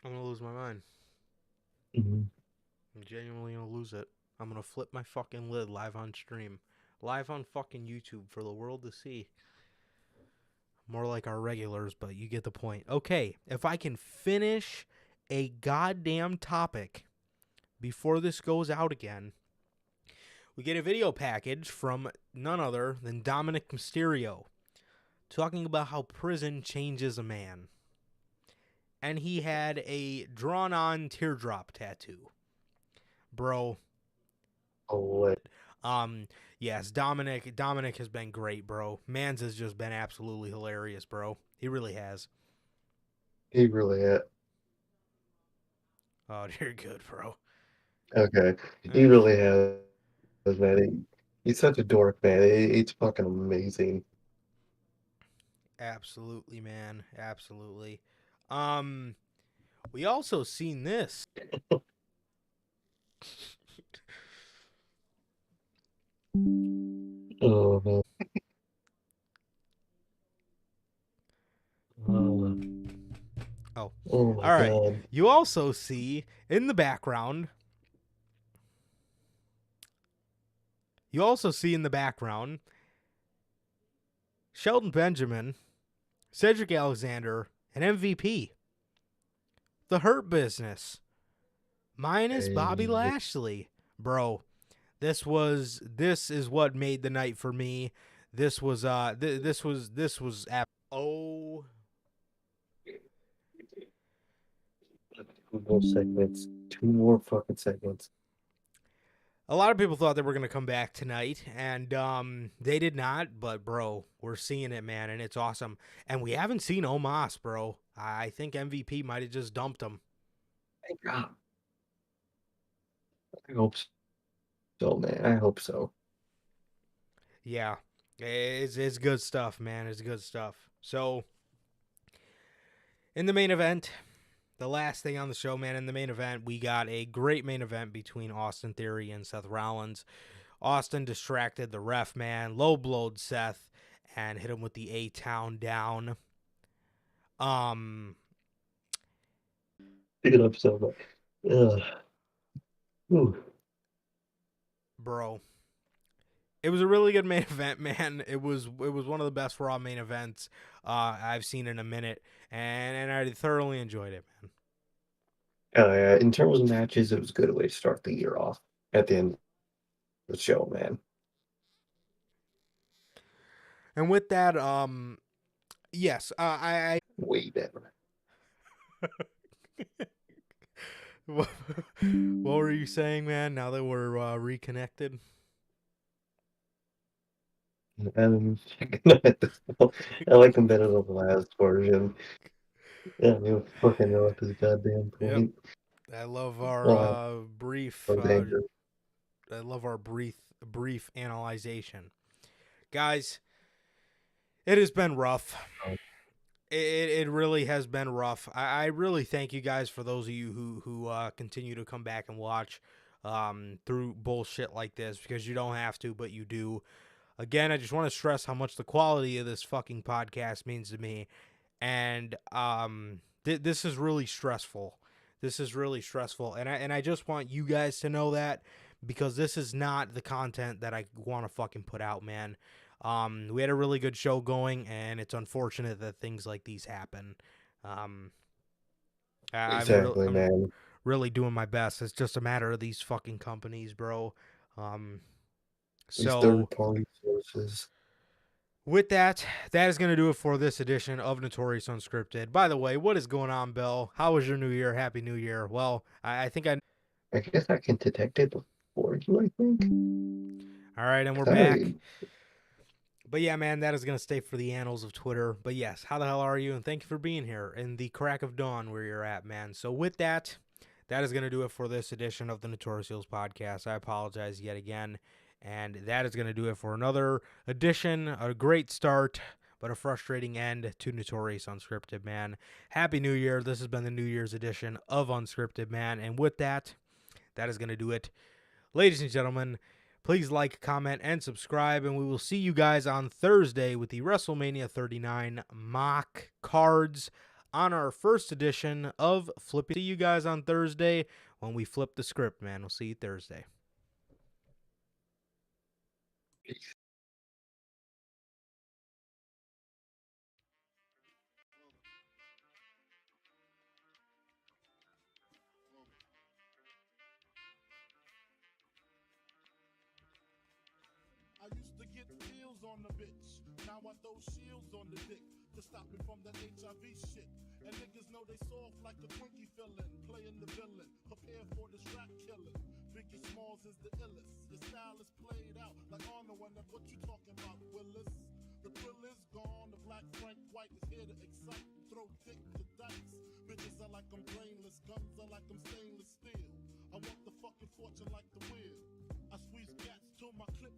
I'm going to lose my mind. mhm. I'm genuinely going to lose it. I'm going to flip my fucking lid live on stream. Live on fucking YouTube for the world to see. More like our regulars, but you get the point. Okay, if I can finish a goddamn topic before this goes out again, we get a video package from none other than Dominic Mysterio talking about how prison changes a man. And he had a drawn-on teardrop tattoo. Bro. Oh, Yes, Dominic has been great, bro. Mans has just been absolutely hilarious, bro. He really has. he really had. Oh, you're good, bro. Okay, he really has, man. He's such a dork, man. It's fucking amazing. Absolutely, man. Absolutely. We also seen this. Oh, man. Oh, Oh. oh my All right. God. You also see in the background. Sheldon Benjamin, Cedric Alexander, and MVP. The Hurt Business. Minus Bobby Hey, Lashley. Bro, this is what made the night for me. This was oh, two more segments. Two more fucking segments. a lot of people thought they were going to come back tonight, and they did not, but bro, we're seeing it, man, and it's awesome. And we haven't seen Omos, bro. I think MVP might have just dumped him. Thank God. I hope so, man. I hope so. Yeah. It's good stuff, man. It's good stuff. So, in the main event, the last thing on the show, man, in the main event, we got a great main event between Austin Theory and Seth Rollins. Austin distracted the ref, man, low blowed Seth, and hit him with the A-Town down. Pick it up so much. Ugh. Ooh. Bro, it was a really good main event, man. It was one of the best Raw main events I've seen in a minute, and I thoroughly enjoyed it, man. Yeah, in terms of matches, it was a good way to start the year off at the end of the show, man. And with that, yes, I Way better. what were you saying, man? Now that we're reconnected. I'm checking at this point. I like them better than the last version. Yeah, you fucking know at this goddamn Yep. point. I love our Oh, brief. so dangerous. I love our brief analyzation, guys. It has been rough. It really has been rough. I really thank you guys for those of you who continue to come back and watch through bullshit like this, because you don't have to, but you do. Again, I just want to stress how much the quality of this fucking podcast means to me, and this is really stressful. This is really stressful, and I just want you guys to know that, because this is not the content that I want to fucking put out, man. We had a really good show going, and it's unfortunate that things like these happen. Um, Exactly, I'm man. really doing my best. It's just a matter of these fucking companies, bro. Um, These so third-party sources. with that, that is going to do it for this edition of Notorious Unscripted. By the way, what is going on, Bill? How was your New Year? Happy New Year. Well, I think I. I guess I can detect it before you, I think. All right, and we're 'Cause back. But yeah, man, that is going to stay for the annals of Twitter. But yes, how the hell are you? And thank you for being here in the crack of dawn where you're at, man. So with that, that is going to do it for this edition of the Notorious Heels podcast. I apologize yet again. And that is going to do it for another edition. A great start, but a frustrating end to Notorious Unscripted, man. Happy New Year. This has been the New Year's edition of Unscripted, man. And with that, that is going to do it. Ladies and gentlemen, please like, comment, and subscribe, and we will see you guys on Thursday with the WrestleMania 39 mock cards on our first edition of Flippy. See you guys on Thursday when we flip the script, man. We'll see you Thursday. I used to get deals on the bitch. Now I throw shields on the dick to stop me from that HIV shit. And niggas know they soft like a Twinkie fillin', playing the villain, prepare for this rap killing. Biggie Smalls is the illest. Your style is played out like Arnold, and what you talking about, Willis? The thrill is gone. The black Frank White is here to excite, throw dick to dice. Bitches are like I'm brainless, guns are like I'm stainless steel. I want the fucking fortune like the wheel. I squeeze cats till my clip